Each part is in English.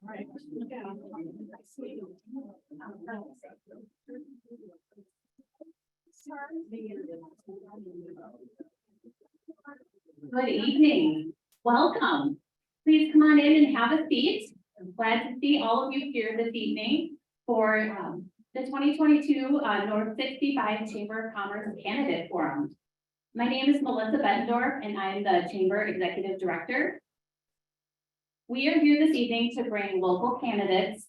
right. Good evening. Welcome. Please come on in and have a seat. I'm glad to see all of you here this evening for the 2022 North 65 Chamber of Commerce Candidate Forum. My name is Melissa Bettendorf, and I'm the Chamber Executive Director. We are here this evening to bring local candidates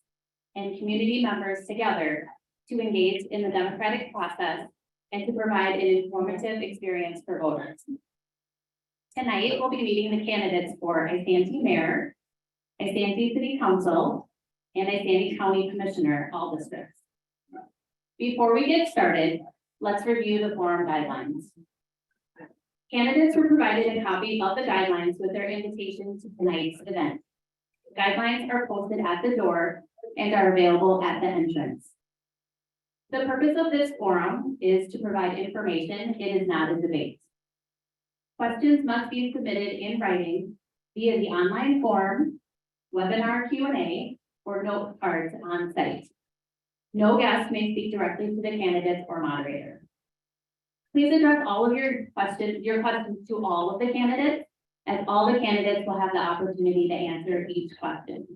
and community members together to engage in the democratic process and to provide an informative experience for voters. Tonight, we'll be meeting the candidates for Isanti Mayor, Isanti City Council, and Isanti County Commissioner, all districts. Before we get started, let's review the forum guidelines. Candidates were provided a copy of the guidelines with their invitation to tonight's event. Guidelines are posted at the door and are available at the entrance. The purpose of this forum is to provide information. It is not a debate. Questions must be submitted in writing via the online form, webinar Q&A, or note cards on site. No guest may speak directly to the candidates or moderator. Please address all of your questions to all of the candidates, as all the candidates will have the opportunity to answer each question.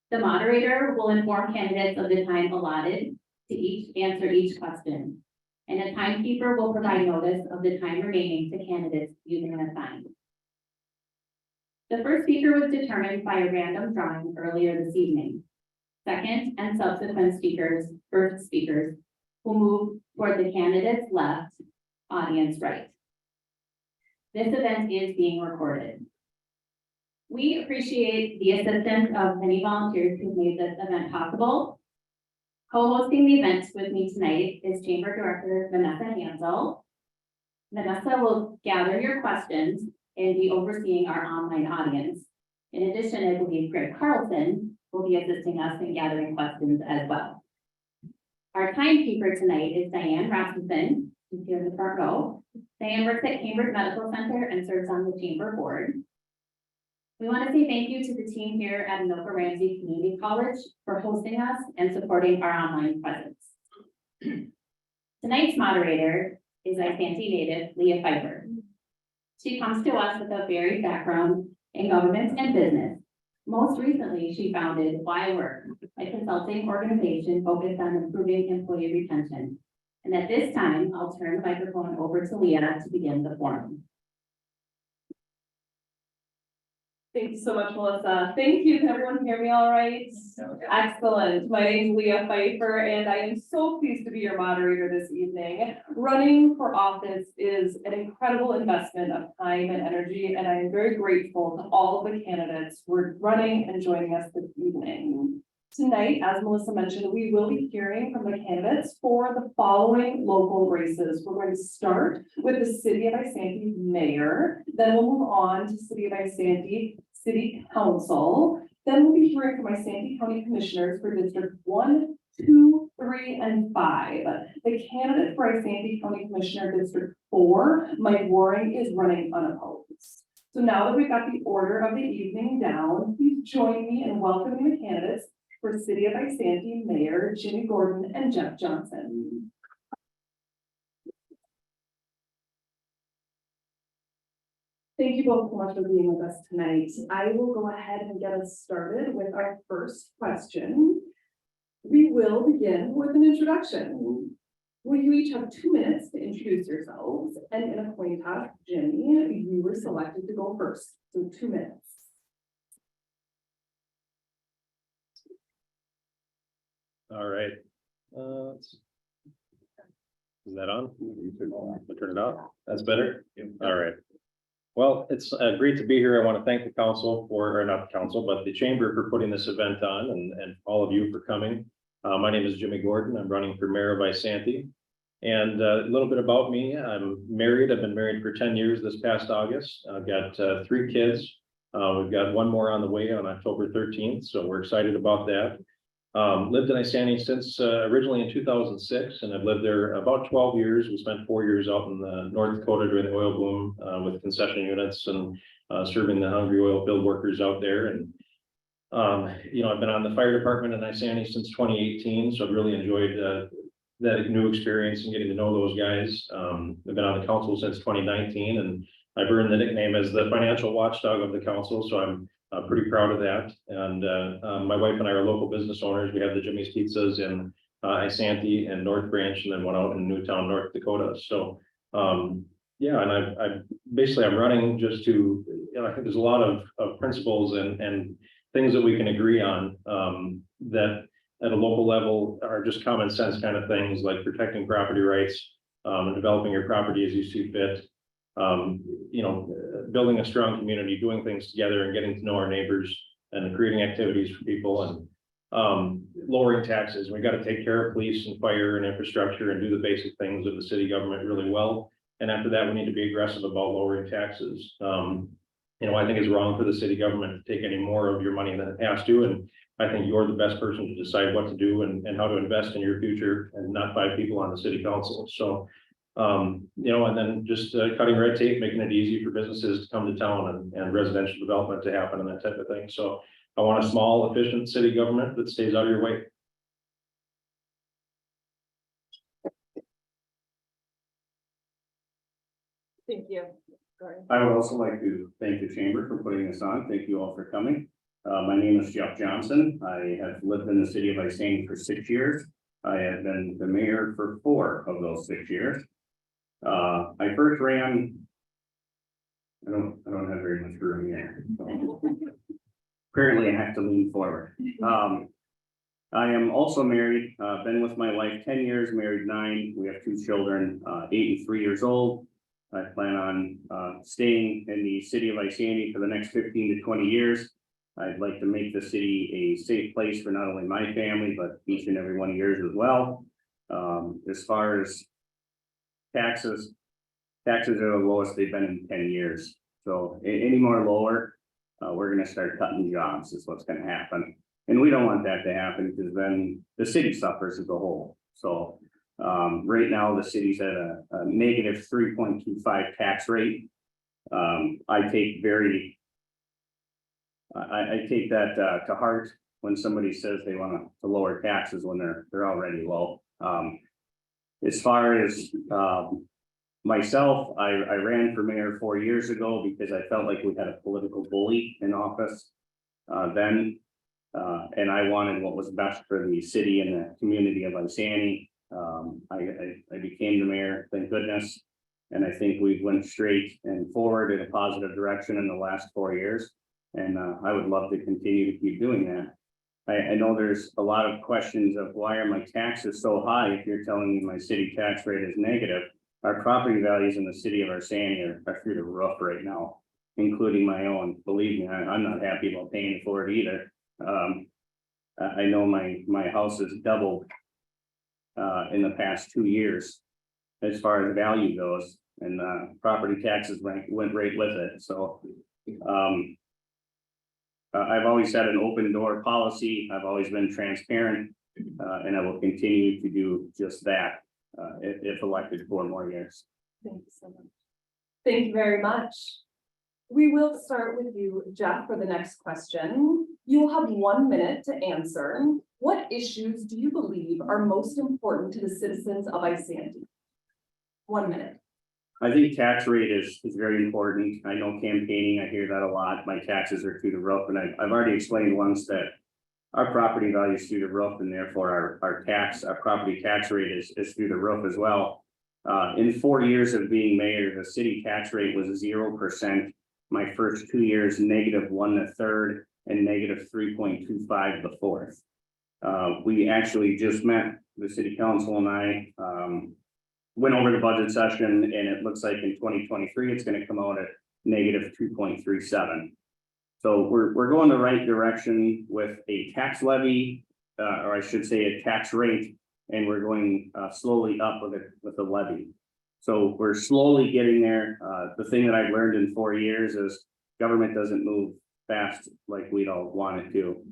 The moderator will inform candidates of the time allotted to answer each question, and a timekeeper will provide notice of the time remaining to candidates using a sign. The first speaker was determined by a random drawing earlier this evening. Second and subsequent first speakers will move toward the candidate's left, audience right. This event is being recorded. We appreciate the assistance of many volunteers who made this event possible. Co-hosting the event with me tonight is Chamber Director Vanessa Hansel. Vanessa will gather your questions and be overseeing our online audience. In addition, I believe Greg Carlson will be assisting us in gathering questions as well. Our timekeeper tonight is Diane Rasmussen, who's here in the front row. Diane works at Cambridge Medical Center and serves on the Chamber Board. We want to say thank you to the team here at Anoka Ramsey Community College for hosting us and supporting our online presence. Tonight's moderator is Isanti native Leah Pfeiffer. She comes to us with a varied background in government and business. Most recently, she founded Why Work, a consulting organization focused on improving employee retention. And at this time, I'll turn the microphone over to Leah to begin the forum. Thank you so much, Melissa. Thank you. Can everyone hear me all right? Excellent. My name is Leah Pfeiffer, and I am so pleased to be your moderator this evening. Running for office is an incredible investment of time and energy, and I am very grateful to all of the candidates who are running and joining us this evening. Tonight, as Melissa mentioned, we will be hearing from the candidates for the following local races. We're going to start with the City of Isanti Mayor, then we'll move on to City of Isanti City Council, then we'll be hearing from Isanti County Commissioners for District 1, 2, 3, and 5. The candidate for Isanti County Commissioner District 4, Mike Waring, is running unopposed. So now that we've got the order of the evening down, please join me in welcoming the candidates for City of Isanti Mayor Jimmy Gordon and Jeff Johnson. Thank you both so much for being with us tonight. I will go ahead and get us started with our first question. We will begin with an introduction. Will you each have 2 minutes to introduce yourselves? And in a coin toss, Jimmy, you were selected to go first, so 2 minutes. All right. Is that on? I'll turn it off. That's better. All right. Well, it's great to be here. I want to thank the council for, or not the council, but the chamber for putting this event on, and all of you for coming. My name is Jimmy Gordon. I'm running for mayor of Isanti. And a little bit about me. I'm married. I've been married for 10 years this past August. I've got 3 kids. We've got 1 more on the way on October 13th. So we're excited about that. Lived in Isanti since originally in 2006, and I've lived there about 12 years. We spent 4 years out in North Dakota during the oil boom with concession units, and serving the Hungry Oil field workers out there. And I've been on the fire department in Isanti since 2018, so I've really enjoyed that new experience and getting to know those guys. I've been on the council since 2019, and I've earned the nickname as the financial watchdog of the council, so I'm pretty proud of that. And my wife and I are local business owners. We have the Jimmy's Pizzas in Isanti and North Branch, and then one out in Newtown, North Dakota. So yeah, and I'm running just to, I think there's a lot of principles and things that we can agree on that at a local level are just common sense kind of things, like protecting property rights and developing your property as you see fit. Building a strong community, doing things together and getting to know our neighbors and creating activities for people, and lowering taxes. We got to take care of police and fire and infrastructure and do the basic things of the city government really well. And after that, we need to be aggressive about lowering taxes. I think it's wrong for the city government to take any more of your money than it has to. And I think you're the best person to decide what to do and how to invest in your future, and not 5 people on the city council. So, and then just cutting red tape, making it easy for businesses to come to town and residential development to happen and that type of thing. So I want a small, efficient city government that stays out of your way. Thank you. I would also like to thank the chamber for putting this on. Thank you all for coming. My name is Jeff Johnson. I have lived in the city of Isanti for 6 years. I have been the mayor for 4 of those 6 years. I first ran. I don't have very much room here. So apparently, I have to lean forward. I am also married. Been with my wife 10 years, married 9. We have 2 children, 8 and 3 years old. I plan on staying in the city of Isanti for the next 15 to 20 years. I'd like to make the city a safe place for not only my family, but each and every one of yours as well. As far as taxes are the lowest they've been in 10 years. So any more lower, we're going to start cutting jobs is what's going to happen. And we don't want that to happen, because then the city suffers as a whole. So right now, the city's at a negative 3.25 tax rate. I take that to heart when somebody says they want to lower taxes when they're already low. As far as myself, I ran for mayor 4 years ago because I felt like we had a political bully in office then, and I wanted what was best for the city and the community of Isanti. I became the mayor, thank goodness, and I think we've went straight and forward in a positive direction in the last 4 years, and I would love to continue to keep doing that. I know there's a lot of questions of why are my taxes so high if you're telling me my city tax rate is negative. Our property values in the city of Isanti are through the roof right now, including my own. Believe me, I'm not happy about paying for it either. I know my house has doubled in the past 2 years as far as value goes, and property taxes went right with it. So I've always had an open door policy. I've always been transparent, and I will continue to do just that if elected 4 more years. Thank you so much. Thank you very much. We will start with you, Jeff, for the next question. You will have 1 minute to answer. What issues do you believe are most important to the citizens of Isanti? 1 minute. I think tax rate is very important. I know campaigning, I hear that a lot. My taxes are through the roof, and I've already explained once that our property value is through the roof, and therefore our property tax rate is through the roof as well. In 4 years of being mayor, the city tax rate was 0%. My first 2 years, -1 1/3 and -3.25 the 4th. We actually just met, the city council and I went over the budget session, and it looks like in 2023, it's going to come out at -2.37. So we're going the right direction with a tax levy, or I should say a tax rate, and we're going slowly up with the levy. So we're slowly getting there. The thing that I've learned in 4 years is government doesn't move fast like we'd all want it to,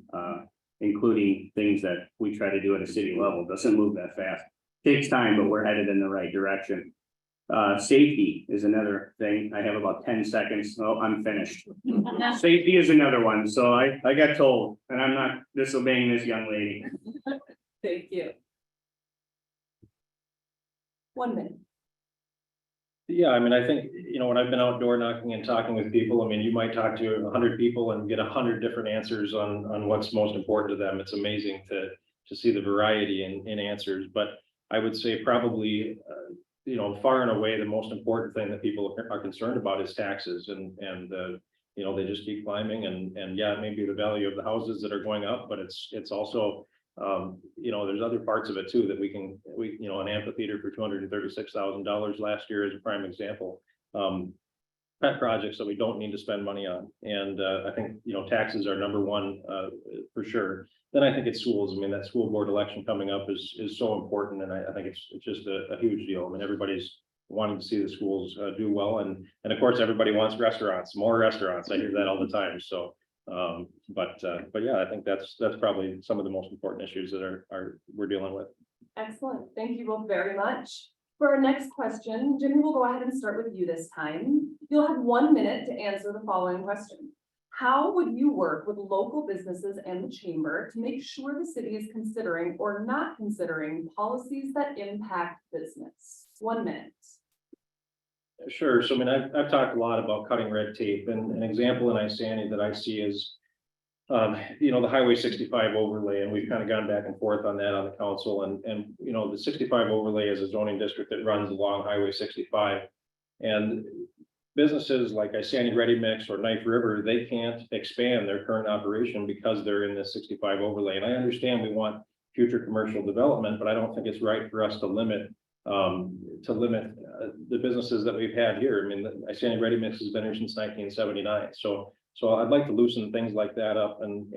including things that we try to do at a city level. Doesn't move that fast. Takes time, but we're headed in the right direction. Safety is another thing. I have about 10 seconds. Oh, I'm finished. Safety is another one. So I got told, and I'm not disobeying this young lady. Thank you. 1 minute. Yeah, I mean, I think, when I've been outdoor knocking and talking with people, I mean, you might talk to 100 people and get 100 different answers on what's most important to them. It's amazing to see the variety in answers, but I would say probably, far and away, the most important thing that people are concerned about is taxes and they just keep climbing and yeah, maybe the value of the houses that are going up, but it's also, there's other parts of it too that an amphitheater for $236,000 last year is a prime example. Pet projects that we don't need to spend money on. And I think, taxes are number one for sure. Then I think it's schools. I mean, that school board election coming up is so important. And I think it's just a huge deal. I mean, everybody's wanting to see the schools do well. And of course, everybody wants restaurants, more restaurants. I hear that all the time. So, but yeah, I think that's probably some of the most important issues that we're dealing with. Excellent. Thank you both very much. For our next question, Jimmy, we'll go ahead and start with you this time. You'll have 1 minute to answer the following question. How would you work with local businesses and the chamber to make sure the city is considering or not considering policies that impact business? 1 minute. Sure. So, I mean, I've talked a lot about cutting red tape, and an example in Isanti that I see is, the Highway 65 overlay, and we've kind of gone back and forth on that on the council, and the 65 overlay is a zoning district that runs along Highway 65, and businesses like Isanti Ready Mix or Knife River, they can't expand their current operation because they're in the 65 overlay. And I understand we want future commercial development, but I don't think it's right for us to limit the businesses that we've had here. I mean, Isanti Ready Mix has been here since 1979. So I'd like to loosen things like that up. And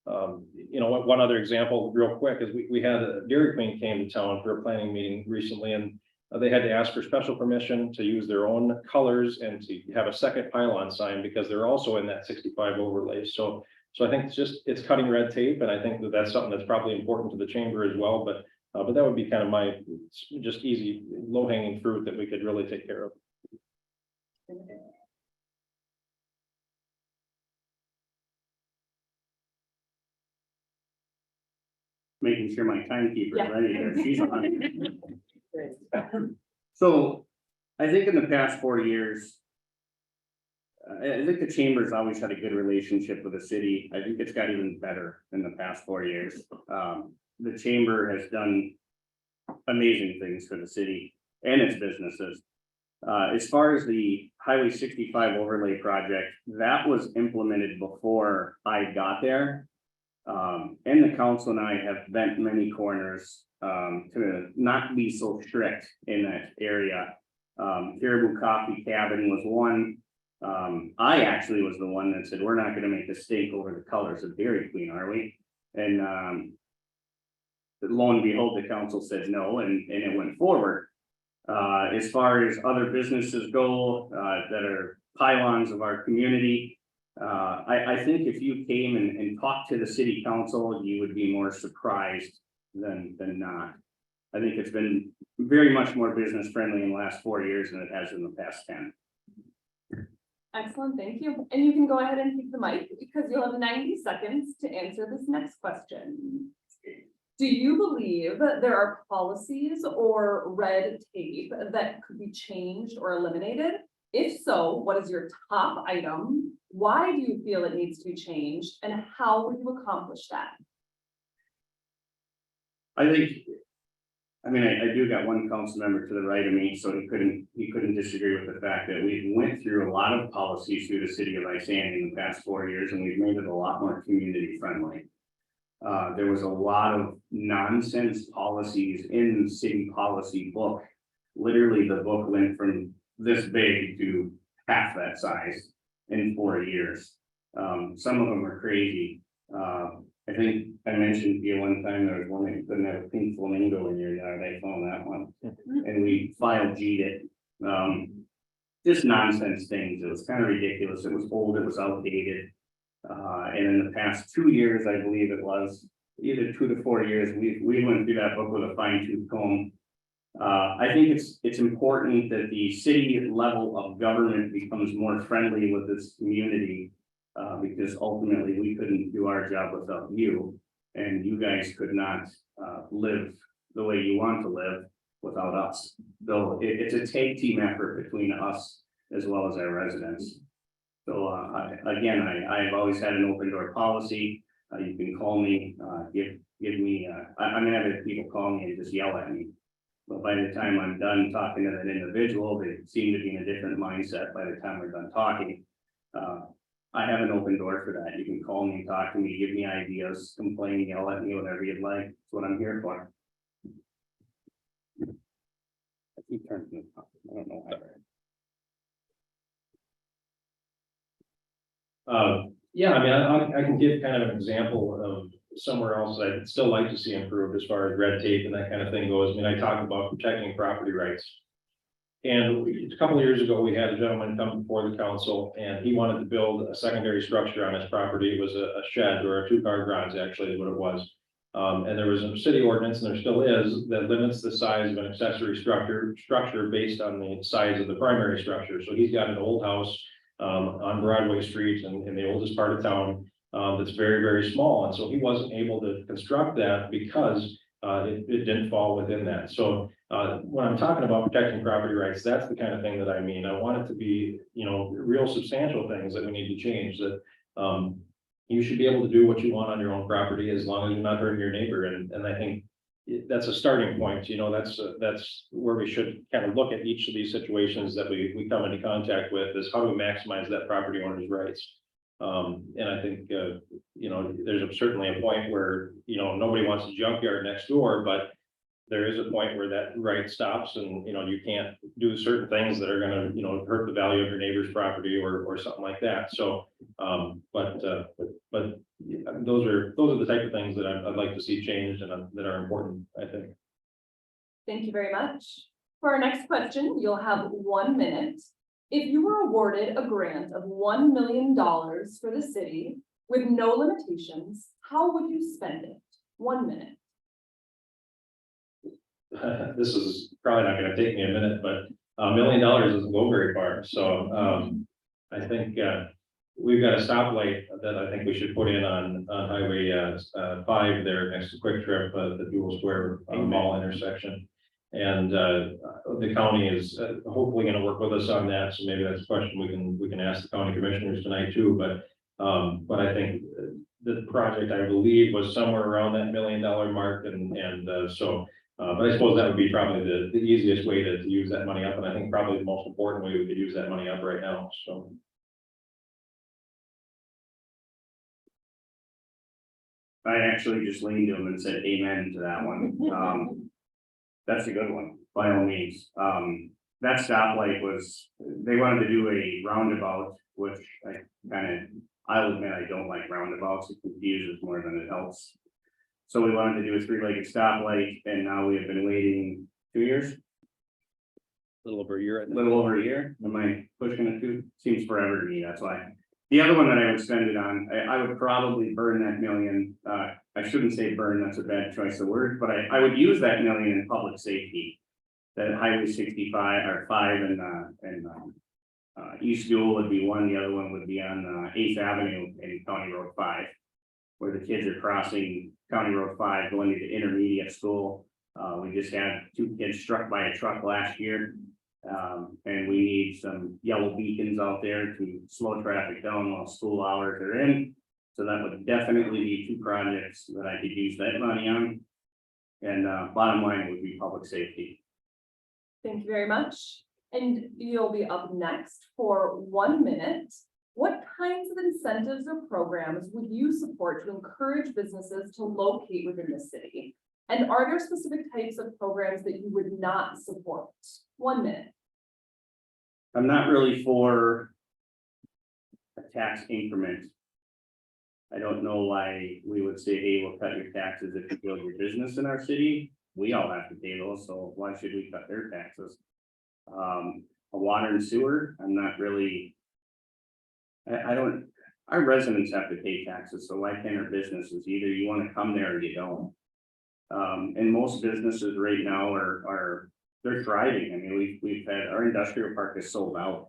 one other example real quick is we had a Dairy Queen came to town for a planning meeting recently, and they had to ask for special permission to use their own colors and to have a second pylon sign because they're also in that 65 overlay. So I think it's cutting red tape, and I think that's something that's probably important to the chamber as well. But that would be kind of my just easy low hanging fruit that we could really take care of. Making sure my timekeeper is Yeah. ready there. She's on. So I think in the past 4 years, I think the chamber's always had a good relationship with the city. I think it's got even better in the past 4 years. The chamber has done amazing things for the city and its businesses. As far as the Highway 65 overlay project, that was implemented before I got there. And the council and I have bent many corners to not be so strict in that area. Caribou Coffee Cabin was one. I actually was the one that said, we're not going to make a stake over the colors of Dairy Queen, are we? And lo and behold, the council said no, and it went forward. As far as other businesses go that are pylons of our community, I think if you came and talked to the city council, you would be more surprised than not. I think it's been very much more business friendly in the last 4 years than it has in the past 10. Excellent, thank you. And you can go ahead and keep the mic because you'll have 90 seconds to answer this next question. Do you believe that there are policies or red tape that could be changed or eliminated? If so, what is your top item? Why do you feel it needs to be changed? And how would you accomplish that? I do got one council member to the right of me, so he couldn't disagree with the fact that we went through a lot of policies through the city of Isanti in the past 4 years, and we've made it a lot more community friendly. There was a lot of nonsense policies in the city policy book. Literally, the book went from this big to half that size in 4 years. Some of them are crazy. I think I mentioned to you one time there was one that you couldn't have a pink flamingo in your yard. I found that one, and we filed G'd it. Just nonsense things. It was kind of ridiculous. It was old. It was outdated. And in the past 2 years, I believe it was either 2 to 4 years, we went through that book with a fine tooth comb. I think it's important that the city level of government becomes more friendly with this community. Because ultimately we couldn't do our job without you, and you guys could not live the way you want to live without us. So it's a tag team effort between us as well as our residents. So I've always had an open door policy. You can call me, give me, I'm gonna have people call me and just yell at me. But by the time I'm done talking to that individual, they seem to be in a different mindset by the time we're done talking. I have an open door for that. You can call me, talk to me, give me ideas, complain, yell at me, whatever you'd like. That's what I'm here for. I keep turning this off. I don't know why. Yeah, I mean, I can give kind of an example of somewhere else that I'd still like to see improved as far as red tape and that kind of thing goes. I mean, I talk about protecting property rights. And a couple of years ago, we had a gentleman come before the council and he wanted to build a secondary structure on his property. It was a shed or a two-car garage, actually, is what it was. And there was a city ordinance, and there still is, that limits the size of an accessory structure based on the size of the primary structure. So he's got an old house on Broadway Street in the oldest part of town that's very, very small. And so he wasn't able to construct that because it didn't fall within that. So when I'm talking about protecting property rights, that's the kind of thing that I mean. I want it to be, real substantial things that we need to change, that you should be able to do what you want on your own property as long as you're not hurting your neighbor. And I think that's a starting point. That's where we should kind of look at each of these situations that we come into contact with, is how do we maximize that property owner's rights? And I think, there's certainly a point where, nobody wants a junkyard next door, but there is a point where that right stops and, you can't do certain things that are gonna, hurt the value of your neighbor's property or something like that. So, but those are the type of things that I'd like to see changed and that are important, I think. Thank you very much. For our next question, you'll have 1 minute. If you were awarded a grant of $1 million for the city with no limitations, how would you spend it? 1 minute. This is probably not gonna take me a minute, but $1 million doesn't go very far. So I think we've got a stoplight that I think we should put in on Highway 5 there next to Quick Trip, the Dual Square Mall intersection. And the county is hopefully going to work with us on that. So maybe that's a question we can ask the county commissioners tonight too. But I think the project, I believe, was somewhere around that $1 million mark, but I suppose that would be probably the easiest way to use that money up, and I think probably the most important way we could use that money up right now. So. I actually just leaned to him and said amen to that one. That's a good one, by all means. That stoplight was, they wanted to do a roundabout, which I'll admit I don't like roundabouts. It confuses more than it helps. So we wanted to do a 3-legged stoplight, and now we have been waiting 2 years. A little over a year. A little over a year. Am I pushing it too? Seems forever to me, that's why. The other one that I would spend it on, I would probably burn that $1 million. I shouldn't say burn, that's a bad choice of words, but I would use that $1 million in public safety. That Highway 65 or 5 and East Dual would be one. The other one would be on 8th Avenue in County Road 5, where the kids are crossing County Road 5 going to the intermediate school. We just had 2 kids struck by a truck last year. And we need some yellow beacons out there to slow traffic down while school hours are in. So that would definitely be 2 projects that I could use that money on. And bottom line would be public safety. Thank you very much. And you'll be up next for 1 minute. What kinds of incentives or programs would you support to encourage businesses to locate within the city? And are there specific types of programs that you would not support? 1 minute. I'm not really for a tax increment. I don't know why we would say, hey, we'll cut your taxes if you build your business in our city. We all have to pay those, so why should we cut their taxes? A water and sewer, I'm not really. I don't, our residents have to pay taxes, so why can't our businesses? Either you want to come there or you don't. And most businesses right now are they're thriving. I mean, we've had, our industrial park is sold out.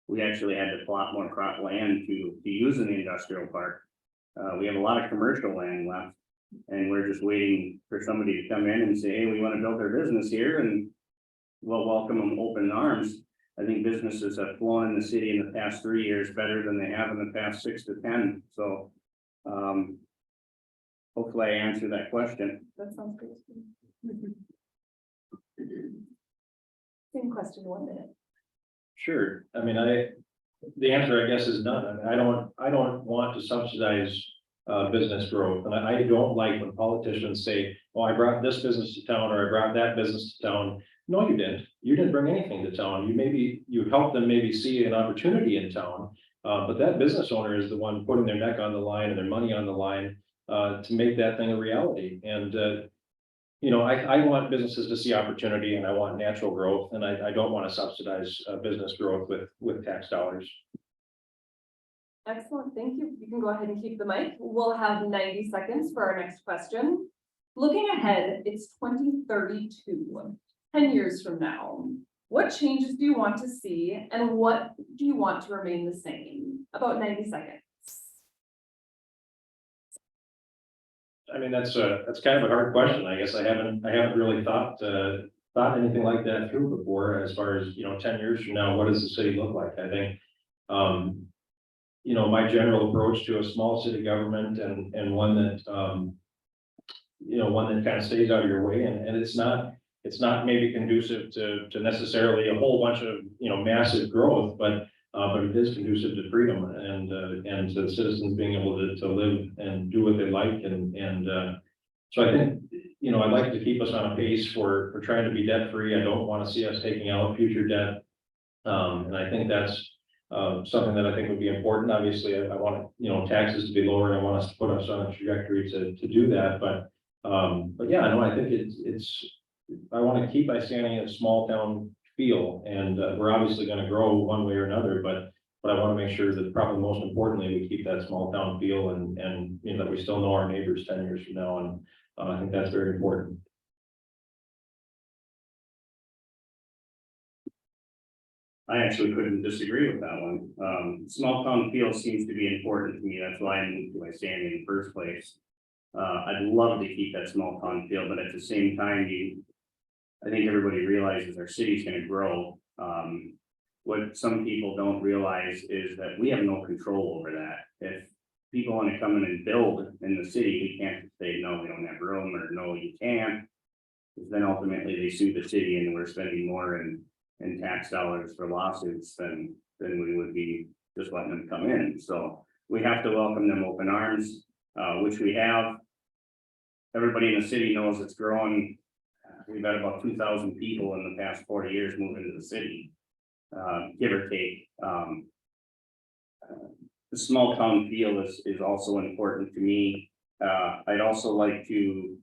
We actually had to plot more crop land to use in the industrial park. We have a lot of commercial land left. And we're just waiting for somebody to come in and say, hey, we want to build their business here, and we'll welcome them open arms. I think businesses have flown in the city in the past 3 years better than they have in the past 6 to 10. So hopefully I answered that question. That sounds great. Same question, 1 minute. Sure, I mean, the answer, I guess, is none. I mean, I don't want to subsidize business growth, and I don't like when politicians say, oh, I brought this business to town, or I brought that business to town. No, you didn't. You didn't bring anything to town. You helped them maybe see an opportunity in town. But that business owner is the one putting their neck on the line and their money on the line to make that thing a reality. And you know, I want businesses to see opportunity, and I want natural growth, and I don't want to subsidize business growth with tax dollars. Excellent, thank you. You can go ahead and keep the mic. We'll have 90 seconds for our next question. Looking ahead, it's 2032, 10 years from now. What changes do you want to see, and what do you want to remain the same? About 90 seconds. I mean, that's kind of a hard question. I guess I haven't really thought anything like that through before, as far as, you know, 10 years from now, what does the city look like? I think, you know, my general approach to a small city government and one that, you know, one that kind of stays out of your way, and it's not maybe conducive to necessarily a whole bunch of, you know, massive growth, but it is conducive to freedom and to the citizens being able to live and do what they like. And so I think, you know, I'd like to keep us on a pace for trying to be debt free. I don't want to see us taking out future debt. And I think that's something that I think would be important. Obviously, I want, you know, taxes to be lower, and I want us to put us on a trajectory to do that. But yeah, no, I think I want to keep Isanti a small town feel, and we're obviously going to grow one way or another, but I want to make sure that probably most importantly, we keep that small town feel, and you know, that we still know our neighbors 10 years from now. And I think that's very important. I actually couldn't disagree with that one. Small town feel seems to be important to me. That's why I moved to Isanti in the first place. I'd love to keep that small town feel, but at the same time, I think everybody realizes our city's going to grow. What some people don't realize is that we have no control over that. If people want to come in and build in the city, we can't say, no, we don't have room, or no, you can't. Because then ultimately they sue the city, and we're spending more in tax dollars for lawsuits than we would be just letting them come in. So we have to welcome them open arms, which we have. Everybody in the city knows it's growing. We've had about 2,000 people in the past 40 years move into the city, give or take. The small town feel is also important to me. I'd also like to,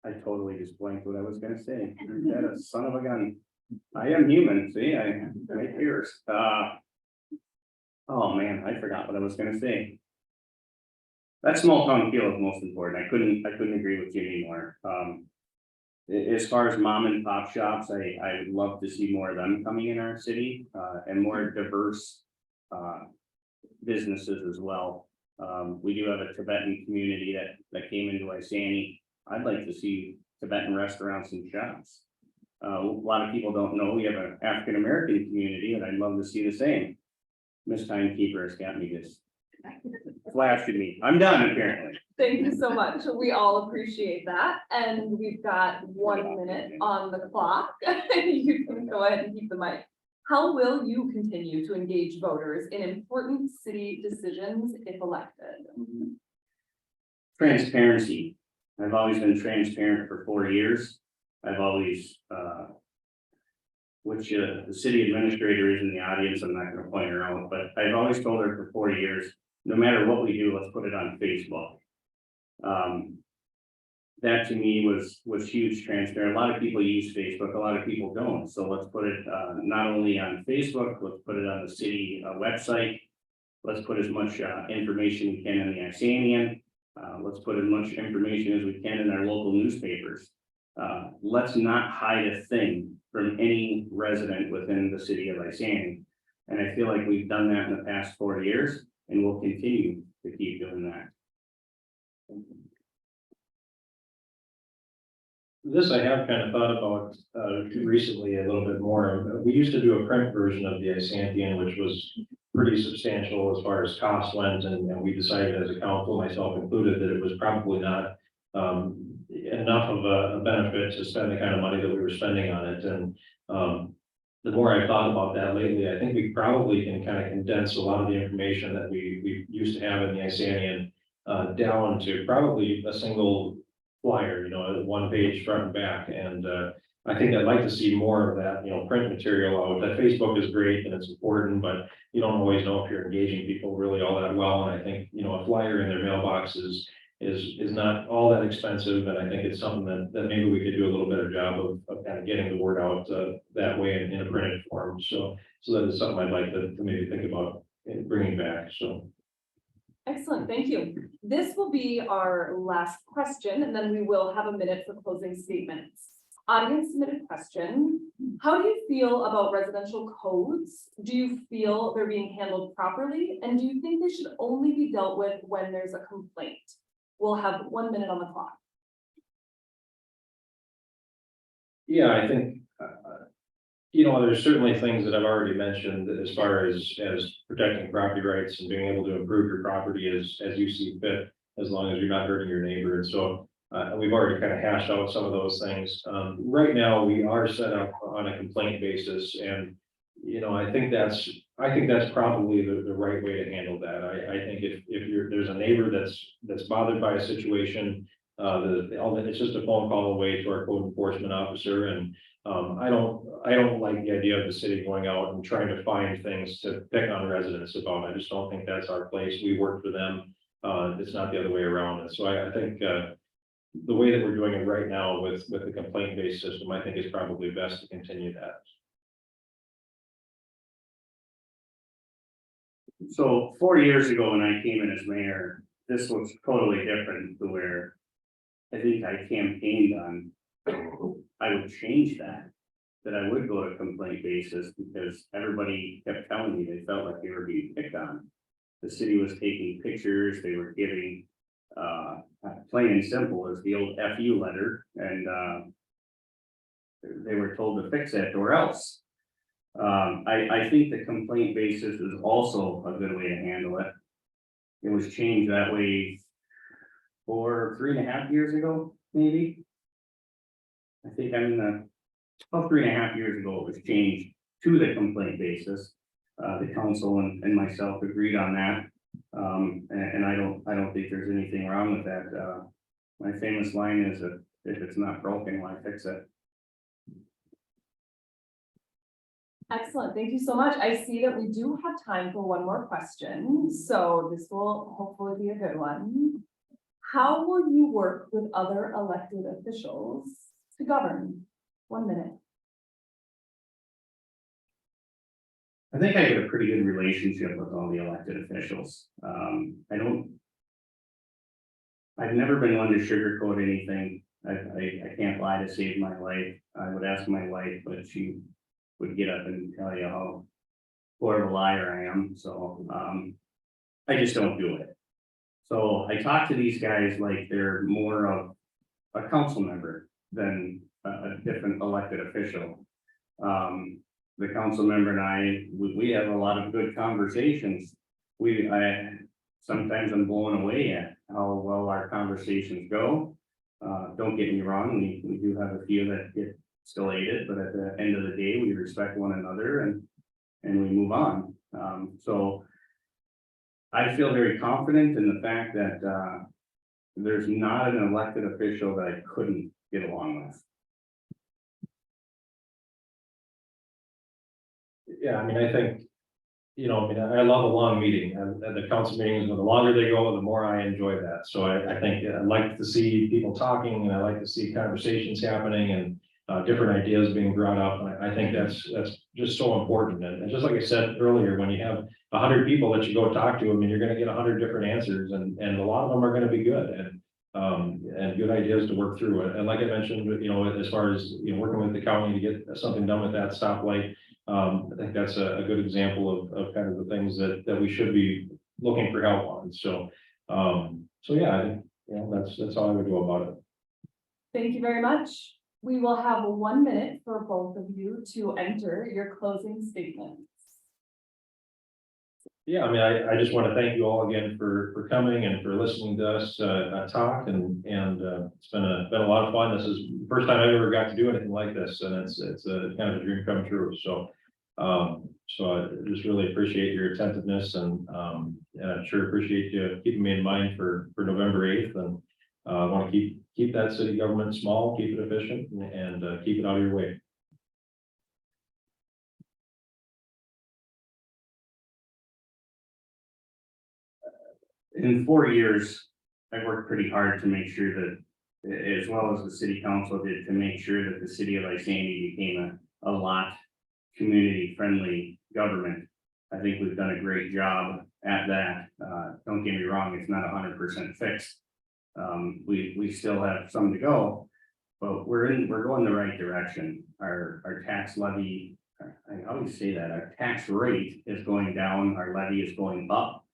I totally just blanked what I was going to say. That a son of a gun. I am human. See, I make ears. Oh man, I forgot what I was going to say. That small town feel is most important. I couldn't agree with you anymore. As far as mom and pop shops, I would love to see more of them coming in our city, and more diverse businesses as well. We do have a Tibetan community that came into Isanti. I'd like to see Tibetan restaurants and shops. A lot of people don't know we have an African American community, and I'd love to see the same. Miss Timekeeper has got me just flashed at me. I'm done apparently. Thank you so much. We all appreciate that. And we've got 1 minute on the clock. You can go ahead and keep the mic. How will you continue to engage voters in important city decisions if elected? Transparency. I've always been transparent for 4 years. I've always, which the city administrator is in the audience, I'm not going to point her out, but I've always told her for 4 years, no matter what we do, let's put it on Facebook. That to me was huge transparency. A lot of people use Facebook, a lot of people don't. So let's put it not only on Facebook, let's put it on the city website. Let's put as much information we can in the Isantian. Let's put as much information as we can in our local newspapers. Let's not hide a thing from any resident within the city of Isanti. And I feel like we've done that in the past 4 years, and we'll continue to keep doing that. This I have kind of thought about recently a little bit more. We used to do a print version of the Isantian, which was pretty substantial as far as cost went, and we decided as a council, myself included, that it was probably not enough of a benefit to spend the kind of money that we were spending on it. And the more I've thought about that lately, I think we probably can kind of condense a lot of the information that we used to have in the Isantian down to probably a single flyer, a 1-page front and back. And I think I'd like to see more of that, print material out. That Facebook is great and it's important, but you don't always know if you're engaging people really all that well. And I think, a flyer in their mailbox is not all that expensive. And I think it's something that maybe we could do a little better job of kind of getting the word out that way in a printed form. So that is something I'd like to maybe think about bringing back. So. Excellent, thank you. This will be our last question, and then we will have a minute for closing statements. Audience submitted question. How do you feel about residential codes? Do you feel they're being handled properly? And do you think they should only be dealt with when there's a complaint? We'll have 1 minute on the clock. Yeah, I think, there's certainly things that I've already mentioned as far as protecting property rights and being able to improve your property as you see fit, as long as you're not hurting your neighbor. And so we've already kind of hashed out some of those things. Right now, we are set up on a complaint basis, and I think that's probably the right way to handle that. I think if there's a neighbor that's bothered by a situation, it's just a phone call away to our code enforcement officer. And I don't like the idea of the city going out and trying to find things to pick on residents about. I just don't think that's our place. We work for them. It's not the other way around. And so I think the way that we're doing it right now with the complaint-based system, I think is probably best to continue that. So 4 years ago, when I came in as mayor, this was totally different to where I think I campaigned on. I would change that I would go to complaint basis, because everybody kept telling me they felt like they were being picked on. The city was taking pictures, they were giving, plain and simple as the old FU letter, and they were told to fix it or else. I think the complaint basis is also a good way to handle it. It was changed that way for 3.5 years ago, maybe. I think about 3.5 years ago, it was changed to the complaint basis. The council and myself agreed on that. And I don't think there's anything wrong with that. My famous line is that if it's not broken, why fix it? Excellent, thank you so much. I see that we do have time for one more question, so this will hopefully be a good one. How will you work with other elected officials to govern? 1 minute. I think I have a pretty good relationship with all the elected officials. I've never been one to sugarcoat anything. I can't lie to save my life. I would ask my wife, but she would get up and tell you how poor of a liar I am. So I just don't do it. So I talk to these guys like they're more of a council member than a different elected official. The council member and I, we have a lot of good conversations. Sometimes I'm blown away at how well our conversations go. Don't get me wrong, we do have a few that get escalated, but at the end of the day, we respect one another and we move on. So I feel very confident in the fact that there's not an elected official that I couldn't get along with. Yeah, I mean, I think, I love a long meeting, and the council meetings, the longer they go, the more I enjoy that. So I think I like to see people talking, and I like to see conversations happening. And different ideas being brought up. And I think that's just so important. And just like I said earlier, when you have 100 people that you go talk to, I mean, you're gonna get 100 different answers and a lot of them are gonna be good and good ideas to work through. And like I mentioned, you know, as far as, you know, working with the county to get something done with that stoplight, I think that's a good example of kind of the things that we should be looking for help on. So, so yeah, I think, you know, that's all I would do about it. Thank you very much. We will have 1 minute for both of you to enter your closing statements. Yeah, I mean, I just want to thank you all again for coming and for listening to us talk and it's been a lot of fun. This is the first time I ever got to do anything like this, and it's a kind of a dream come true. So so I just really appreciate your attentiveness and I sure appreciate you keeping me in mind for November 8th. And I want to keep that city government small, keep it efficient, and keep it out of your way. In 4 years, I've worked pretty hard to make sure that, as well as the city council did, to make sure that the city of Isanti became a lot community-friendly government. I think we've done a great job at that. Don't get me wrong, it's not 100% fixed. We still have some to go, but we're going the right direction. Our tax levy, I always say that, our tax rate is going down, our levy is going up.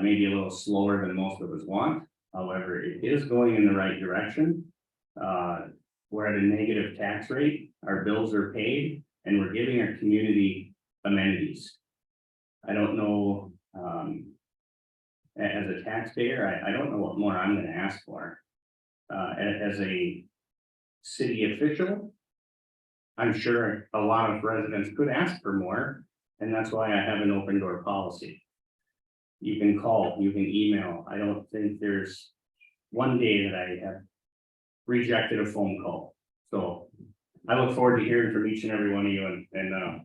Maybe a little slower than most of us want. However, it is going in the right direction. We're at a negative tax rate, our bills are paid, and we're giving our community amenities. I don't know, as a taxpayer, I don't know what more I'm gonna ask for. As a city official, I'm sure a lot of residents could ask for more, and that's why I have an open door policy. You can call, you can email. I don't think there's one day that I have rejected a phone call. So I look forward to hearing from each and every one of you and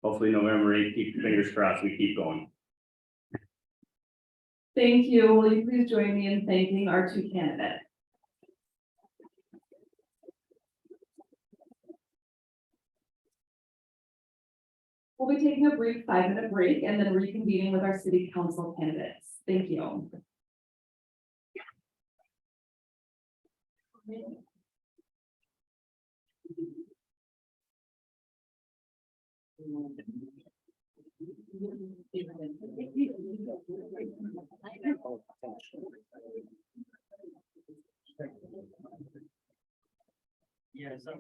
hopefully November 8th, keep your fingers crossed, we keep going. Thank you. Will you please join me in thanking our two candidates? We'll be taking a brief 5-minute break and then reconvening with our city council candidates. Thank you. Yes. I'd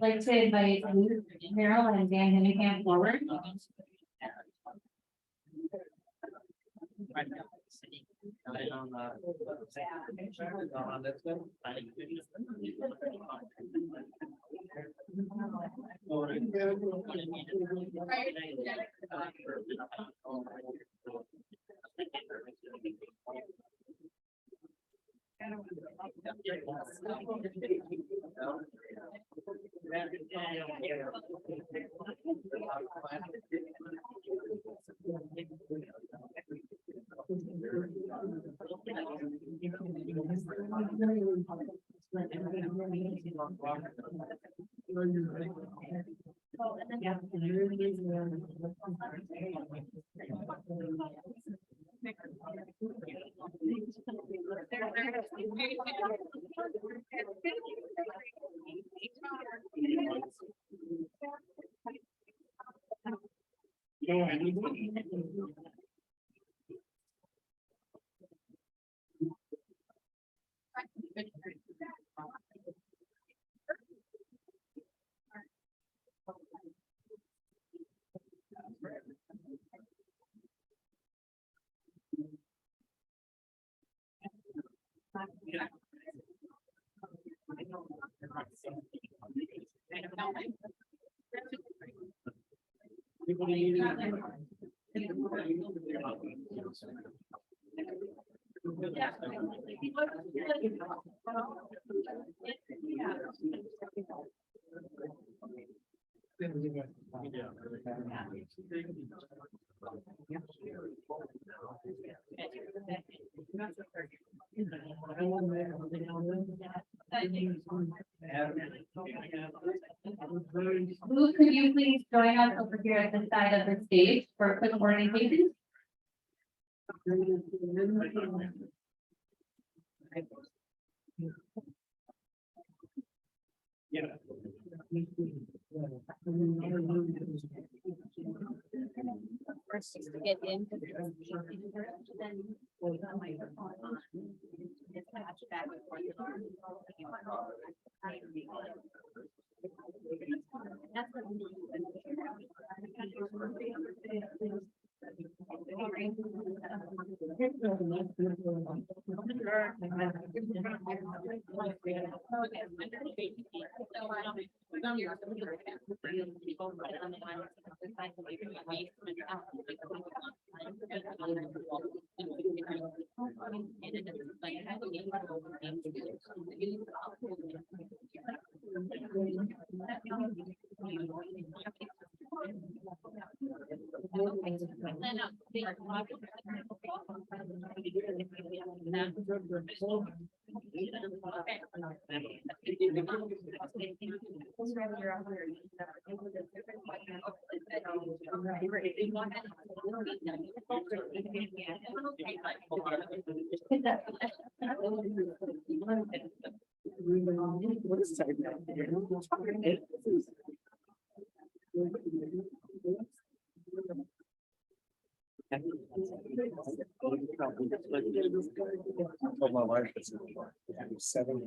like to invite Merrill and Hinnenkamp forward. Moos, could you please join us over here at the side of the stage for a quick orientation? First, just to get in. Then hold the microphone on. Just patch it back and forth. That's what we Told my wife it's 7.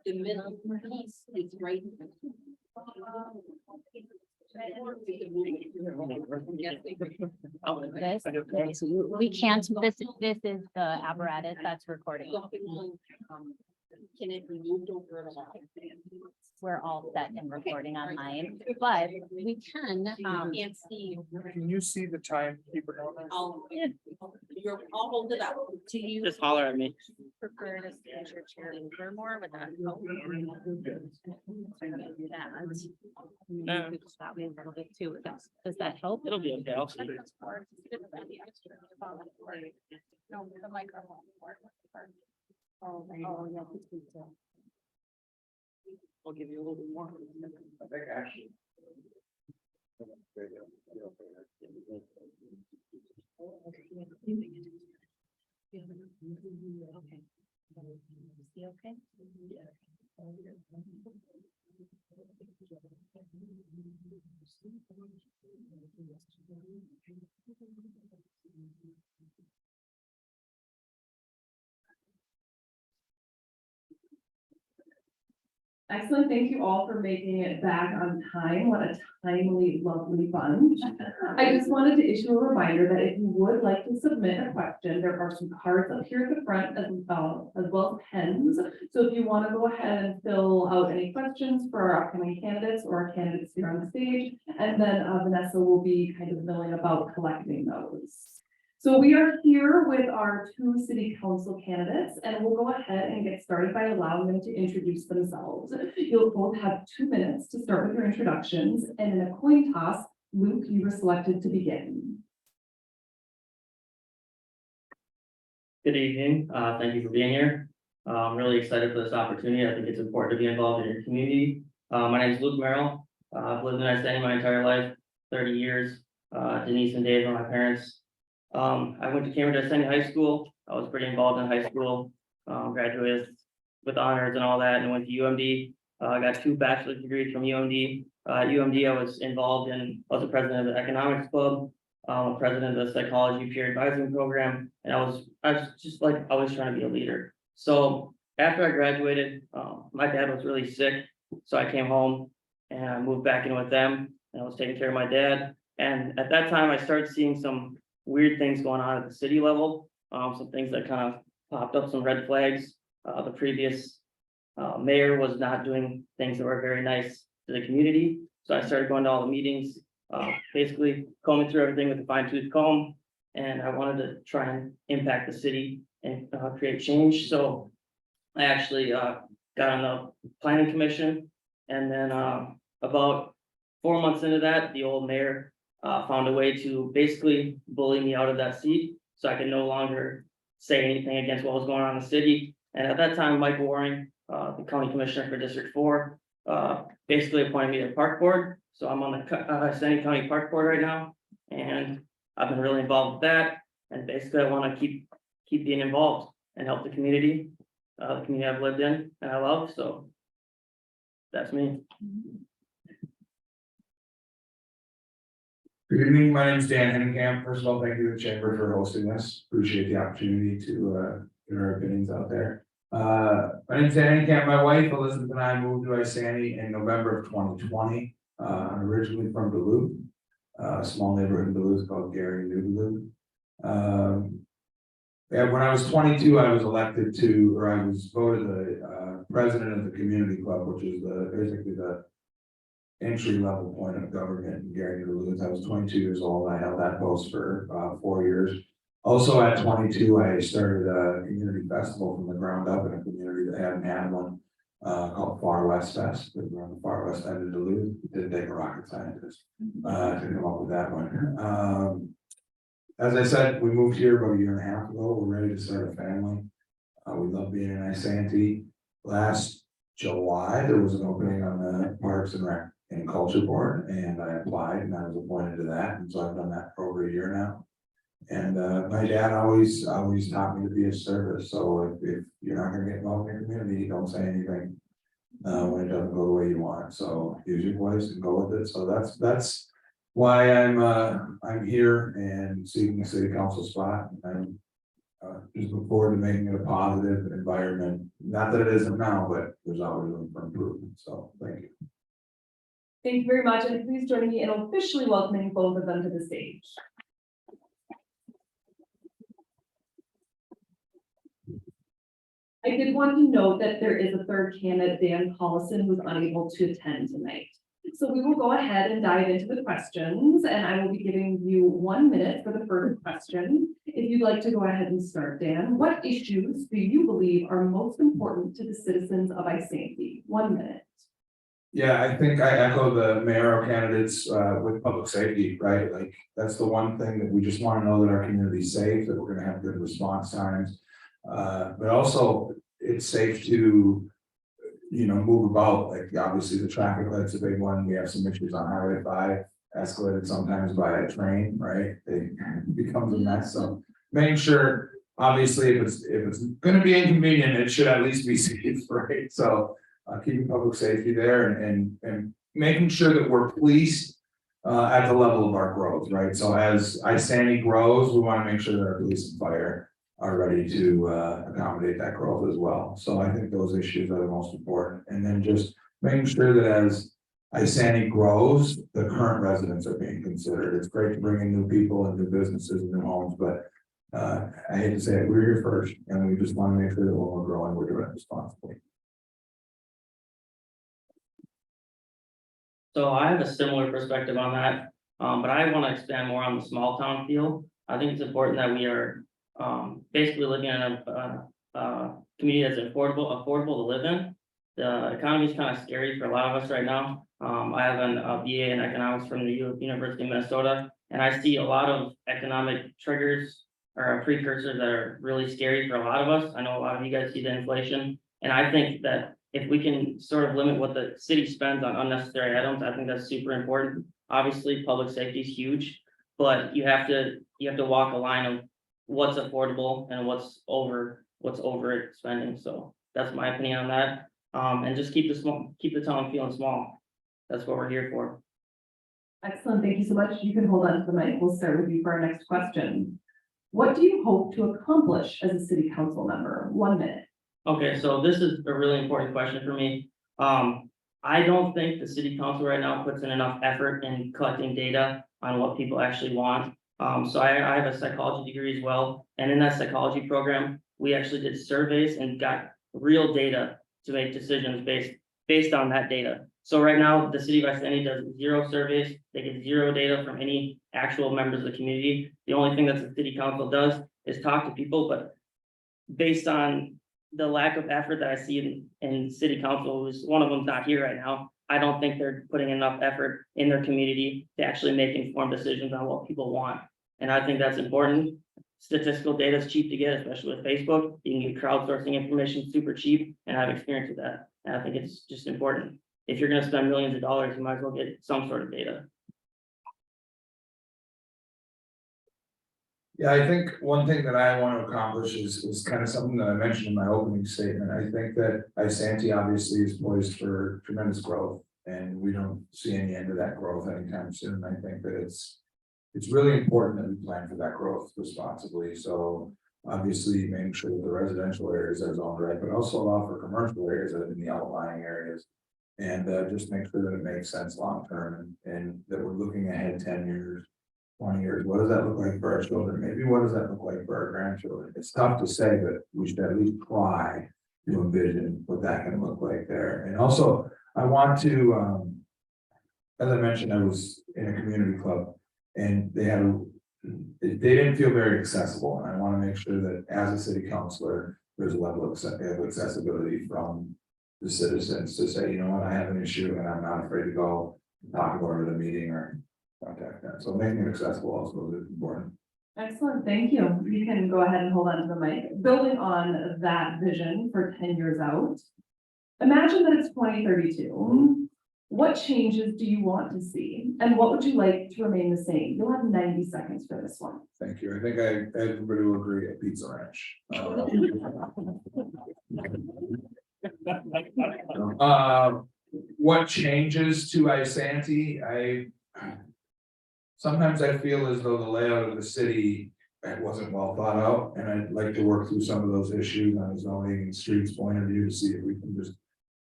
The middle piece is right. We can't, this is the apparatus that's recording. Can it be moved over at all? We're all set and recording online, but we can, Can't see. Can you see the timekeeper? I'll hold it up. do you Just holler at me. prefer to stand your chair over more with that? help? That way a little bit too. Does that help? It'll be okay. I'll see. No, the microphone. Oh, yeah. I'll give you a little bit more. I think actually. See, okay? Excellent. Thank you all for making it back on time. What a timely, lovely bunch. I just wanted to issue a reminder that if you would like to submit a question, there are some cards up here at the front as well as pens. So if you want to go ahead and fill out any questions for our upcoming candidates or our candidates here on the stage, and then Vanessa will be kind of milling about collecting those. So we are here with our 2 city council candidates, and we'll go ahead and get started by allowing them to introduce themselves. You'll both have 2 minutes to start with your introductions, and in a coin toss, Luke, you were selected to begin. Good evening. Thank you for being here. I'm really excited for this opportunity. I think it's important to be involved in your community. My name is Luke Merrill. I've lived in Isanti my entire life, 30 years. Denise and Dave are my parents. I went to Cambridge Isanti High School. I was pretty involved in high school. Graduated with honors and all that, and went to UMD. I got 2 bachelor's degrees from UMD. At UMD, I was involved in, I was the president of the economics club, president of the psychology peer advising program, and I was just like always trying to be a leader. So after I graduated, my dad was really sick, so I came home and I moved back in with them, and I was taking care of my dad. And at that time, I started seeing some weird things going on at the city level, some things that kind of popped up, some red flags. The previous mayor was not doing things that were very nice to the community, so I started going to all the meetings, basically combing through everything with a fine tooth comb, and I wanted to try and impact the city and create change. So I actually got on the planning commission, and then about 4 months into that, the old mayor found a way to basically bully me out of that seat, so I could no longer say anything against what was going on in the city. And at that time, Mike Waring, the county commissioner for District 4, basically appointed me to the park board. So I'm on the Isanti County Park Board right now, and I've been really involved with that. And basically, I want to keep being involved and help the community I've lived in and I love. So that's me. Good evening, my name is Dan Hinnenkamp. First of all, thank you to the chamber for hosting this. Appreciate the opportunity to get our opinions out there. My name is Dan Hinnenkamp. My wife Elizabeth and I moved to Isanti in November of 2020. I'm originally from Duluth, a small neighborhood in Duluth called Gary, New Duluth. And when I was 22, I was elected to, or I was voted the president of the community club, which is basically the entry level point of government in Gary, New Duluth. I was 22 years old. I held that post for 4 years. Also at 22, I started a community festival from the ground up in a community that hadn't had one, called Far West Fest. We're on the far west end of Duluth. It didn't take a rocket scientist to come up with that one. As I said, we moved here about 1.5 years ago. We're ready to start a family. We love being in Isanti. Last July, there was an opening on the Parks and Rec and Culture Board, and I applied and I was appointed to that. And so I've done that for over 1 year now. And my dad always taught me to be of service. So if you're not gonna get involved in your community, don't say anything when it doesn't go the way you want. So use your voice and go with it. So that's why I'm here and seeking a city council spot. And just look forward to making it a positive environment. Not that it isn't now, but there's always room for improvement. So thank you. Thank you very much, and please join me in officially welcoming both of them to the stage. I did want to note that there is a third candidate, Dan Collison, who's unable to attend tonight. So we will go ahead and dive into the questions, and I will be giving you 1 minute for the first question. If you'd like to go ahead and start, Dan, what issues do you believe are most important to the citizens of Isanti? 1 minute. Yeah, I think I echo the mayoral candidates with public safety, right? Like, that's the one thing that we just want to know that our community is safe, that we're gonna have good response times. But also it's safe to, move about, like obviously the traffic light's a big one. We have some issues on Highway 5, escalated sometimes by a train, right? It becomes a mess, so making sure, obviously, if it's gonna be inconvenient, it should at least be safe, right? So keeping public safety there and making sure that we're policed at the level of our growth, right? So as Isanti grows, we want to make sure that our police and fire are ready to accommodate that growth as well. So I think those issues are the most important. And then just making sure that as Isanti grows, the current residents are being considered. It's great to bring in new people and new businesses and new homes, but I hate to say it, we're here first, and we just want to make sure that when we're growing, we're doing it responsibly. So I have a similar perspective on that, but I want to expand more on the small town feel. I think it's important that we are basically living in a community that's affordable to live in. The economy is kind of scary for a lot of us right now. I have a BA in economics from the University of Minnesota, and I see a lot of economic triggers or precursors that are really scary for a lot of us. I know a lot of you guys see the inflation, and I think that if we can sort of limit what the city spends on unnecessary items, I think that's super important. Obviously, public safety is huge, but you have to walk a line of what's affordable and what's over spending. So that's my opinion on that. And just keep the town feeling small. that's what we're here for. Excellent, thank you so much. You can hold on to the mic. We'll start with you for our next question. What do you hope to accomplish as a city council member? 1 minute. Okay, so this is a really important question for me. I don't think the city council right now puts in enough effort in collecting data on what people actually want. So I have a psychology degree as well, and in that psychology program, we actually did surveys and got real data to make decisions based on that data. So right now, the city of Isanti does 0 surveys, they get 0 data from any actual members of the community. The only thing that the city council does is talk to people, but based on the lack of effort that I see in city council, who's one of them's not here right now, I don't think they're putting enough effort in their community to actually make informed decisions on what people want. And I think that's important. Statistical data is cheap to get, especially with Facebook. You can get crowdsourcing information super cheap, and I have experience with that. And I think it's just important. If you're gonna spend millions of dollars, you might as well get some sort of data. Yeah, I think one thing that I want to accomplish is kind of something that I mentioned in my opening statement. I think that Isanti obviously is poised for tremendous growth. And we don't see any end to that growth anytime soon. I think that it's really important that we plan for that growth responsibly. So obviously making sure that the residential areas are zoned right, but also allow for commercial areas that are in the outlying areas. And just make sure that it makes sense long term and that we're looking ahead 10 years. 20 years, what does that look like for our children? Maybe what does that look like for our grandchildren? It's tough to say, but we should at least try to envision what that can look like there. And also, I want to, as I mentioned, I was in a community club and they didn't feel very accessible. And I want to make sure that as a city councilor, there's a level of accessibility from the citizens to say, you know what, I have an issue and I'm not afraid to go talk about it at a meeting or contact them. So making it accessible also is important. Excellent, thank you. You can go ahead and hold on to the mic. Building on that vision for 10 years out, imagine that it's 2032. What changes do you want to see? And what would you like to remain the same? You'll have 90 seconds for this one. Thank you. I think everybody will agree at Pizza Ranch. What changes to Isanti? Sometimes I feel as though the layout of the city wasn't well thought out, and I'd like to work through some of those issues on a zoning and streets point of view to see if we can just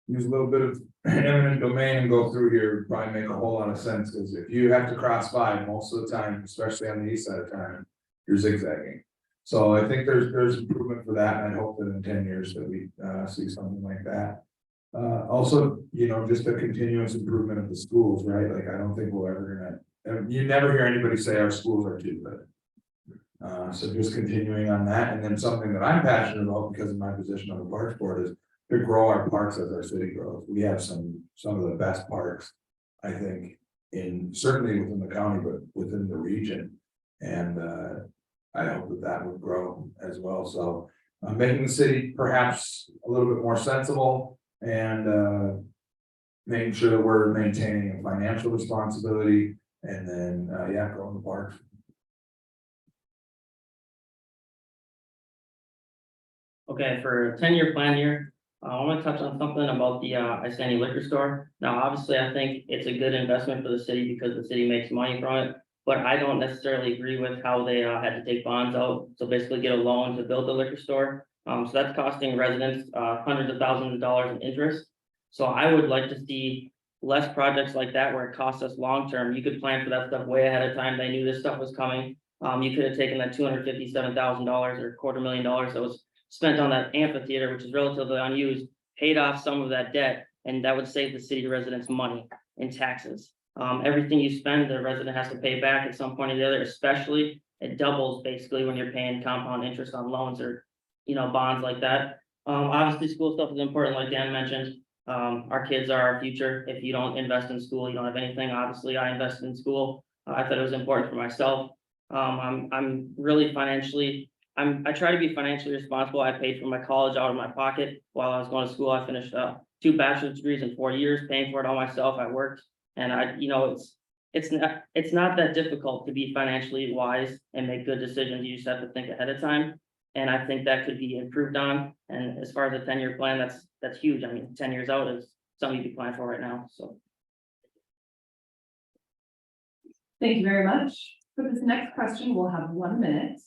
use a little bit of eminent domain and go through here, probably make a whole lot of sense, because if you have to cross 5 most of the time, especially on the east side of town, you're zigzagging. So I think there's improvement for that, and I hope that in 10 years that we see something like that. Also, you know, just a continuous improvement of the schools, right? Like, I don't think we're ever gonna. You never hear anybody say our schools are too good. So just continuing on that, and then something that I'm passionate about because of my position on the parks board is to grow our parks as our city grows. We have some of the best parks, I think, certainly within the county, but within the region. And I hope that would grow as well. So making the city perhaps a little bit more sensible and making sure that we're maintaining a financial responsibility. And then, growing the parks. Okay, for a 10-year plan here, I want to touch on something about the Isanti liquor store. Now, obviously, I think it's a good investment for the city because the city makes money from it. But I don't necessarily agree with how they had to take bonds out. So basically get a loan to build the liquor store. So that's costing residents hundreds of thousands of dollars in interest. So I would like to see less projects like that where it costs us long term. You could plan for that stuff way ahead of time. They knew this stuff was coming. You could have taken that $257,000 or $250,000 that was spent on that amphitheater, which is relatively unused, paid off some of that debt, and that would save the city residents money in taxes. Everything you spend, the resident has to pay back at some point or the other, especially it doubles basically when you're paying compound interest on loans or, you know, bonds like that. Obviously school stuff is important, like Dan mentioned. Our kids are our future. If you don't invest in school, you don't have anything. Obviously, I invested in school. I thought it was important for myself. I'm really financially, I try to be financially responsible. I paid for my college out of my pocket while I was going to school. I finished 2 bachelor's degrees in 4 years, paying for it all myself. I worked, and you know, it's not that difficult to be financially wise and make good decisions. You just have to think ahead of time. And I think that could be improved on. And as far as a 10-year plan, that's huge. I mean, 10 years out is something you can plan for right now. So Thank you very much. For this next question, we'll have 1 minute.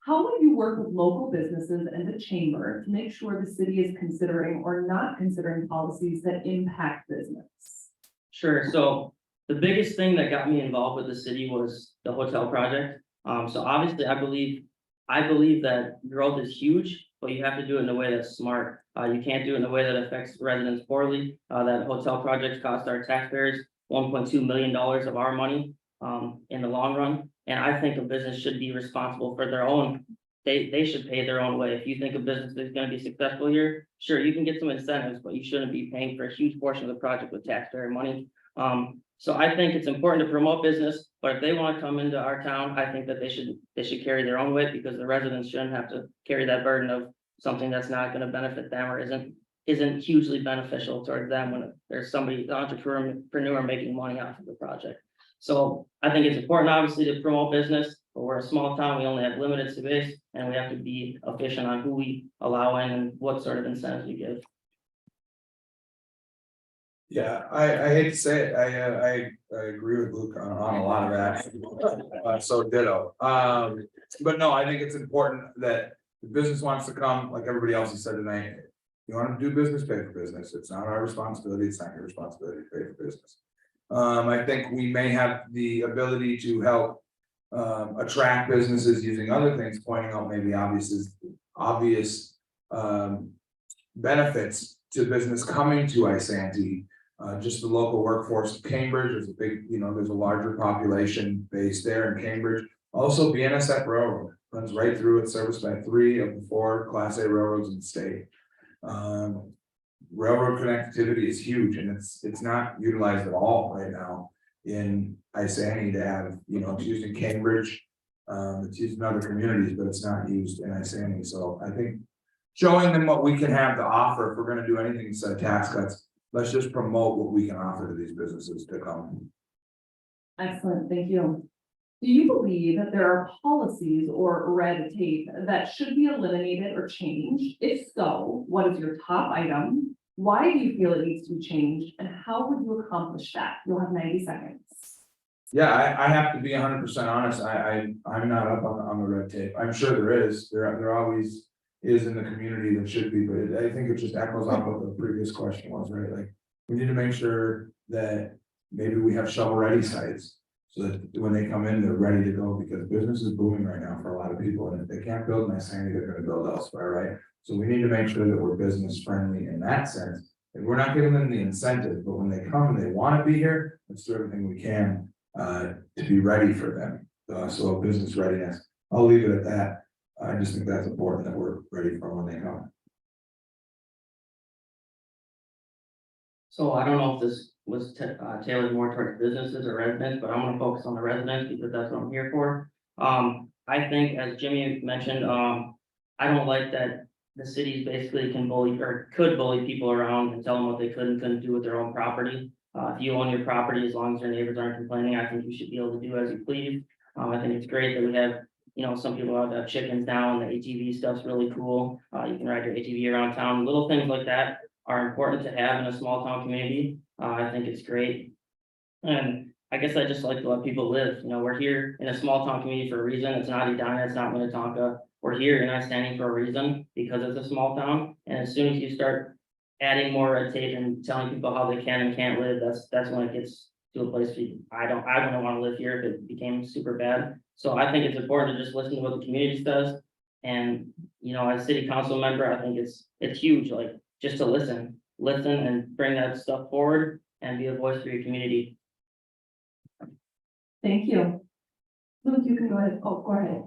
How will you work with local businesses and the chamber to make sure the city is considering or not considering policies that impact business? Sure, so the biggest thing that got me involved with the city was the hotel project. So obviously, I believe that growth is huge, but you have to do it in a way that's smart. You can't do it in a way that affects residents poorly. That hotel projects cost our taxpayers $1.2 million of our money in the long run. And I think a business should be responsible for their own. They should pay their own way. If you think a business is going to be successful here, sure, you can get some incentives, but you shouldn't be paying for a huge portion of the project with taxpayer money. So I think it's important to promote business, but if they want to come into our town, I think that they should carry their own weight, because the residents shouldn't have to carry that burden of something that's not going to benefit them or isn't hugely beneficial towards them when there's somebody, the entrepreneur making money off of the project. So I think it's important, obviously, to promote business, but we're a small town, we only have limited space, and we have to be efficient on who we allow in and what sort of incentives we give. Yeah, I hate to say it, I agree with Luke on a lot of that. So ditto. But no, I think it's important that the business wants to come, like everybody else has said tonight. You want to do business, pay for business. It's not our responsibility. It's not your responsibility to pay for business. I think we may have the ability to help attract businesses using other things, pointing out maybe obvious benefits to business coming to Isanti. Just the local workforce of Cambridge, there's a big, there's a larger population base there in Cambridge. Also, BNSF Railroad runs right through it, serviced by 3 of the 4 Class A railroads in the state. Railroad connectivity is huge, and it's not utilized at all right now in Isanti to have, it's used in Cambridge. It's used in other communities, but it's not used in Isanti. So I think showing them what we can have to offer, if we're going to do anything instead of tax cuts, let's just promote what we can offer to these businesses to come. Excellent, thank you. Do you believe that there are policies or red tape that should be eliminated or changed? If so, what is your top item? Why do you feel it needs to be changed? And how would you accomplish that? You'll have 90 seconds. Yeah, I have to be 100% honest. I'm not up on the red tape. I'm sure there is. There always is in the community that should be, but I think it just echoes off what the previous question was, right? Like, we need to make sure that maybe we have shovel-ready sites, so that when they come in, they're ready to go, because business is booming right now for a lot of people, and if they can't build in Isanti, they're gonna build elsewhere, right? So we need to make sure that we're business friendly in that sense. And we're not giving them the incentive, but when they come and they want to be here, let's do everything we can to be ready for them. So business readiness, I'll leave it at that. I just think that's important, that we're ready for when they come. So I don't know if this was tailored more towards businesses or residents, but I'm gonna focus on the residents because that's what I'm here for. I think, as Jimmy mentioned, I don't like that the cities basically can bully or could bully people around and tell them what they could and couldn't do with their own property. If you own your property, as long as your neighbors aren't complaining, I think you should be able to do as you please. I think it's great that we have, some people out have chickens now, and the ATV stuff's really cool. You can ride your ATV around town. Little things like that are important to have in a small town community. I think it's great. And I guess I just like to let people live. We're here in a small town community for a reason. It's not Edina, it's not Minnetonka. We're here and I'm standing for a reason, because it's a small town. And as soon as you start adding more red tape and telling people how they can and can't live, that's when it gets to a place where I wouldn't want to live here if it became super bad. So I think it's important to just listen to what the community does. And, as city council member, I think it's huge, like, just to listen and bring that stuff forward and be a voice for your community. Thank you. Luke, you can go ahead. Oh, go ahead.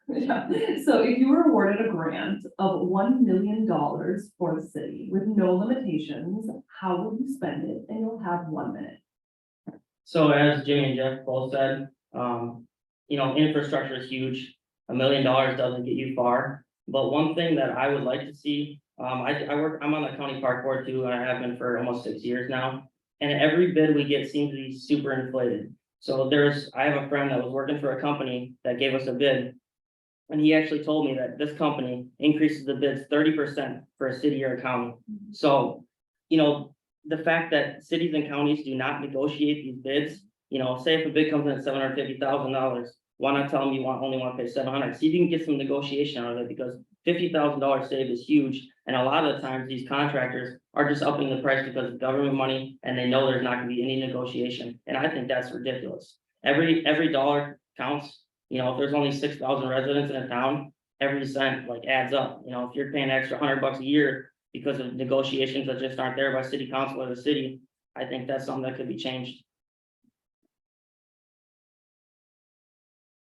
Yeah. So if you were awarded a grant of $1 million for the city with no limitations, how would you spend it? And you'll have 1 minute. So as Jimmy and Jeff both said, infrastructure is huge. $1 million doesn't get you far. But one thing that I would like to see, I'm on the county park board too. I have been for almost 6 years now. And every bid we get seems to be super inflated. So I have a friend that was working for a company that gave us a bid. And he actually told me that this company increases the bids 30% for a city or a county. So, the fact that cities and counties do not negotiate these bids You know, say if a bid comes in at $750,000, why not tell them you only want to pay 700? See if you can get some negotiation out of it, because $50,000 saved is huge. And a lot of the times these contractors are just upping the price because of government money and they know there's not gonna be any negotiation. And I think that's ridiculous. Every dollar counts. You know, if there's only 6,000 residents in a town, every cent like adds up. You know, if you're paying an extra $100 a year because of negotiations that just aren't there by city council or the city, I think that's something that could be changed.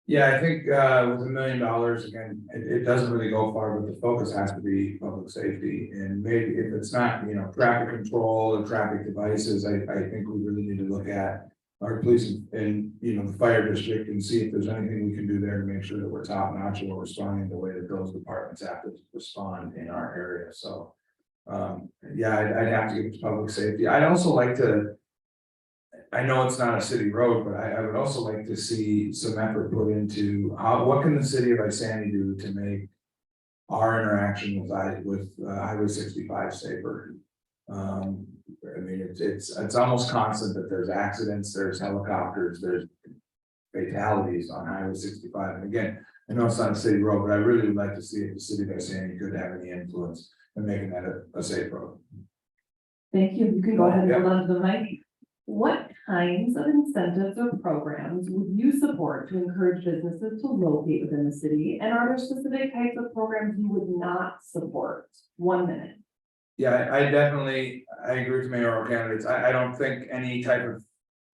Yeah, I think with $1 million, again, it doesn't really go far, but the focus has to be public safety. And maybe if it's not, you know, traffic control or traffic devices, I think we really need to look at our police and, you know, the fire district and see if there's anything we can do there to make sure that we're top notch and we're responding the way that those departments have to respond in our area. So, yeah, I'd have to give it to public safety. I'd also like to, I know it's not a city road, but I would also like to see some effort put into what can the city of Isanti do to make our interaction with Highway 65 safer. I mean, it's almost constant that there's accidents, there's helicopters, there's fatalities on Highway 65. And again, I know it's not a city road, but I really would like to see if the city of Isanti could have any influence in making that a safe road. Thank you. You can go ahead and hold on to the mic. What kinds of incentives or programs would you support to encourage businesses to locate within the city? And are there specific types of programs you would not support? 1 minute. Yeah, I definitely, I agree with mayoral candidates. I don't think any type of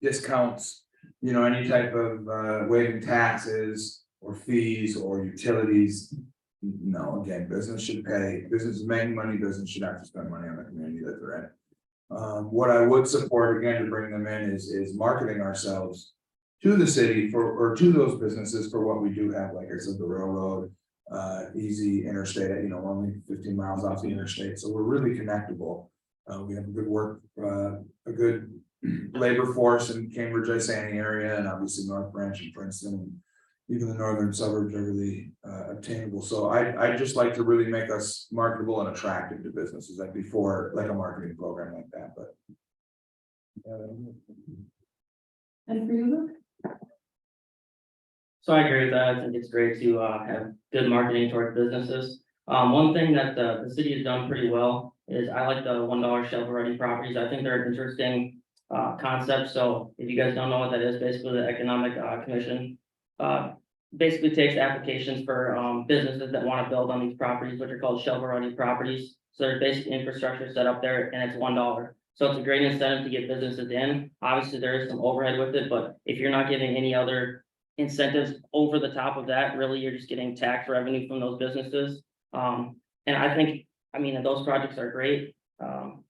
discounts, you know, any type of waiving taxes or fees or utilities. No, again, business should pay, business is making money, business should have to spend money on the community that they're in. What I would support again to bring them in is marketing ourselves to the city or to those businesses for what we do have, like I said, the railroad, easy interstate, you know, only 15 miles off the interstate. So we're really connectable. We have a good labor force in Cambridge, Isanti area, and obviously North Branch and Princeton, and even the northern suburbs are really obtainable. So I'd just like to really make us marketable and attractive to businesses, like before, like a marketing program like that, but. And for you, Luke? So I agree with that. I think it's great to have good marketing towards businesses. One thing that the city has done pretty well is I like the $1 shovel-ready properties. I think they're an interesting concept. So if you guys don't know what that is, basically the Economic Commission basically takes applications for businesses that want to build on these properties, which are called shovel-ready properties. So there's basic infrastructure set up there, and it's $1. So it's a great incentive to get businesses in. Obviously, there is some overhead with it, but if you're not getting any other incentives over the top of that, really, you're just getting tax revenue from those businesses. And I think, I mean, those projects are great.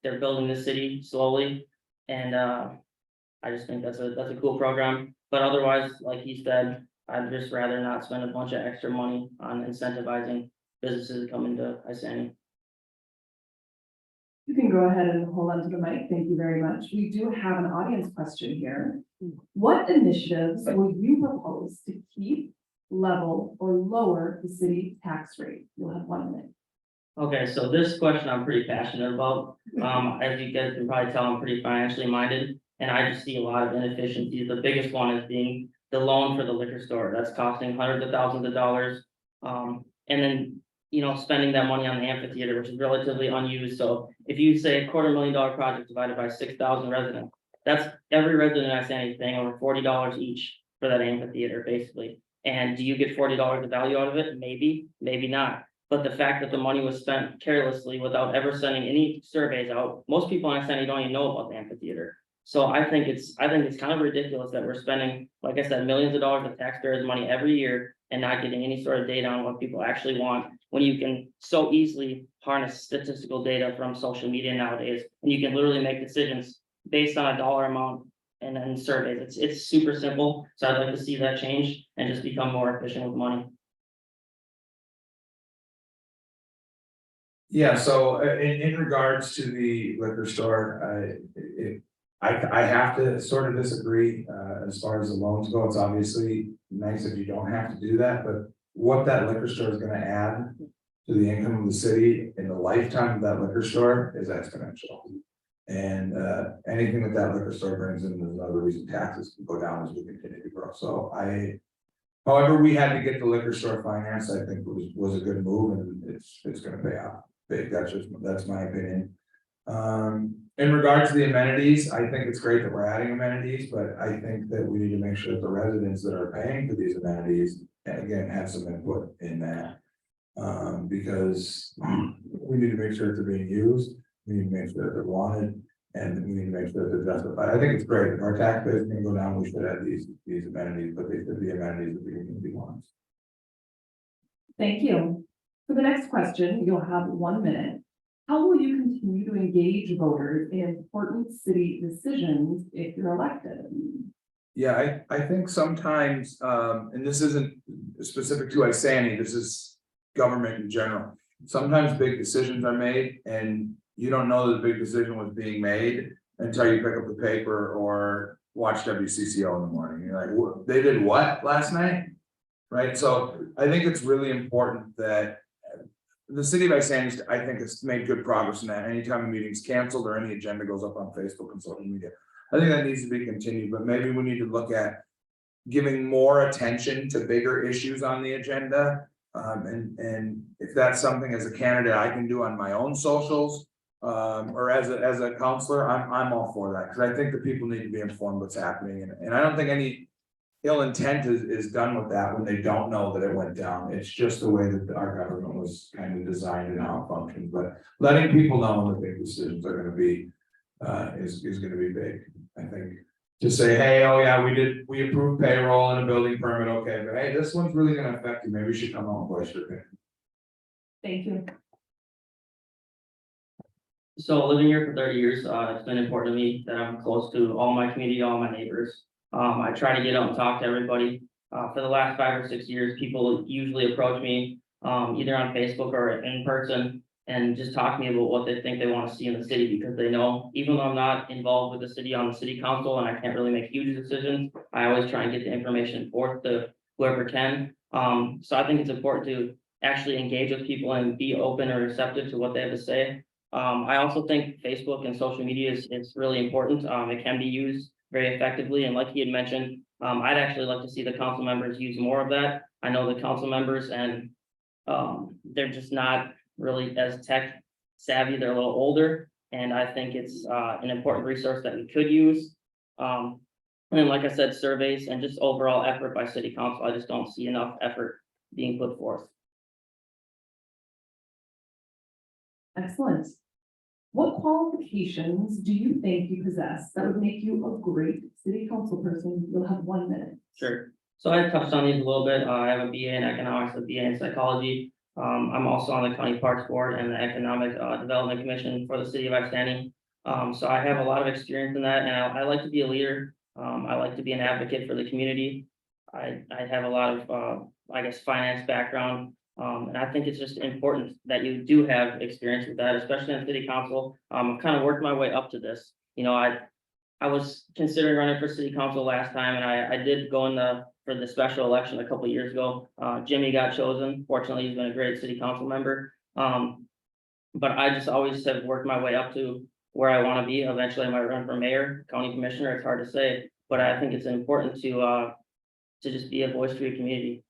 They're building the city slowly, and I just think that's a cool program. But otherwise, like he said, I'd just rather not spend a bunch of extra money on incentivizing businesses to come into Isanti. You can go ahead and hold on to the mic. Thank you very much. We do have an audience question here. What initiatives will you propose to keep, level, or lower the city tax rate? You'll have 1 minute. Okay, so this question I'm pretty passionate about. As you guys can probably tell, I'm pretty financially minded, and I just see a lot of inefficiencies. The biggest one is being the loan for the liquor store. That's costing hundreds of thousands of dollars. And then, you know, spending that money on the amphitheater, which is relatively unused. So if you say $250,000 project divided by 6,000 residents, that's every resident in Isanti paying over $40 each for that amphitheater, basically. And do you get $40 of value out of it? Maybe, maybe not. But the fact that the money was spent carelessly without ever sending any surveys out, most people in Isanti don't even know about the amphitheater. So I think it's kind of ridiculous that we're spending, like I said, millions of dollars of taxpayers' money every year and not getting any sort of data on what people actually want, when you can so easily harness statistical data from social media nowadays, and you can literally make decisions based on a dollar amount and then surveys. It's super simple. So I'd like to see that change and just become more efficient with money. Yeah, so in regards to the liquor store, I have to sort of disagree as far as the loans go. It's obviously nice if you don't have to do that, but what that liquor store is gonna add to the income of the city in the lifetime of that liquor store is exponential. And anything that that liquor store brings in, is another reason taxes can go down as we continue to grow. So however, we had to get the liquor store financed, I think was a good move, and it's gonna pay off big. That's my opinion. In regards to the amenities, I think it's great that we're adding amenities, but I think that we need to make sure that the residents that are paying for these amenities, again, have some input in that. Because we need to make sure that they're being used, we need to make sure that they're wanted, and we need to make sure that they're justified. I think it's great. If our tax base can go down, we should have these amenities, but they should be amenities that the community wants. Thank you. For the next question, you'll have 1 minute. How will you continue to engage voters in important city decisions if you're elected? Yeah, I think sometimes, and this isn't specific to Isanti, this is government in general. Sometimes big decisions are made and you don't know that the big decision was being made until you pick up the paper or watch WCCO in the morning. You're like, "What? They did what last night?" Right? So I think it's really important that the city of Isanti, I think, has made good progress in that. Anytime a meeting's canceled or any agenda goes up on Facebook and social media, I think that needs to be continued, but maybe we need to look at giving more attention to bigger issues on the agenda. And if that's something as a candidate I can do on my own socials, or as a counselor, I'm all for that, because I think the people need to be informed what's happening, and I don't think any ill intent is done with that when they don't know that it went down. It's just the way that our government was kind of designed and how it functions, but letting people know when the big decisions are gonna be, is gonna be big. I think to say, hey, oh yeah, we approved payroll and a building permit, okay, but hey, this one's really gonna affect you, maybe you should come out and voice your opinion. Thank you. So living here for 30 years, it's been important to me that I'm close to all my community, all my neighbors. I try to get out and talk to everybody. For the last 5 or 6 years, people usually approach me, either on Facebook or in person, and just talk to me about what they think they want to see in the city, because they know, even though I'm not involved with the city on the city council and I can't really make huge decisions, I always try and get the information forth to whoever can. So I think it's important to actually engage with people and be open or receptive to what they have to say. I also think Facebook and social media is really important. It can be used very effectively, and like he had mentioned, I'd actually like to see the council members use more of that. I know the council members, and they're just not really as tech savvy. They're a little older, and I think it's an important resource that we could use. And then, like I said, surveys and just overall effort by city council. I just don't see enough effort being put forth. Excellent. What qualifications do you think you possess that would make you a great city council person? You'll have 1 minute. Sure. So I touched on these a little bit. I have a BA in economics, a BA in psychology. I'm also on the county parks board and the economic development commission for the city of Isanti. So I have a lot of experience in that, and I like to be a leader. I like to be an advocate for the community. I have a lot of, I guess, finance background. And I think it's just important that you do have experience with that, especially in city council. I've kind of worked my way up to this. You know, I was considering running for city council last time, and I did go for the special election a couple of years ago. Jimmy got chosen. Fortunately, he's been a great city council member. But I just always have worked my way up to where I want to be. Eventually, I might run for mayor, county commissioner. It's hard to say, but I think it's important to just be a voice for your community.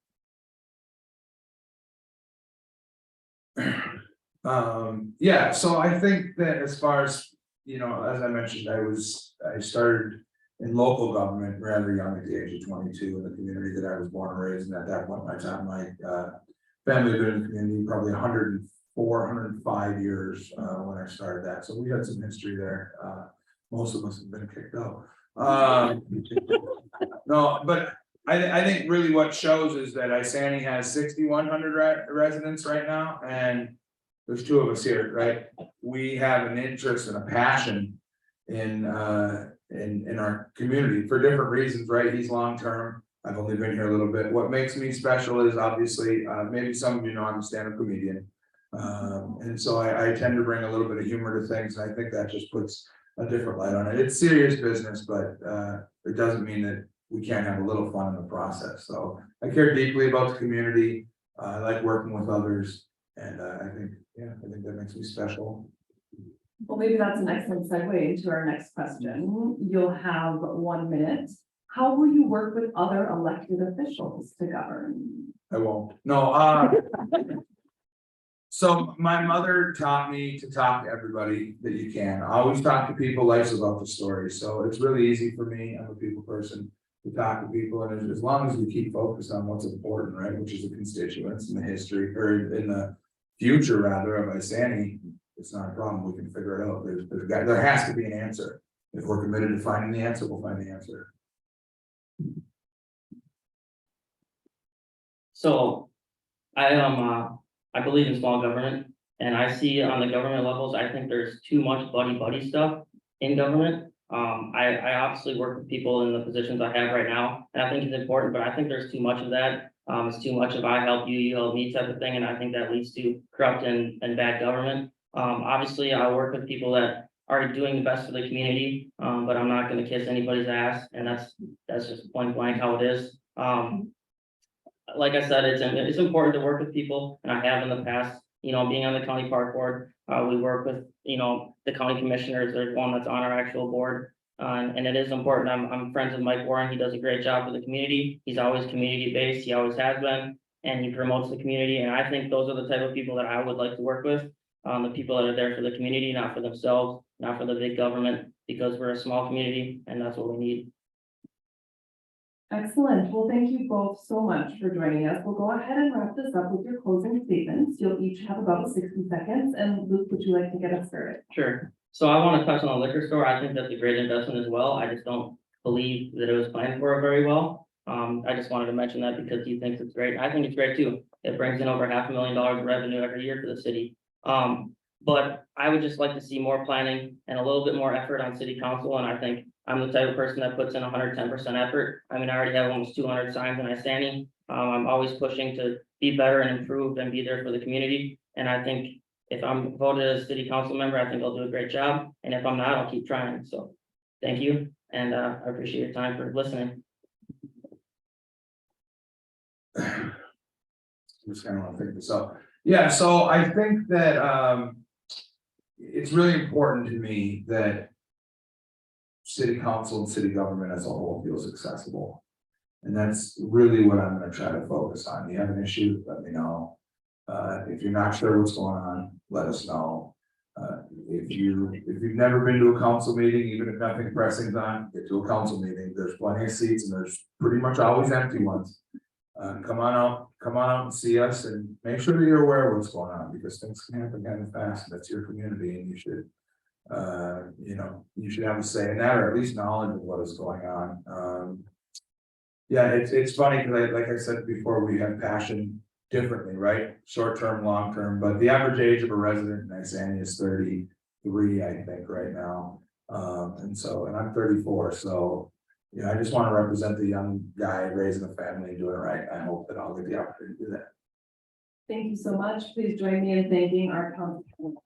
Yeah, so I think that as far as, you know, as I mentioned, I started in local government rather young at the age of 22 in the community that I was born and raised in. At that point in my time, my family had been in the community probably 104, 105 years when I started that. So we had some history there. Most of us have been kicked out. No, but I think really what shows is that Isanti has 6,100 residents right now, and there's 2 of us here, right? We have an interest and a passion in our community for different reasons, right? He's long-term. I've only been here a little bit. What makes me special is obviously, maybe some of you know I'm a stand-up comedian. And so I tend to bring a little bit of humor to things. And I think that just puts a different light on it. It's serious business, but it doesn't mean that we can't have a little fun in the process. So I care deeply about the community. I like working with others, and I think that makes me special. Well, maybe that's an excellent segue into our next question. You'll have 1 minute. How will you work with other elected officials to govern? I won't. No, so my mother taught me to talk to everybody that you can. Always talk to people, life's about the story. So it's really easy for me. I'm a people person to talk to people. And as long as we keep focused on what's important, right, which is the constituents and the history, or in the future rather of Isanti, it's not a problem. We can figure it out. There has to be an answer. If we're committed to finding the answer, we'll find the answer. So I believe in small government, and I see on the government levels, I think there's too much buddy stuff in government. I obviously work with people in the positions I have right now, and I think it's important, but I think there's too much of that. It's too much of I help you, you help me type of thing, and I think that leads to corrupt and bad government. Obviously, I work with people that are doing the best for the community, but I'm not gonna kiss anybody's ass, and that's just point blank how it is. Like I said, it's important to work with people, and I have in the past, you know, being on the county park board, we work with, you know, the county commissioners. There's one that's on our actual board. And it is important. I'm friends with Mike Warren. He does a great job for the community. He's always community based. He always has been, and he promotes the community. And I think those are the type of people that I would like to work with. The people that are there for the community, not for themselves, not for the big government, because we're a small community and that's what we need. Excellent. Well, thank you both so much for joining us. We'll go ahead and wrap this up with your closing statements. You'll each have about 60 seconds. And Luke, would you like to get us started? Sure. So I want to touch on the liquor store. I think that's a great investment as well. I just don't believe that it was planned for very well. I just wanted to mention that because he thinks it's great. I think it's great too. It brings in over $500,000 of revenue every year for the city. But I would just like to see more planning and a little bit more effort on city council. And I think I'm the type of person that puts in 110% effort. I mean, I already have almost 200 signs in Isanti. I'm always pushing to be better and improve and be there for the community. And I think if I'm voted as a city council member, I think I'll do a great job. And if I'm not, I'll keep trying. So thank you. And I appreciate your time for listening. I'm just kind of want to think this out. Yeah, so I think that it's really important to me that city council and city government as a whole feels accessible. And that's really what I'm going to try to focus on. You have an issue, let me know. If you're not sure what's going on, let us know. If you've never been to a council meeting, even if nothing pressing's on, get to a council meeting. There's plenty of seats and there's pretty much always empty ones. Come on out and see us and make sure that you're aware of what's going on, because things can happen kind of fast. That's your community and you should, you should have a say in that, or at least knowledge of what is going on. Yeah, it's funny because like I said before, we have passion differently, right? Short term, long term, but the average age of a resident in Isanti is 33, I think, right now. And I'm 34, so yeah, I just want to represent the young guy raising a family and doing it right. I hope that I'll get the opportunity to do that. Thank you so much. Please join me in thanking our council.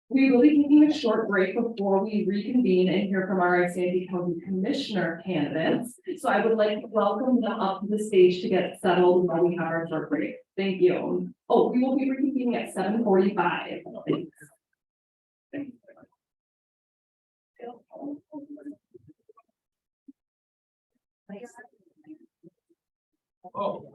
We will be taking a short break before we reconvene and hear from our Isanti County Commissioner candidates. So I would like to welcome them up to the stage to get settled while we have our short break. Thank you. Oh, we will be reconvening at 7:45. Thanks. Oh.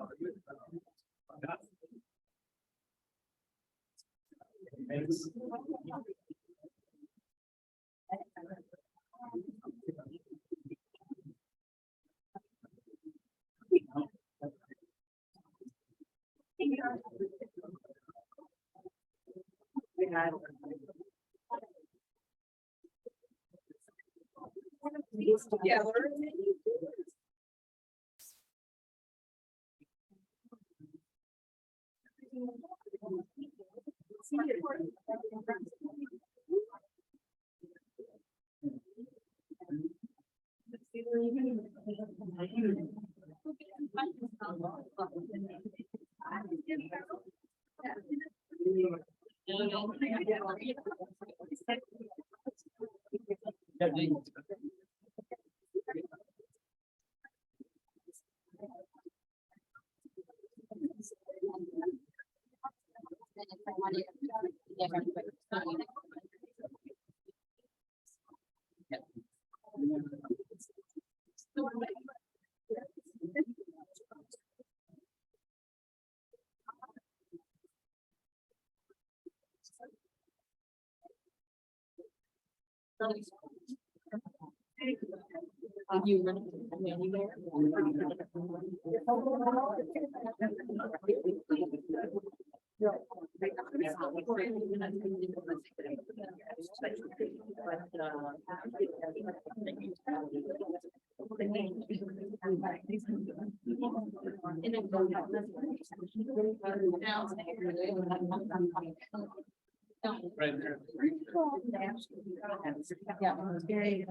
Yeah, very,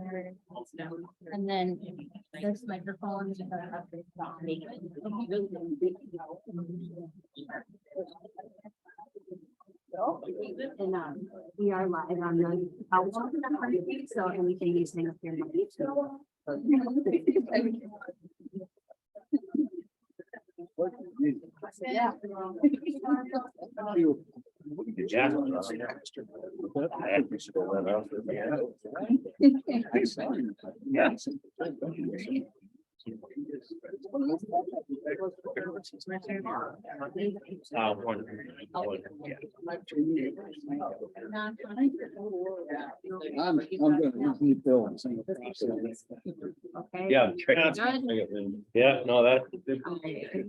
and then this microphone. And we are live on the outlook, so anything you say up here. Yeah. I'm gonna need Bill and sing. Okay. Yeah. Good. Yeah, no, that. Okay.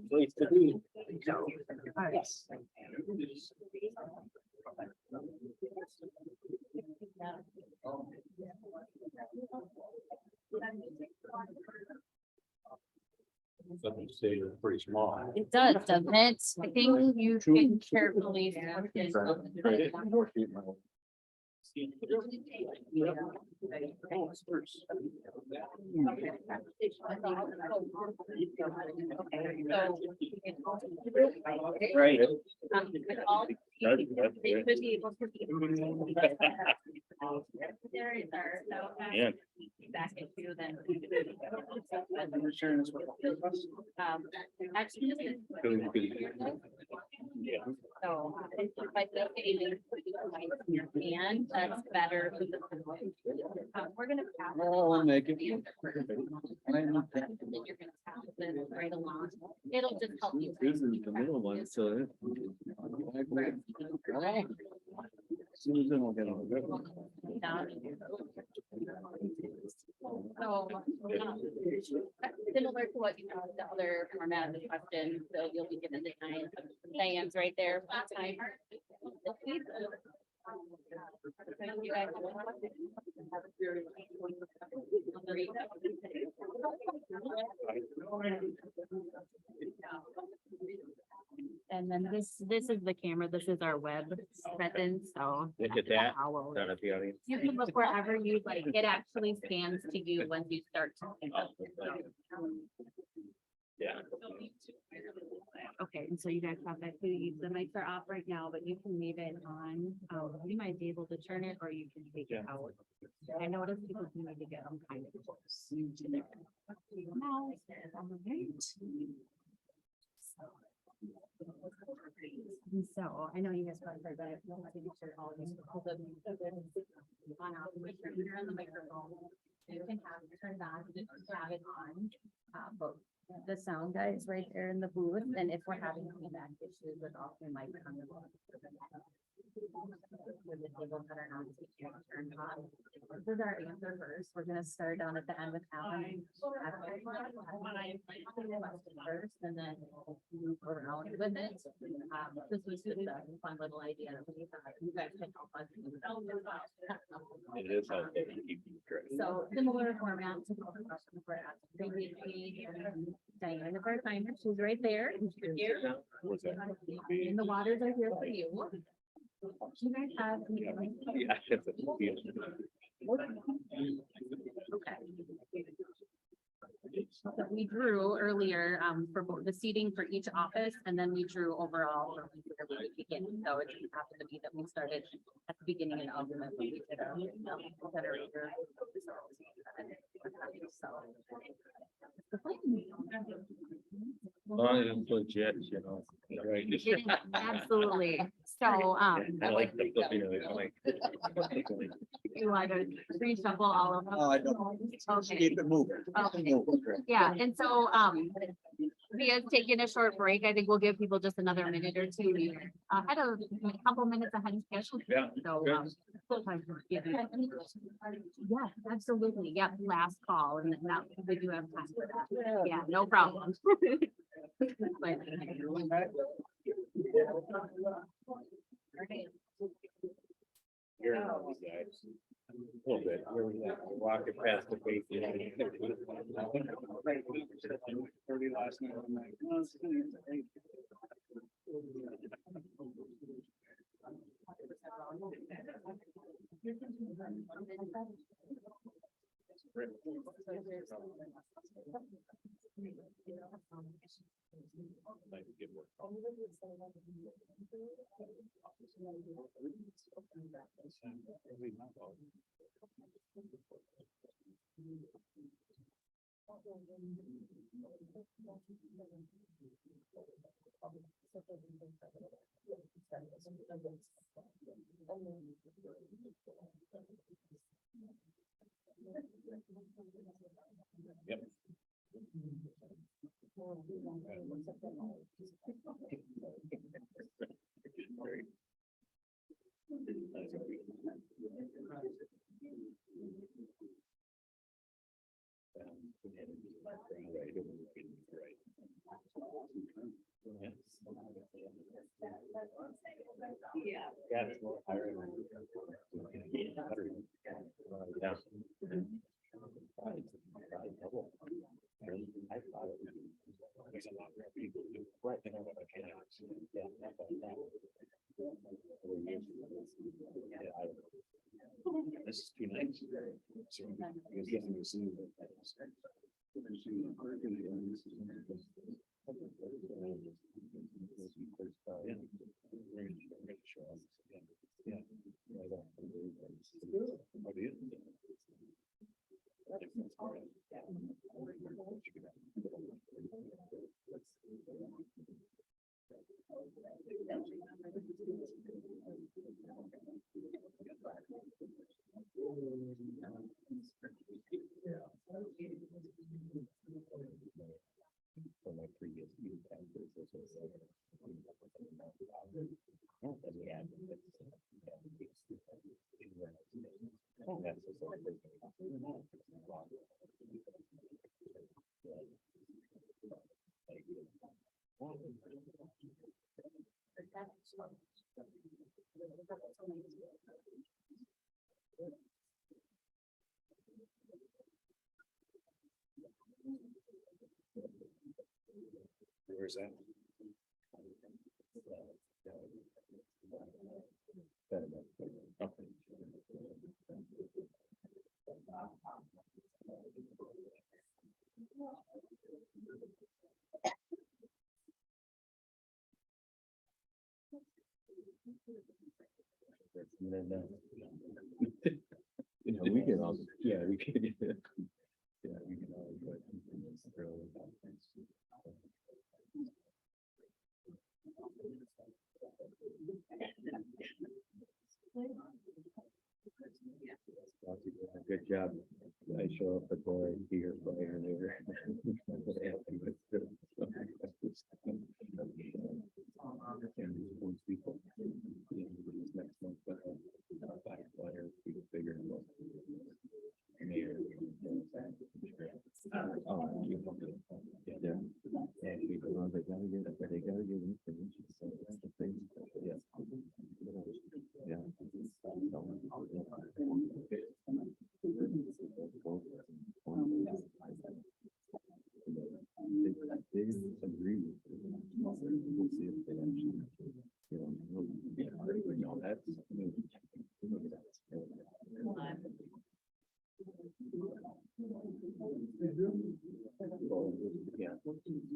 All right. Some say they're pretty small. It does, doesn't it? I think you can carefully. Right. They could be able to be. There is our, so. Yeah. Back into then. Actually. Yeah. So if I feel aiming in your hand, that's better. We're gonna. pass it Oh, I'll make it. and then you're gonna pass this right along. It'll just help you. This is the middle one, so. Susan will get on the good one. Down. So, similar to what you know, the other format of the question, so you'll be given the Diane's right there. Time. You guys. And then this is the camera, this is our web presence, so. Look at that. How Down at the audience. you can look wherever you like, it actually scans to you when you start talking. Yeah. Okay, and so you guys have that, the mics are off right now, but you can leave it on, you might be able to turn it, or you can take it out. I noticed people do need to get them kind of close to their mouse, on the right. And so I know you guys probably heard, but I want to make sure all of these. On off, make sure you're on the microphone. You can have it turned on, you can have it on, but the sound guy is right there in the booth, and if we're having feedback issues with off your mic on the. With the tables that are not turned on. This is our answer first. We're gonna start down at the end with Alan. First, and then move around with it. This was just a fun little idea. You guys can help us. It is helpful to keep you correct. So similar format to the question for us. Previously, Diane of our timer, she's right there. What's that? And the waters are here for you. You guys have. Yeah, it's a deal. Okay. So we drew earlier for the seating for each office, and then we drew overall. From the very beginning. So it just happened to be that we started at the beginning and ultimately we did a generator. So. Long as it's legit, you know. Right. Absolutely. So, I like the, you know, I like. you want to reshuffle all of them? I don't. Okay. Keep it moving. Okay. Yeah, and so, we have taken a short break. I think we'll give people just another minute or two. We had a couple minutes ahead of schedule. Yeah, So, good. yeah, absolutely. Yeah, last call and then now we do have time. Yeah, no problem. But- You're a little bit, we're walking past the face. 30 last night. I'm like, oh, it's gonna- Yep. Yeah. This is too nice. So, you guys get to see for my previous youth campers, this was where's that? You know, we can all, yeah, we can. Yeah, we can all. Good job. I show up before I see her fire there.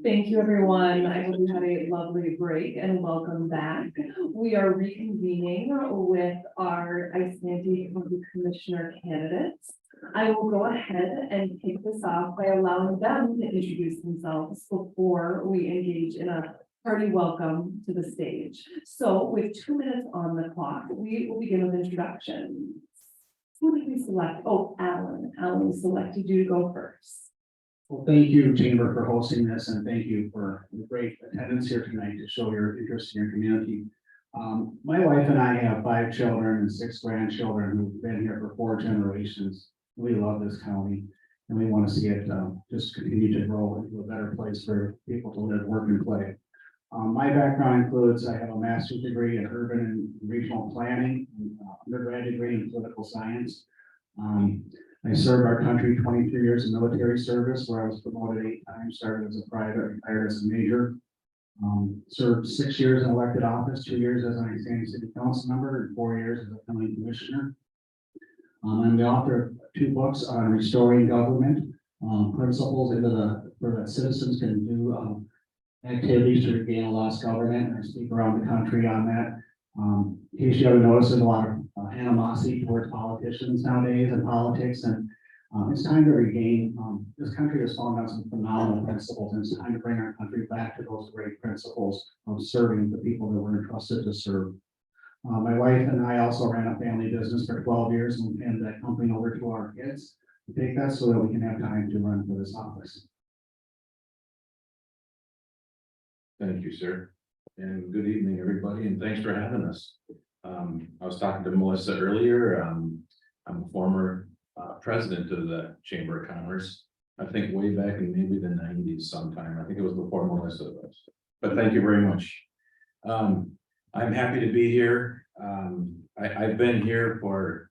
Thank you, everyone. I hope you had a lovely break and welcome back. We are reconvening with our Isanti County Commissioner candidates. I will go ahead and kick this off by allowing them to introduce themselves before we engage in a hearty welcome to the stage. So with 2 minutes on the clock, we will begin with introductions. Who did we select? Oh, Alan. Alan selected you to go first. Well, thank you, Chamber, for hosting this, and thank you for the great attendance here tonight to show your interest in your community. My wife and I have 5 children and 6 grandchildren who've been here for 4 generations. We love this county, and we want to see it just continue to grow into a better place for people to live, work, and play. My background includes, I have a master's degree in urban and regional planning, and undergrad degree in political science. I served our country 23 years in military service, where I was promoted 8 times, started as a private, retired as a major. Served 6 years in elected office, 2 years as an Isanti City Council member, and 4 years as a county commissioner. I'm the author of 2 books on restoring government, principles for that citizens can do activities to regain a lost government. I speak around the country on that. In case you haven't noticed, there's a lot of animosity towards politicians nowadays and politics, and it's time to regain. This country has fallen on some phenomenal principles, and it's time to bring our country back to those great principles of serving the people that we're entrusted to serve. My wife and I also ran a family business for 12 years and handed that company over to our kids to take that so that we can have time to run for this office. Thank you, sir. And good evening, everybody, and thanks for having us. I was talking to Melissa earlier. I'm a former president of the Chamber of Commerce. I think way back in maybe the 90s sometime. I think it was before Melissa was. But thank you very much. I'm happy to be here. I've been here for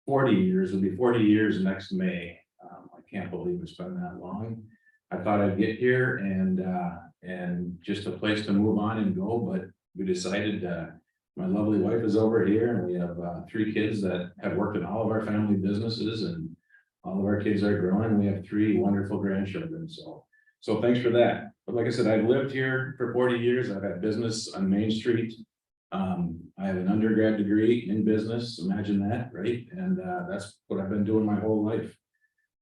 40 years. It'll be 40 years next May. I can't believe it's been that long. I thought I'd get here and just a place to move on and go, but we decided, my lovely wife is over here, and we have 3 kids that have worked in all of our family businesses, and all of our kids are growing. We have 3 wonderful grandchildren, so thanks for that. But like I said, I've lived here for 40 years. I've had business on Main Street. I have an undergrad degree in business, imagine that, right? And that's what I've been doing my whole life.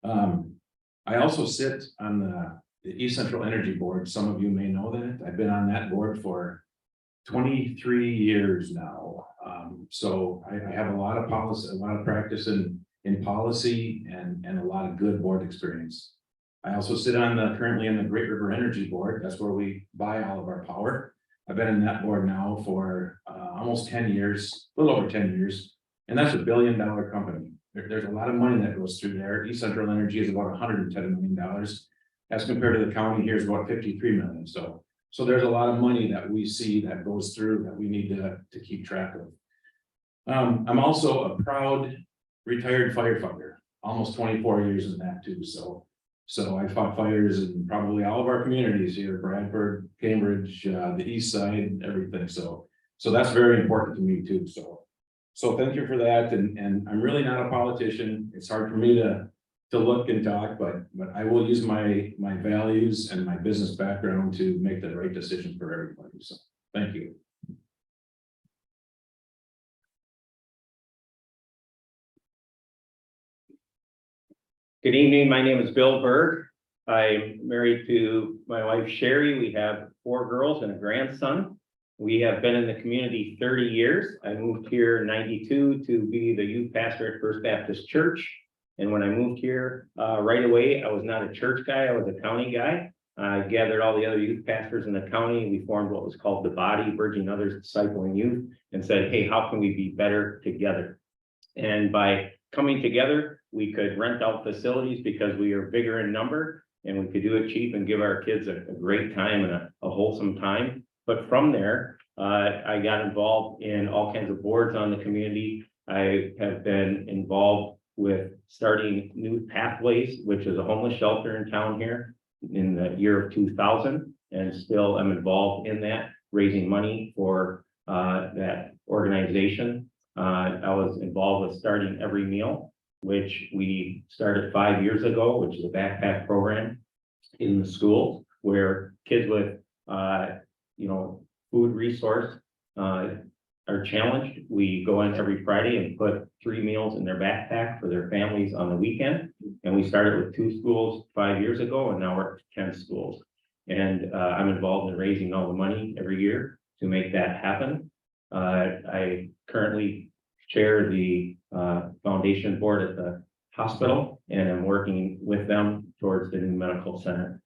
I also sit on the East Central Energy Board. Some of you may know that. I've been on that board for 23 years now. So I have a lot of policy, a lot of practice in policy and a lot of good board experience. I also sit currently on the Great River Energy Board. That's where we buy all of our power. I've been in that board now for almost 10 years, a little over 10 years. And that's $1 billion company. There's a lot of money that goes through there. East Central Energy is about $110 million. As compared to the county, here's about 53 million. So there's a lot of money that we see that goes through that we need to keep track of. I'm also a proud retired firefighter, almost 24 years in that too. So I fought fires in probably all of our communities here, Bradford, Cambridge, the east side, everything. So that's very important to me too. So thank you for that. And I'm really not a politician. It's hard for me to look and talk, but I will use my values and my business background to make the right decision for everybody. So thank you. Good evening. My name is Bill Berg. I'm married to my wife, Sherry. We have 4 girls and a grandson. We have been in the community 30 years. I moved here in '92 to be the youth pastor at First Baptist Church. And when I moved here, right away, I was not a church guy. I was a county guy. I gathered all the other youth pastors in the county. We formed what was called the Body, Bridging Others, Discipling Youth, and said, hey, how can we be better together? And by coming together, we could rent out facilities because we are bigger in number, and we could do it cheap and give our kids a great time and a wholesome time. But from there, I got involved in all kinds of boards on the community. I have been involved with starting New Pathways, which is a homeless shelter in town here in the year of 2000, and still am involved in that, raising money for that organization. I was involved with starting Every Meal, which we started 5 years ago, which is a backpack program in the schools where kids with food resource are challenged. We go in every Friday and put 3 meals in their backpack for their families on the weekend. And we started with 2 schools 5 years ago, and now we're at 10 schools. And I'm involved in raising all the money every year to make that happen. I currently chair the foundation board at the hospital, and I'm working with them towards the new medical center.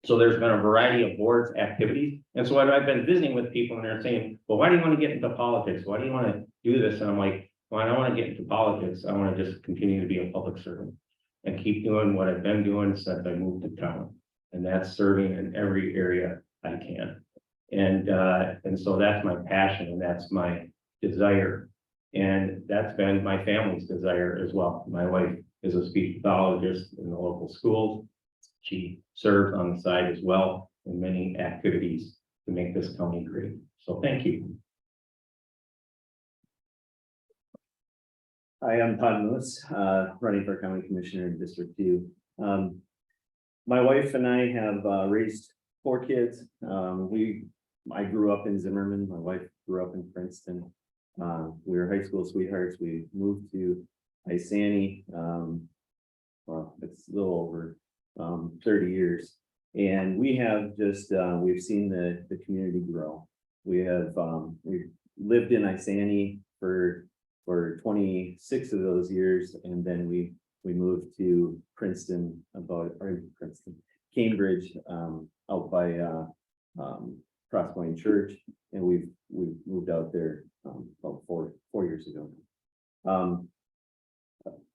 So there's been a variety of boards activities. And so I've been visiting with people and they're saying, well, why do you want to get into politics? Why do you want to do this? And I'm like, well, I don't want to get into politics. I want to just continue to be a public servant and keep doing what I've been doing since I moved to town. And that's serving in every area I can. And so that's my passion and that's my desire. And that's been my family's desire as well. My wife is a speech pathologist in the local schools. She serves on the side as well in many activities to make this county great. So thank you. Hi, I'm Todd Moos, running for County Commissioner in District 2. My wife and I have raised 4 kids. I grew up in Zimmerman. My wife grew up in Princeton. We were high school sweethearts. We moved to Isanti. Well, it's a little over 30 years. And we have just, we've seen the community grow. We've lived in Isanti for 26 of those years. And then we moved to Cambridge, out by Crosspoint Church. And we've moved out there about four years ago.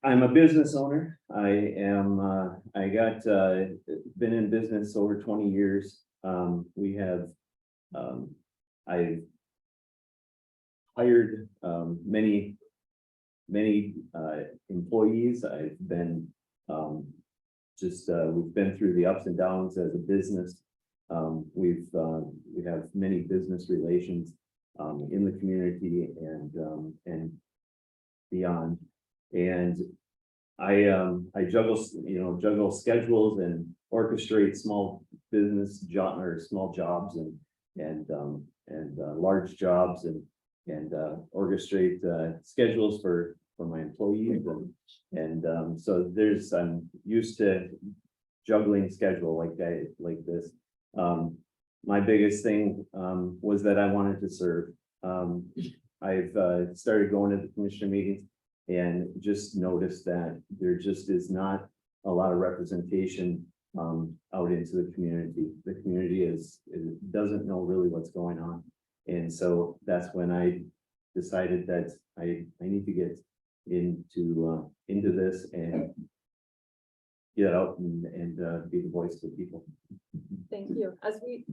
I'm a business owner. I got been in business over 20 years. I've hired many employees. I've been we've been through the ups and downs as a business. We have many business relations in the community and beyond. And I juggle schedules and orchestrate small business small jobs and large jobs and orchestrate schedules for my employees and so I'm used to juggling schedule like this. My biggest thing was that I wanted to serve. I've started going to the commissioner meetings and just noticed that there just is not a lot of representation out into the community. The community doesn't know really what's going on. And so that's when I decided that I need to get into this and get out and be the voice of the people. Thank you. As we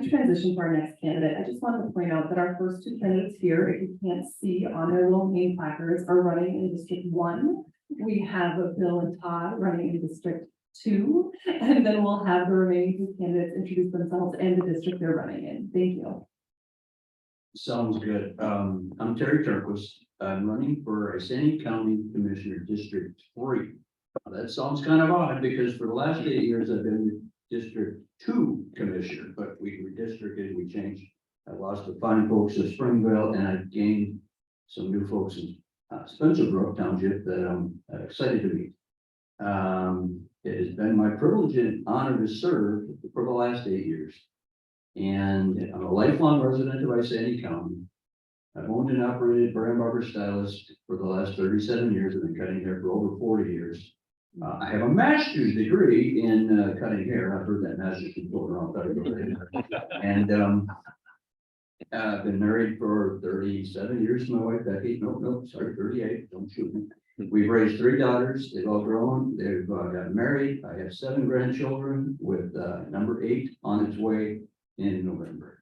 transition to our next candidate, I just wanted to point out that our first 2 candidates here, if you can't see on their little name placards, are running in District 1. We have Bill and Todd running in District 2, and then we'll have the remaining 2 candidates introduce themselves and the district they're running in. Thank you. Sounds good. I'm Terry Turnquist. I'm running for Isanti County Commissioner District 3. Now, that sounds kind of odd because for the last 8 years I've been District 2 Commissioner, but we redistricted, we changed. I lost the fine folks of Springville and I've gained some new folks in Spencerbrook Township that I'm excited to meet. It has been my privilege and honor to serve for the last 8 years. And I'm a lifelong resident of Isanti County. I've owned and operated Brand Barber Stylist for the last 37 years. I've been cutting hair for over 40 years. I have a master's degree in cutting hair. I've heard that master's been going around. And I've been married for 37 years to my wife, Becky. No, sorry, 38. Don't shoot me. We've raised 3 daughters. They've all grown. They've got married. I have 7 grandchildren with number 8 on its way in November.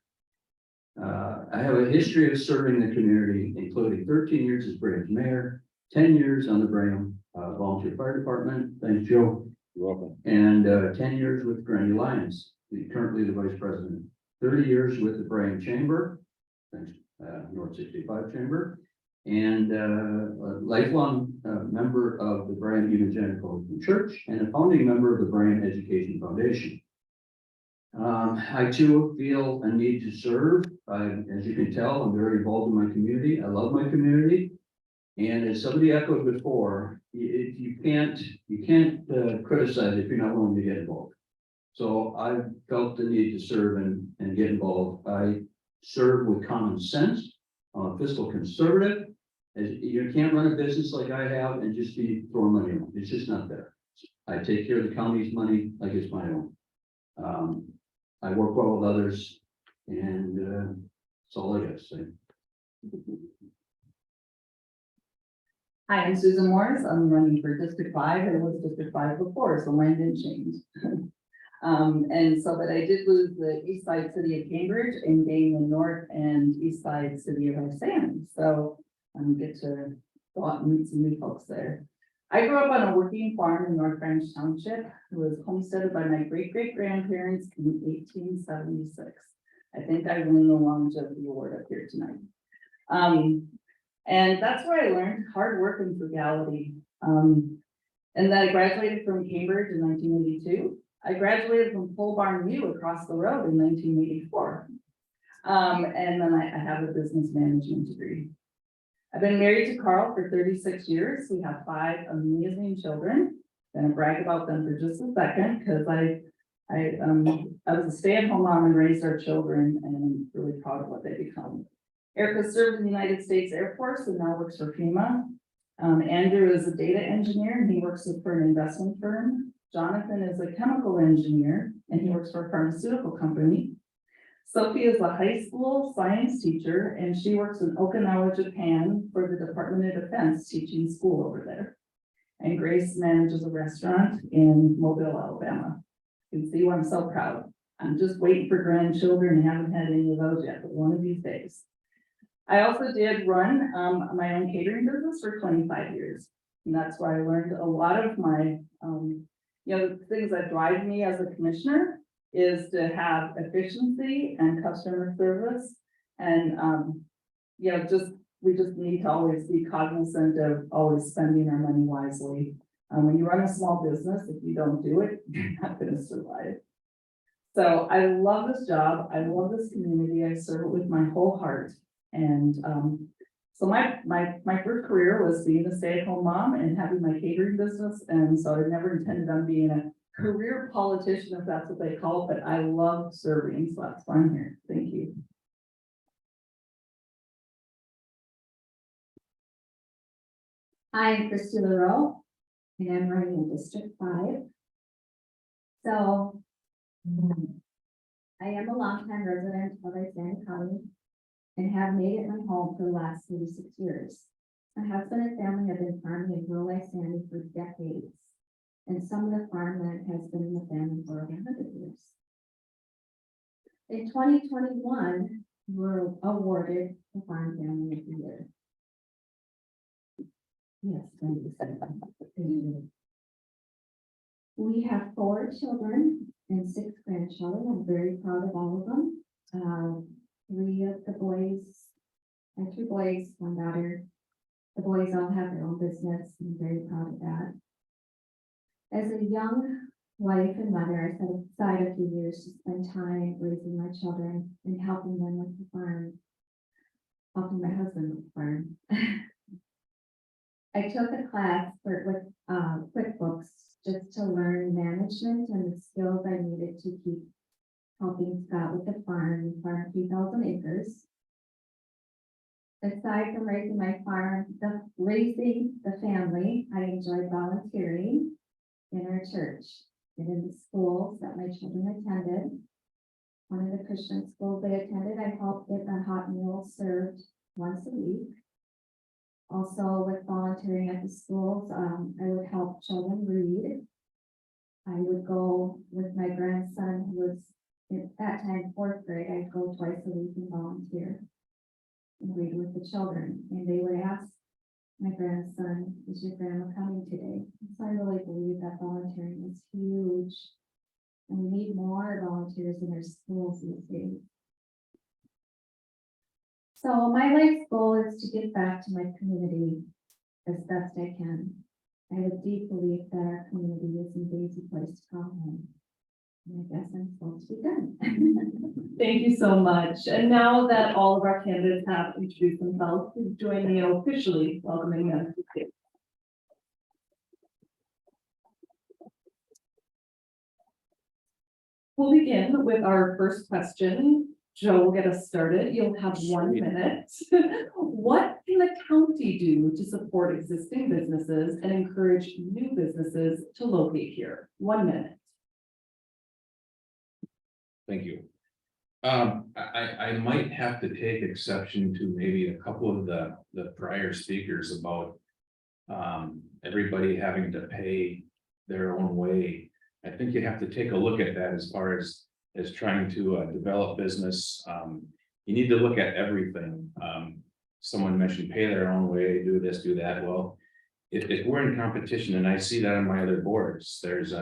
I have a history of serving the community, including 13 years as Braham's mayor, 10 years on the Braham Volunteer Fire Department. Thanks, Joe. You're welcome. And 10 years with Granny Lyons, currently the vice president. 30 years with the Braham Chamber, thanks, North 65 Chamber, and a lifelong member of the Braham Evangelical Church and a founding member of the Braham Education Foundation. I too feel a need to serve. As you can tell, I'm very involved in my community. I love my community. And as somebody echoed before, you can't criticize if you're not willing to get involved. So I felt the need to serve and get involved. I serve with common sense, fiscal conservative. As you can't run a business like I have and just be throwing money around. It's just not there. I take care of the county's money like it's my own. I work well with others, and that's all I got to say. Hi, I'm Susan Morris. I'm running for District 5. It was District 5 before, so mine didn't change. And so, but I did lose the east side city of Cambridge and gain the north and east side city of Isanti. So I get to go out and meet some new folks there. I grew up on a working farm in North Branch Township. It was homesteaded by my great-great-grandparents in 1876. I think I win the longevity award up here tonight. And that's where I learned hard work and frugality. And then I graduated from Cambridge in 1982. I graduated from Pole Barn View across the road in 1984. And then I have a business management degree. I've been married to Carl for 36 years. We have 5 amazing children. I'm gonna brag about them for just a second because I was a stay-at-home mom and raised our children, and I'm really proud of what they become. Erica served in the United States Air Force and now works for FEMA. Andrew is a data engineer and he works for an investment firm. Jonathan is a chemical engineer and he works for a pharmaceutical company. Sophie is a high school science teacher and she works in Okinawa, Japan for the Department of Defense teaching school over there. And Grace manages a restaurant in Mobile, Alabama. You can see why I'm so proud. I'm just waiting for grandchildren and haven't had any of those yet, but one of these days. I also did run my own catering business for 25 years. And that's where I learned a lot of my, the things that drive me as a commissioner is to have efficiency and customer service. And, we just need to always be cognizant of always spending our money wisely. When you run a small business, if you don't do it, you're not going to survive. So I love this job. I love this community. I serve it with my whole heart. And so my first career was being a stay-at-home mom and having my catering business. And so I never intended on being a career politician, if that's what they call it, but I love serving. So that's why I'm here. Thank you. Hi, I'm Kristi LaRowe, and I'm running in District 5. So, I am a longtime resident of Isanti County and have made it my home for the last 36 years. My husband and family have been farming in rural Isanti for decades, and some of the farmland has been in the family for over 100 years. In 2021, we were awarded the Farm Family of the Year. Yes, thank you. We have 4 children and 6 grandchildren. I'm very proud of all of them. 3 of the boys, I have 2 boys, 1 daughter. The boys all have their own business. I'm very proud of that. As a young wife and mother, I set aside a few years to spend time raising my children and helping them with the farm, helping my husband with the farm. I took a class with QuickBooks just to learn management and the skills I needed to keep helping Scott with the farm. We farm 3,000 acres. Aside from raising my farm, raising the family, I enjoyed volunteering in our church and in the schools that my children attended. One of the Christian schools they attended, I helped get a hot meal served once a week. Also with volunteering at the schools, I would help children read. I would go with my grandson, who was at that time 4th grade. I'd go twice a week and volunteer and read with the children. And they would ask my grandson, is your grandma coming today? So I really believe that volunteering is huge. And we need more volunteers in our schools these days. So my life's goal is to give back to my community as best I can. I have a deep belief that our community is indeed a place to call home. And I guess I'm supposed to be done. Thank you so much. And now that all of our candidates have introduced themselves, please join me in officially welcoming them to the stage. We'll begin with our first question. Joe will get us started. You'll have 1 minute. What can the county do to support existing businesses and encourage new businesses to locate here? 1 minute. Thank you. I might have to take exception to maybe a couple of the prior speakers about everybody having to pay their own way. I think you have to take a look at that as far as trying to develop business. You need to look at everything. Someone mentioned pay their own way, do this, do that. Well, if we're in competition, and I see that on my other boards, there's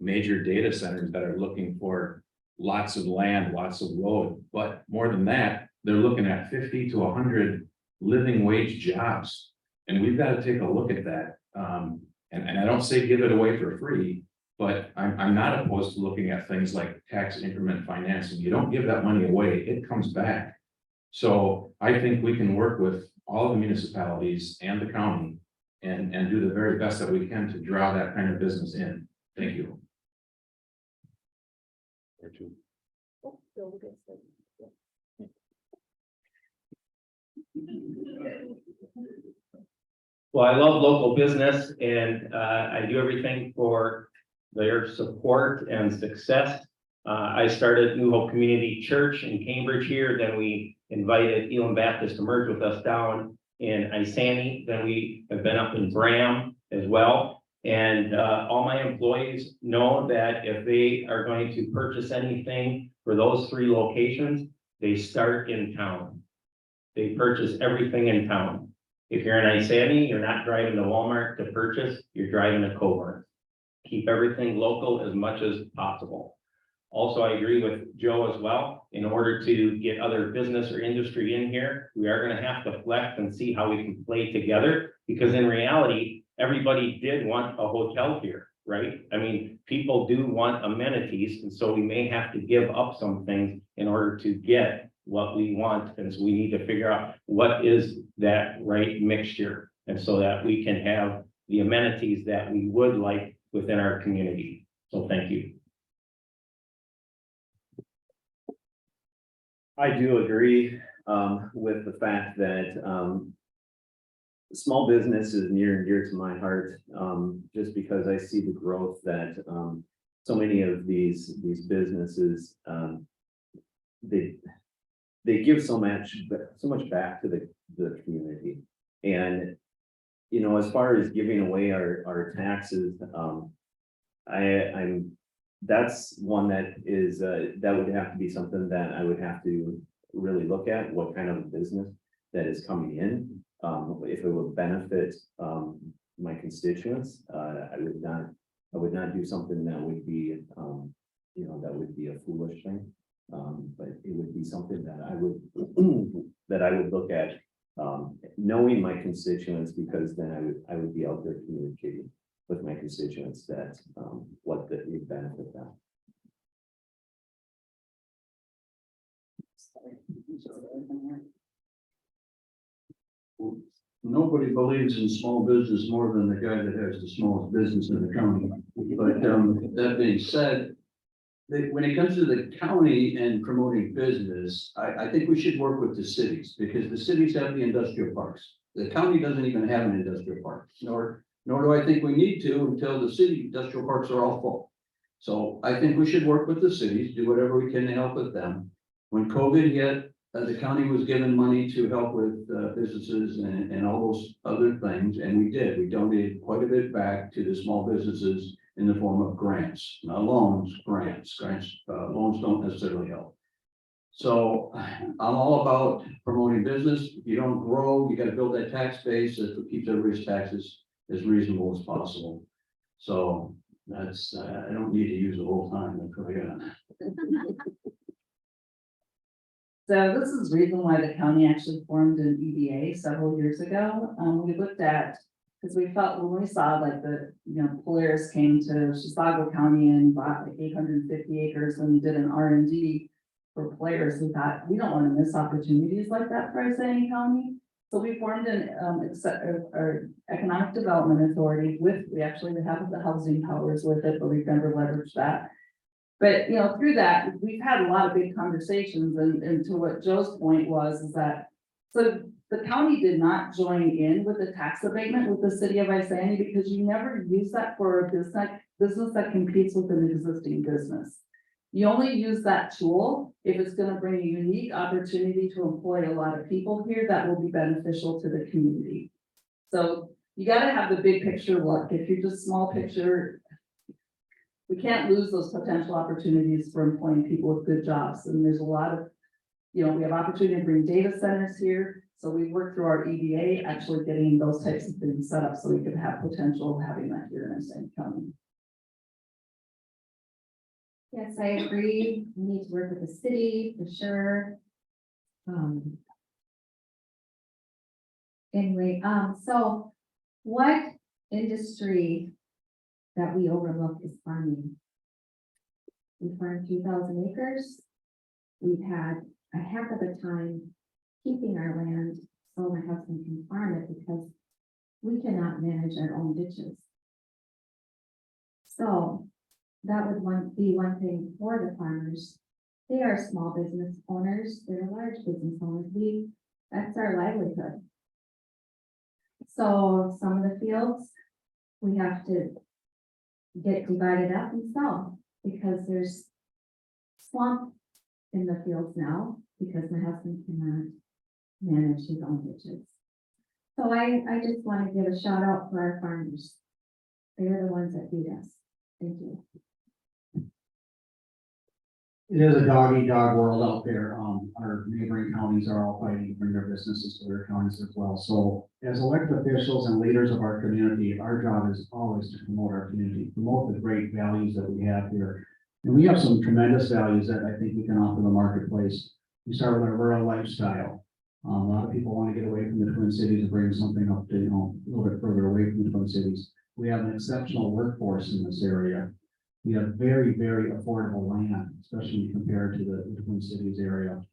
major data centers that are looking for lots of land, lots of load, but more than that, they're looking at 50 to 100 living wage jobs. And we've got to take a look at that. And I don't say give it away for free, but I'm not opposed to looking at things like tax increment financing. You don't give that money away, it comes back. So I think we can work with all the municipalities and the county and do the very best that we can to draw that kind of business in. Thank you. Or two. Well, I love local business and I do everything for their support and success. I started New Hope Community Church in Cambridge here, then we invited Elam Baptist to merge with us down in Isanti, then we have been up in Graham as well. And all my employees know that if they are going to purchase anything for those 3 locations, they start in town. They purchase everything in town. If you're in Isanti, you're not driving to Walmart to purchase, you're driving to Coburn. Keep everything local as much as possible. Also, I agree with Joe as well. In order to get other business or industry in here, we are going to have to flex and see how we can play together, because in reality, everybody did want a hotel here, right? I mean, people do want amenities, and so we may have to give up some things in order to get what we want. And so we need to figure out what is that right mixture, and so that we can have the amenities that we would like within our community. So thank you. I do agree with the fact that small business is near and dear to my heart, just because I see the growth that so many of these businesses they give so much back to the community. And you know, as far as giving away our taxes, that's one that is that would have to be something that I would have to really look at, what kind of business that is coming in, if it would benefit my constituents. I would not do something that would be you know, that would be a foolish thing, but it would be something that I would look at, knowing my constituents, because then I would be out there communicating with my constituents that what that would benefit them. Nobody believes in small business more than the guy that has the smallest business in the county. But that being said, when it comes to the county and promoting business, I think we should work with the cities, because the cities have the industrial parks. The county doesn't even have an industrial park, nor do I think we need to until the city industrial parks are all full. So I think we should work with the cities, do whatever we can to help with them. When COVID hit, the county was given money to help with businesses and all those other things, and we did. We donated quite a bit back to the small businesses in the form of grants, loans, grants. Loans don't necessarily help. So I'm all about promoting business. If you don't grow, you got to build that tax base that keeps everybody's taxes as reasonable as possible. So that's, I don't need to use the whole time. That's what I got. So this is the reason why the county actually formed an EDA several years ago. We looked at, because we felt when we saw like the, you know, Polaris came to Chisago County and bought like 850 acres and did an R&D for Polaris, we thought we don't want to miss opportunities like that for Isanti County. So we formed an economic development authority with, we actually have the housing powers with it, but we've never leveraged that. But, through that, we've had a lot of big conversations and to what Joe's point was, is that, so the county did not join in with the tax abatement with the city of Isanti because you never use that for a business that competes with an existing business. You only use that tool if it's gonna bring a unique opportunity to employ a lot of people here that will be beneficial to the community. So you gotta have the big picture look. If you're just small picture, we can't lose those potential opportunities for employing people with good jobs. And there's a lot of, we have opportunity to bring data centers here. So we worked through our EDA, actually getting those types of things set up so we could have potential of having that here in Isanti County. Yes, I agree. We need to work with the city for sure. Anyway, so what industry that we overlook is farming? We farm 2,000 acres. We've had a heck of a time keeping our land so my husband can farm it because we cannot manage our own ditches. So that would be one thing for the farmers. They are small business owners, they're large business owners. That's our livelihood. So some of the fields, we have to get divided up and sell because there's swamp in the fields now because my husband cannot manage his own ditches. So I just want to give a shout out for our farmers. They're the ones that feed us. Thank you. It is a dog-eat-dog world out there. Our neighboring counties are all fighting to bring their businesses to their counties as well. So as elected officials and leaders of our community, our job is always to promote our community, promote the great values that we have here. And we have some tremendous values that I think we can offer the marketplace. We start with our rural lifestyle. A lot of people want to get away from the Twin Cities and bring something up to, a little bit further away from the Twin Cities. We have an exceptional workforce in this area. We have very, very affordable land, especially compared to the Twin Cities area.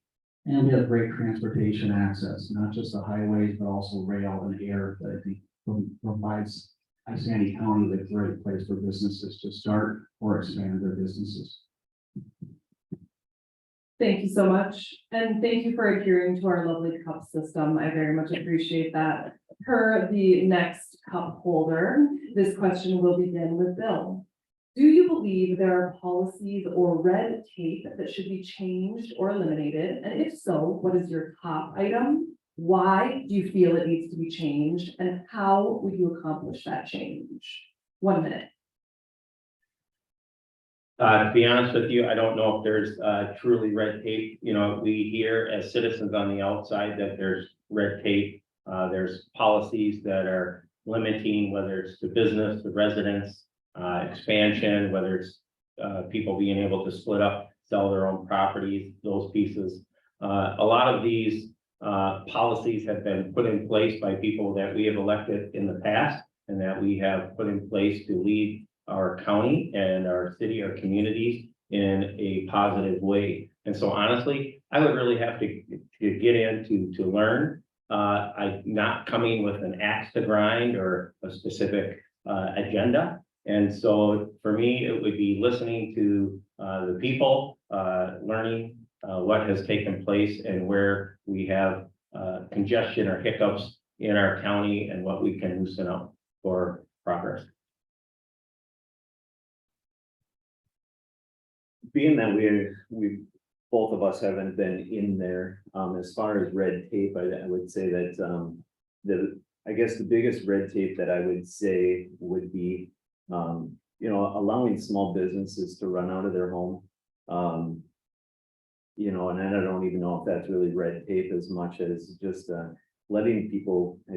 And we have great transportation access, not just the highways, but also rail and air that I think provides Isanti County with a great place for businesses to start or expand their businesses. Thank you so much. And thank you for adhering to our lovely cup system. I very much appreciate that. Per the next cup holder, this question will begin with Bill. Do you believe there are policies or red tape that should be changed or eliminated? And if so, what is your top item? Why do you feel it needs to be changed? And how would you accomplish that change? 1 minute. To be honest with you, I don't know if there's truly red tape. We hear as citizens on the outside that there's red tape. There's policies that are limiting, whether it's to business, to residents, expansion, whether it's people being able to split up, sell their own properties, those pieces. A lot of these policies have been put in place by people that we have elected in the past and that we have put in place to lead our county and our city, our communities in a positive way. And so honestly, I would really have to get in to learn. I'm not coming with an axe to grind or a specific agenda. And so for me, it would be listening to the people, learning what has taken place and where we have congestion or hiccups in our county and what we can loosen up for progress. Being that we both of us haven't been in there, as far as red tape, I would say that I guess the biggest red tape that I would say would be allowing small businesses to run out of their home. And I don't even know if that's really red tape as much as just letting people, I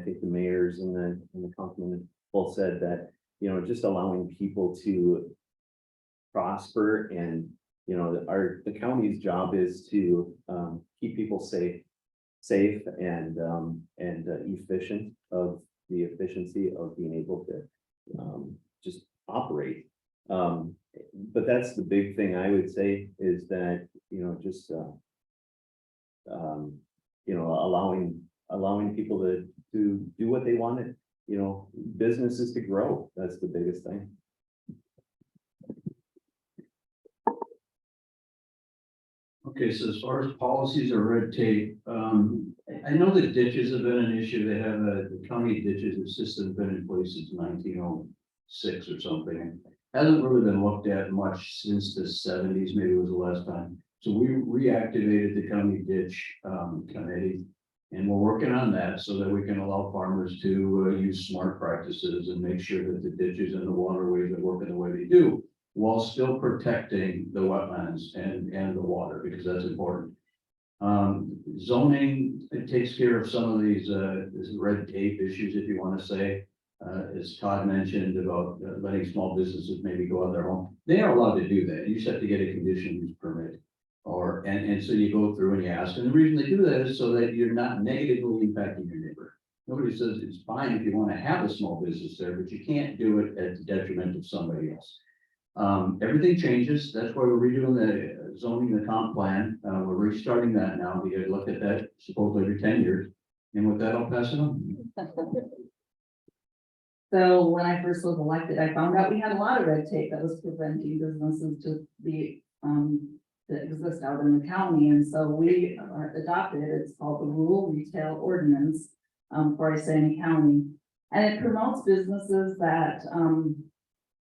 think the mayors and the councilmen both said that, just allowing people to prosper and, the county's job is to keep people safe and efficient of the efficiency of being able to just operate. But that's the big thing I would say is that, just allowing people to do what they wanted, businesses to grow. That's the biggest thing. Okay, so as far as policies or red tape, I know that ditches have been an issue. They have the county ditches system has been in place since 1906 or something. Hasn't really been looked at much since the 70s, maybe was the last time. So we reactivated the county ditch committee. And we're working on that so that we can allow farmers to use smart practices and make sure that the ditches and the waterways are working the way they do, while still protecting the wetlands and the water, because that's important. Zoning, it takes care of some of these this red tape issues, if you want to say. As Todd mentioned about letting small businesses maybe go on their own. They are allowed to do that. You just have to get a conditional use permit. And so you go through and you ask, and the reason they do that is so that you're not negatively impacting your neighbor. Nobody says it's fine if you want to have a small business there, but you can't do it at the detriment of somebody else. Everything changes. That's why we're redoing the zoning, the comp plan. We're restarting that now. We gotta look at that supposedly every 10 years. And with that, I'll pass it on. So when I first was elected, I found out we had a lot of red tape that was preventing businesses to be, that exist out in the county. And so we adopted, it's called the Rural Retail Ordinance for Isanti County. And it promotes businesses that,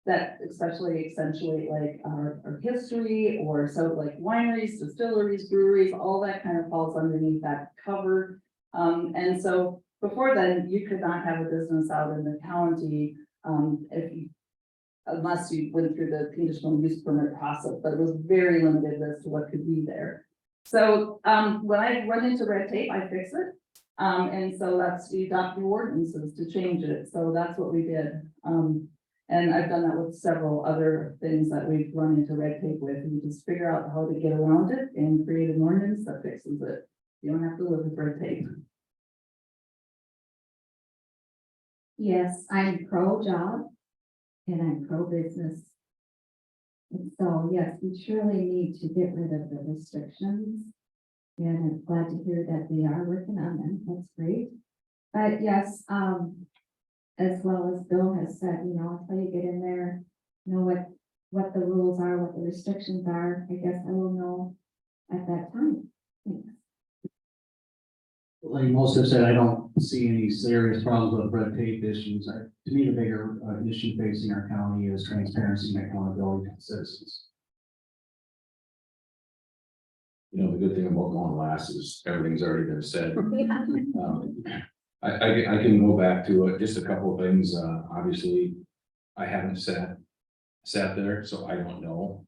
that especially accentuate like our history, or so like wineries, distilleries, breweries, all that kind of falls underneath that cover. And so before then, you could not have a business out in the county if you, unless you went through the conditional use permit process, but it was very limited as to what could be there. So when I run into red tape, I fix it. And so that's, you adopt new ordinances to change it. So that's what we did. And I've done that with several other things that we've run into red tape with. You just figure out how to get around it and create an ordinance that fixes it. You don't have to live with red tape. Yes, I'm pro-job and I'm pro-business. And so, yes, we surely need to get rid of the restrictions. And I'm glad to hear that they are working on them. That's great. But yes, as well as Bill has said, you know, until you get in there, know what the rules are, what the restrictions are, I guess I will know at that time. Thanks. Like most have said, I don't see any serious problems with red tape issues. To me, the bigger issue facing our county is transparency and accountability to citizens. You know, the good thing about going last is everything's already been said. I can go back to just a couple of things. Obviously, I haven't sat there, so I don't know.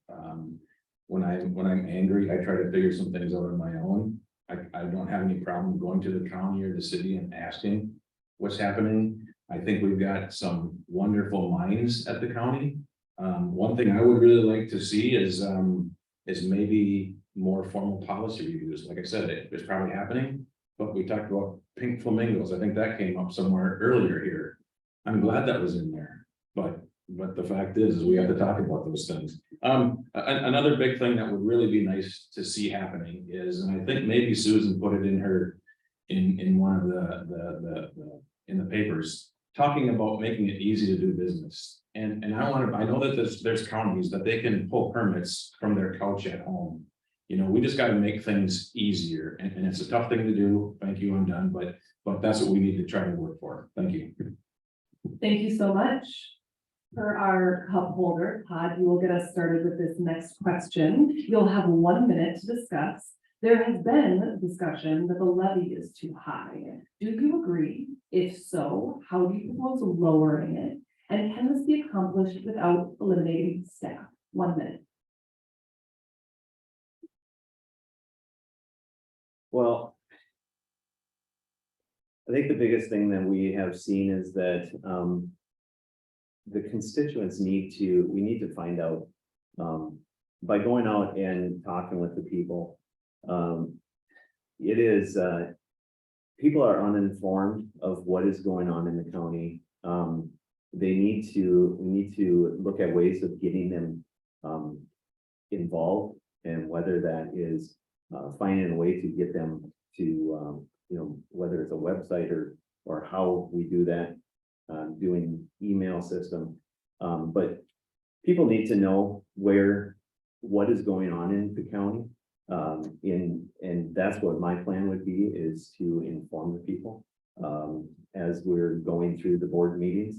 When I'm angry, I try to figure some things out on my own. I don't have any problem going to the county or the city and asking what's happening. I think we've got some wonderful minds at the county. One thing I would really like to see is maybe more formal policy reviews. Like I said, it's probably happening, but we talked about pink flamingos. I think that came up somewhere earlier here. I'm glad that was in there, but the fact is we have to talk about those things. Another big thing that would really be nice to see happening is, and I think maybe Susan put it in her, in one of in the papers, talking about making it easy to do business. And I know that there's counties that they can pull permits from their couch at home. You know, we just got to make things easier, and it's a tough thing to do. Thank you, I'm done, but that's what we need to try to work for. Thank you. Thank you so much. For our cup holder, Todd, you will get us started with this next question. You'll have 1 minute to discuss. There has been discussion that the levy is too high. Do you agree? If so, how do you propose lowering it? And can this be accomplished without eliminating staff? 1 minute. Well, I think the biggest thing that we have seen is that the constituents we need to find out by going out and talking with the people. People are uninformed of what is going on in the county. We need to look at ways of getting them involved, and whether that is finding a way to get them to, whether it's a website or how we do that, doing email system. But people need to know what is going on in the county. And that's what my plan would be, is to inform the people. As we're going through the board meetings,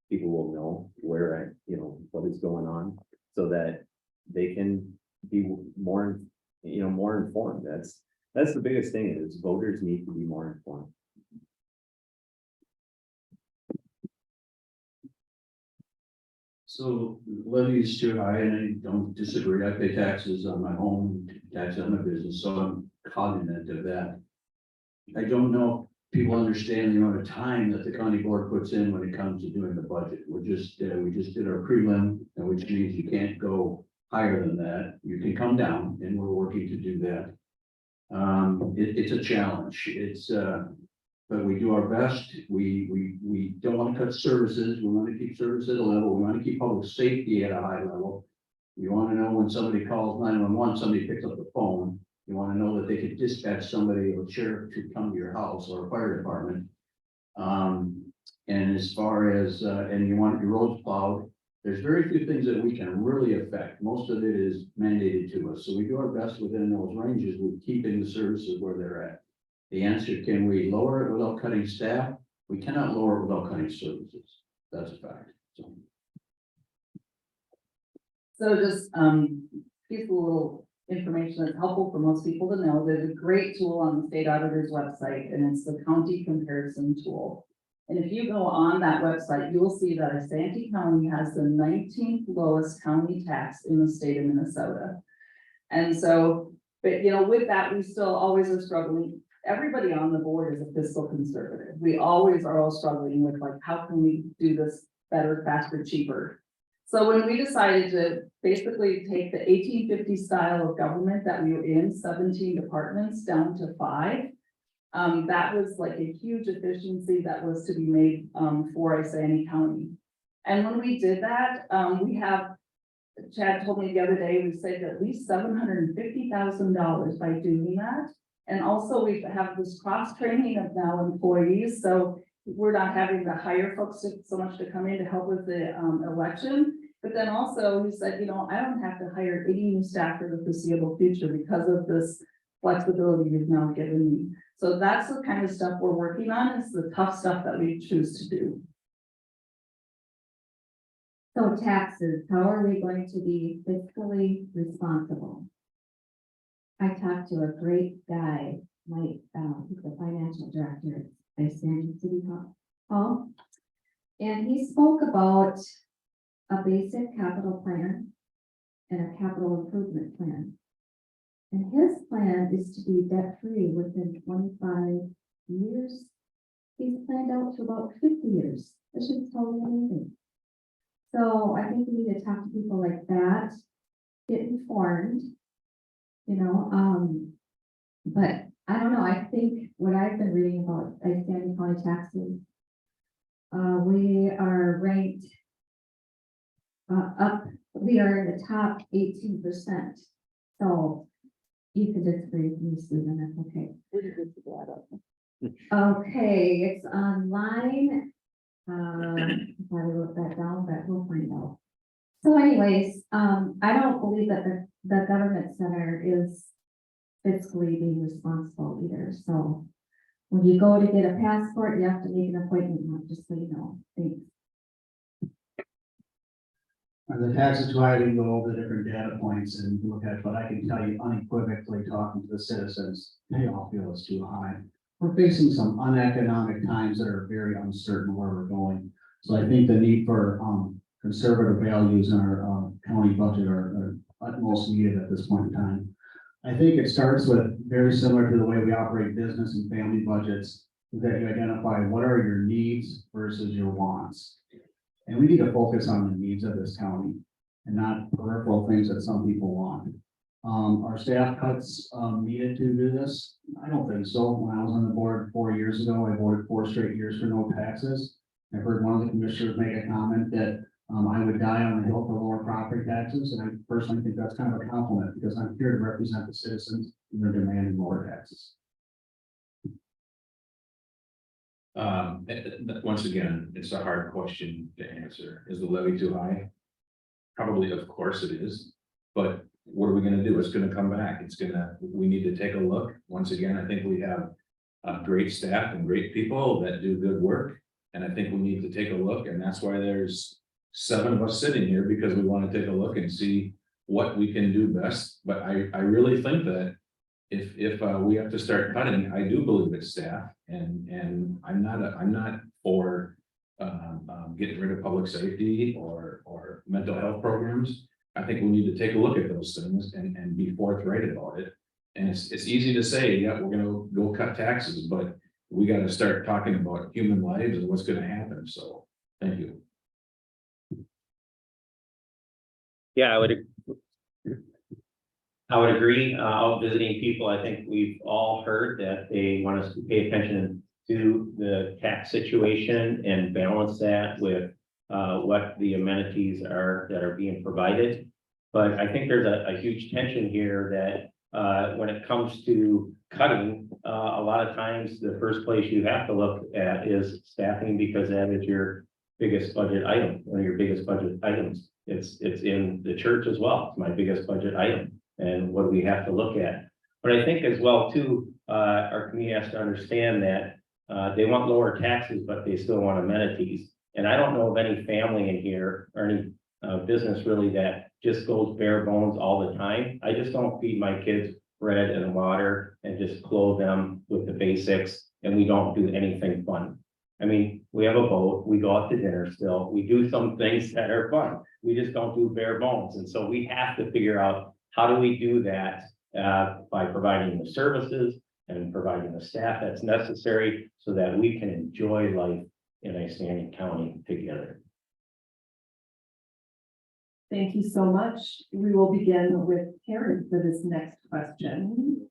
people will know where, what is going on, so that they can be more, more informed. That's the biggest thing, is voters need to be more informed. So levy is too high, and I don't disagree. I pay taxes on my home, taxes on my business, so I'm cognizant of that. I don't know if people understand the amount of time that the county board puts in when it comes to doing the budget. We just did our prelim, which means you can't go higher than that. You can come down, and we're working to do that. It's a challenge. But we do our best. We don't want to cut services. We want to keep service at a level. We want to keep public safety at a high level. You want to know when somebody calls 911, somebody picks up the phone. You want to know that they could dispatch somebody or sheriff to come to your house, or a fire department. And as far as, and you want your roads plowed, there's very few things that we can really affect. Most of it is mandated to us. So we do our best within those ranges with keeping the services where they're at. The answer, can we lower it without cutting staff? We cannot lower it without cutting services. That's a fact. So just, here's a little information that's helpful for most people to know. There's a great tool on the state auditor's website, and it's the county comparison tool. And if you go on that website, you will see that Isanti County has the 19th lowest county tax in the state of Minnesota. And so, but with that, we still always are struggling. Everybody on the board is a fiscal conservative. We always are all struggling with, like, how can we do this better, faster, cheaper? So when we decided to basically take the 1850 style of government that we were in, 17 departments down to 5, that was like a huge efficiency that was to be made for Isanti County. And when we did that, we have, Chad told me the other day, we saved at least $750,000 by doing that. And also we have this cross training of now employees, so we're not having to hire folks so much to come in to help with the election. But then also he said, I don't have to hire any new staff for the foreseeable future because of this flexibility you've now given me. So that's the kind of stuff we're working on. It's the tough stuff that we choose to do. So taxes, how are we going to be fiscally responsible? I talked to a great guy, Mike, he's the financial director at Isanti City Hall. And he spoke about a basic capital plan and a capital improvement plan. And his plan is to be debt-free within 25 years. He's planned out to about 50 years. This is totally amazing. So I think we need to talk to people like that, get informed, but I don't know. I think what I've been reading about Isanti County taxes, we are ranked up. We are in the top 18%. So you can disagree with me, Susan. That's okay. Where did you go that up? Okay, it's online. If I wrote that down, but we'll find out. So anyways, I don't believe that the government center is fiscally being responsible either. So when you go to get a passport, you have to make an appointment, just so you know. Thanks. And the taxes too high, we can go over the different data points and look at, but I can tell you unequivocally, talking to the citizens, they all feel it's too high. We're facing some uneconomic times that are very uncertain where we're going. So I think the need for conservative values in our county budget are utmost needed at this point in time. I think it starts with very similar to the way we operate business and family budgets, that you identify what are your needs versus your wants. And we need to focus on the needs of this county and not peripheral things that some people want. Our staff cuts needed to do this? I don't think so. When I was on the board 4 years ago, I voted 4 straight years for no taxes. I've heard one of the commissioners make a comment that I would die on the hill for lower property taxes, and I personally think that's kind of a compliment because I'm here to represent the citizens and they're demanding lower taxes. Once again, it's a hard question to answer. Is the levy too high? Probably, of course it is, but what are we gonna do? It's gonna come back. We need to take a look. Once again, I think we have great staff and great people that do good work. And I think we need to take a look, and that's why there's 7 of us sitting here, because we want to take a look and see what we can do best. But I really think that if we have to start cutting, I do believe it's staff, and I'm not for getting rid of public safety or mental health programs. I think we need to take a look at those things and be forthright about it. And it's easy to say, yeah, we're gonna go cut taxes, but we gotta start talking about human lives and what's gonna happen. So, thank you. Yeah, I would agree. Out visiting people, I think we've all heard that they want us to pay attention to the tax situation and balance that with what the amenities are that are being provided. But I think there's a huge tension here that when it comes to cutting, a lot of times the first place you have to look at is staffing, because that is your biggest budget item, one of your biggest budget items. It's in the church as well. It's my biggest budget item. And what do we have to look at? But I think as well too, our community has to understand that they want lower taxes, but they still want amenities. And I don't know of any family in here or any business really that just goes bare bones all the time. I just don't feed my kids bread and water and just clothe them with the basics, and we don't do anything fun. I mean, we have a boat, we go out to dinner still, we do some things that are fun. We just don't do bare bones. And so we have to figure out, how do we do that by providing the services and providing the staff that's necessary so that we can enjoy life in Isanti County together. Thank you so much. We will begin with Karen for this next question.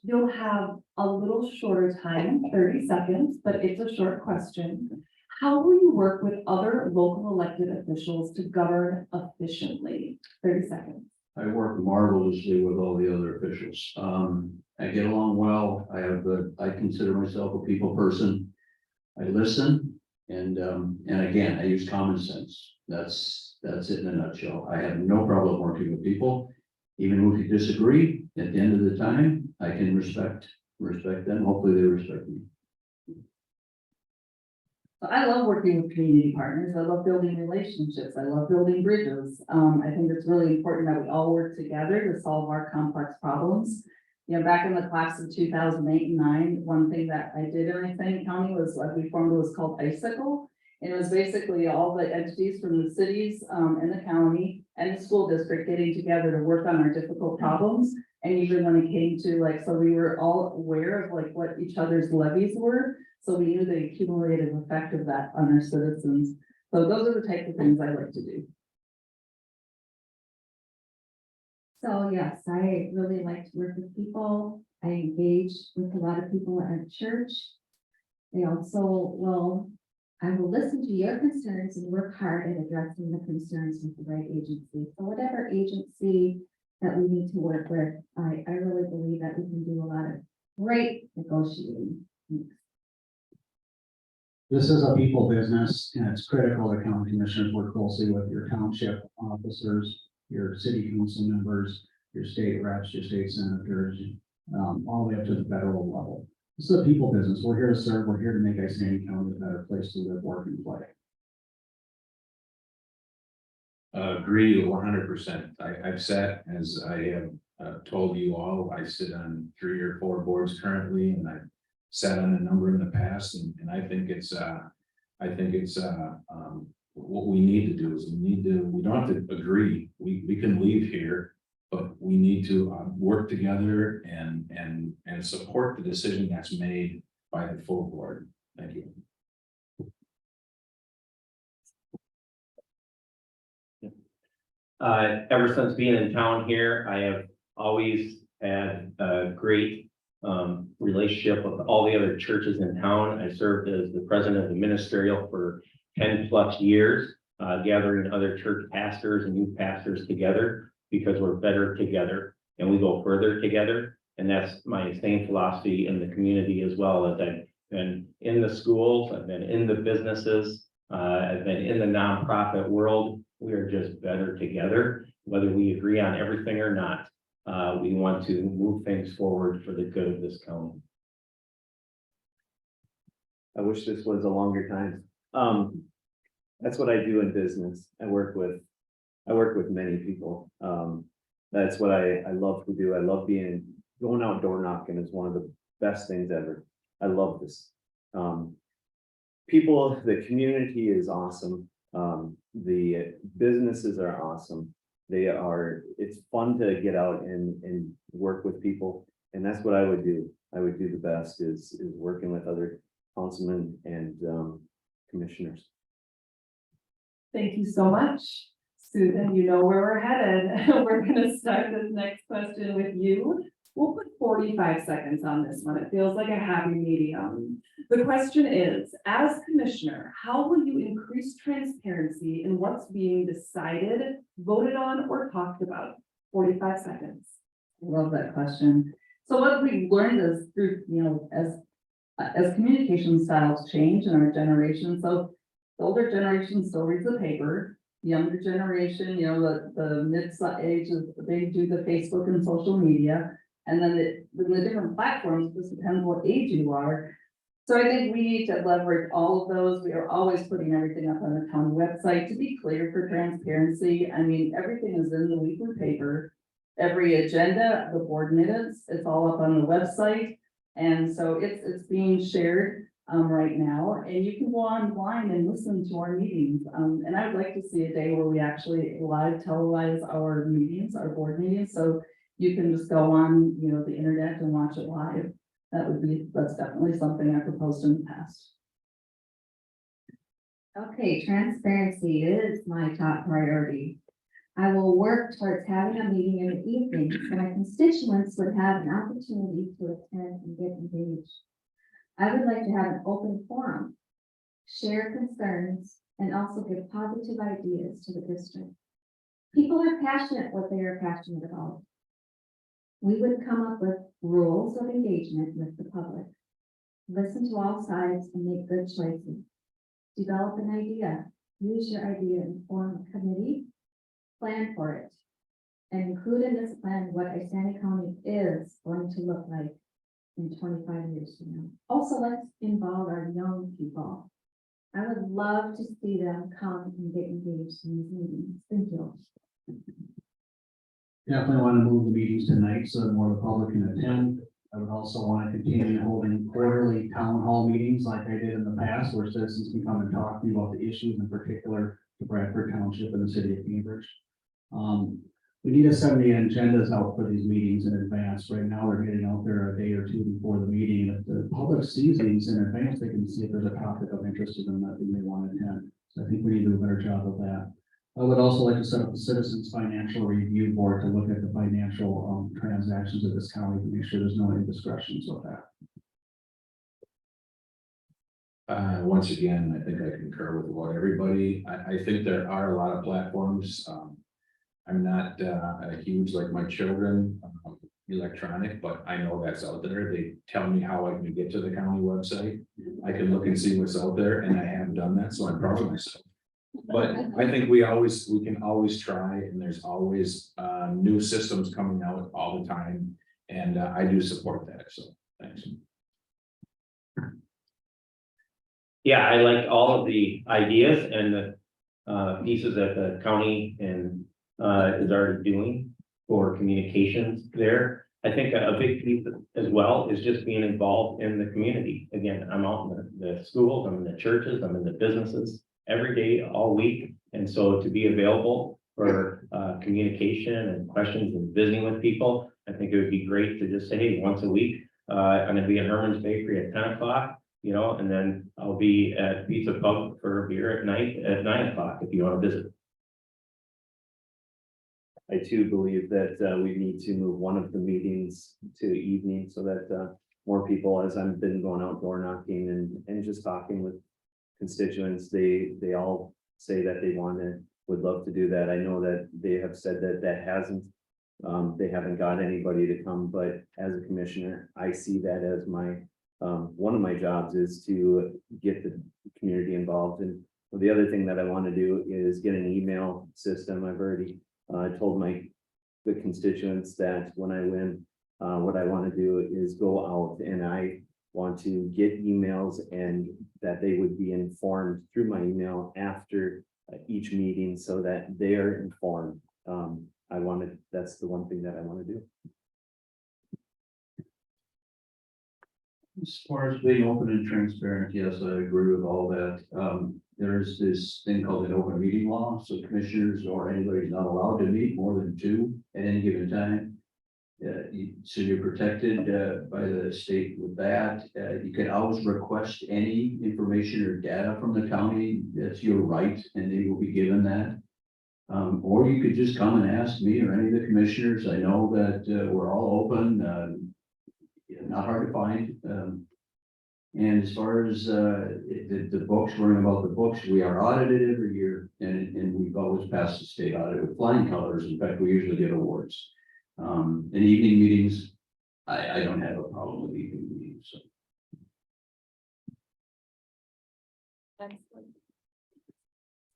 You'll have a little shorter time, 30 seconds, but it's a short question. How will you work with other local elected officials to govern efficiently? 30 seconds. I work marvelously with all the other officials. I get along well. I consider myself a people person. I listen, and again, I use common sense. That's it in a nutshell. I have no problem working with people. Even if you disagree, at the end of the time, I can respect them. Hopefully they respect me. I love working with community partners. I love building relationships. I love building bridges. I think it's really important that we all work together to solve our complex problems. You know, back in the class of 2008 and 9, one thing that I did in Isanti County was we formed what was called Icicle. And it was basically all the entities from the cities and the county and the school district getting together to work on our difficult problems. And even when it came to so we were all aware of what each other's levies were. So we knew the cumulative effect of that on our citizens. So those are the types of things I like to do. So yes, I really like to work with people. I engage with a lot of people at church. I will listen to your concerns and work hard at addressing the concerns with the right agency. So whatever agency that we need to work with, I really believe that we can do a lot of great negotiating. This is a people business, and it's critical that county commissioners work closely with your township officers, your city council members, your state reps, your state senators, all the way up to the federal level. This is a people business. We're here to serve. We're here to make Isanti County a better place to live, work, and play. Agree 100%. I've sat, as I have told you all, I sit on 3 or 4 boards currently, and I've sat on a number in the past, and I think it's what we need to do is we don't have to agree. We can leave here, but we need to work together and support the decision that's made by the full board. Thank you. Ever since being in town here, I have always had a great relationship with all the other churches in town. I served as the president of the ministerial for 10+ years, gathering other church pastors and youth pastors together, because we're better together and we go further together. And that's my same philosophy in the community as well. As I've been in the schools, I've been in the businesses, I've been in the nonprofit world. We are just better together. whether we agree on everything or not, we want to move things forward for the good of this county. I wish this was a longer time. That's what I do in business. I work with many people. That's what I love to do. I love going out door knocking is one of the best things ever. I love this. People, the community is awesome. The businesses are awesome. It's fun to get out and work with people. And that's what I would do. I would do the best is working with other councilmen and commissioners. Thank you so much, Susan. You know where we're headed. We're gonna start this next question with you. We'll put 45 seconds on this one. It feels like a happy medium. The question is, as commissioner, how will you increase transparency in what's being decided, voted on, or talked about? 45 seconds. Love that question. So what we've learned is through, as communication styles change in our generation, so the older generation still reads the paper, the younger generation, the mid-age, they do the Facebook and social media, and then the different platforms, just depends what age you are. So I think we need to leverage all of those. We are always putting everything up on the county website to be clear for transparency. I mean, everything is in the weekly paper. Every agenda, the board minutes, it's all up on the website. And so it's being shared right now, and you can go online and listen to our meetings. And I would like to see a day where we actually live televise our meetings, our board meetings. So you can just go on, the internet and watch it live. That's definitely something I proposed in the past. Okay, transparency is my top priority. I will work towards having a meeting in the evening so my constituents would have an opportunity to attend and get engaged. I would like to have an open forum, share concerns, and also give positive ideas to the district. People are passionate what they are passionate about. We would come up with rules of engagement with the public. Listen to all sides and make good choices. Develop an idea. Use your idea and form a committee. Plan for it. And include in this plan what Isanti County is going to look like in 25 years from now. Also, let's involve our young people. I would love to see them come and get engaged in these meetings. Thank you. Definitely want to move the meetings tonight so that more of the public can attend. I would also want to continue holding quarterly town hall meetings like I did in the past, where citizens can come and talk to me about the issues in particular to Bradford Township and the city of Cambridge. We need to send the agendas out for these meetings in advance. Right now, we're getting out there a day or two before the meeting. If the public sees these in advance, they can see if there's a topic of interest to them that they may want to attend. So I think we need to do a better job of that. I would also like to set up a citizens financial review board to look at the financial transactions of this county to make sure there's no indiscretions with that. Once again, I think I concur with what everybody, I think there are a lot of platforms. I'm not a huge, like my children, electronic, but I know that's out there. They tell me how I can get to the county website. I can look and see what's out there, and I have done that, so I'm proud of myself. But I think we can always try, and there's always new systems coming out all the time, and I do support that, so thanks. Yeah, I like all of the ideas and the pieces that the county and is already doing for communications there. I think a big piece as well is just being involved in the community. Again, I'm out in the schools, I'm in the churches, I'm in the businesses every day, all week. And so to be available for communication and questions and visiting with people, I think it would be great to just say, hey, once a week, I'm gonna be at Herman's Bakery at 10 o'clock, and then I'll be at Pizza Pub for a beer at night at 9 o'clock if you want to visit. I too believe that we need to move one of the meetings to evening so that more people, as I've been going out door knocking and just talking with constituents, they all say that they would love to do that. I know that they have said that they haven't got anybody to come, but as a commissioner, I see that as my one of my jobs is to get the community involved. And the other thing that I want to do is get an email system. I've already I told the constituents that when I win, what I want to do is go out and I want to get emails and that they would be informed through my email after each meeting so that they are informed. That's the one thing that I want to do. As far as being open and transparent, yes, I agree with all that. There's this thing called an open meeting law, so commissioners or anybody is not allowed to meet more than 2 at any given time. So you're protected by the state with that. You can always request any information or data from the county. That's your right, and they will be given that. Or you could just come and ask me or any of the commissioners. I know that we're all open, not hard to find. And as far as the books, learning about the books, we are audited every year, and we've always passed the state audit with flying colors. In fact, we usually get awards. And evening meetings, I don't have a problem with evening meetings, so.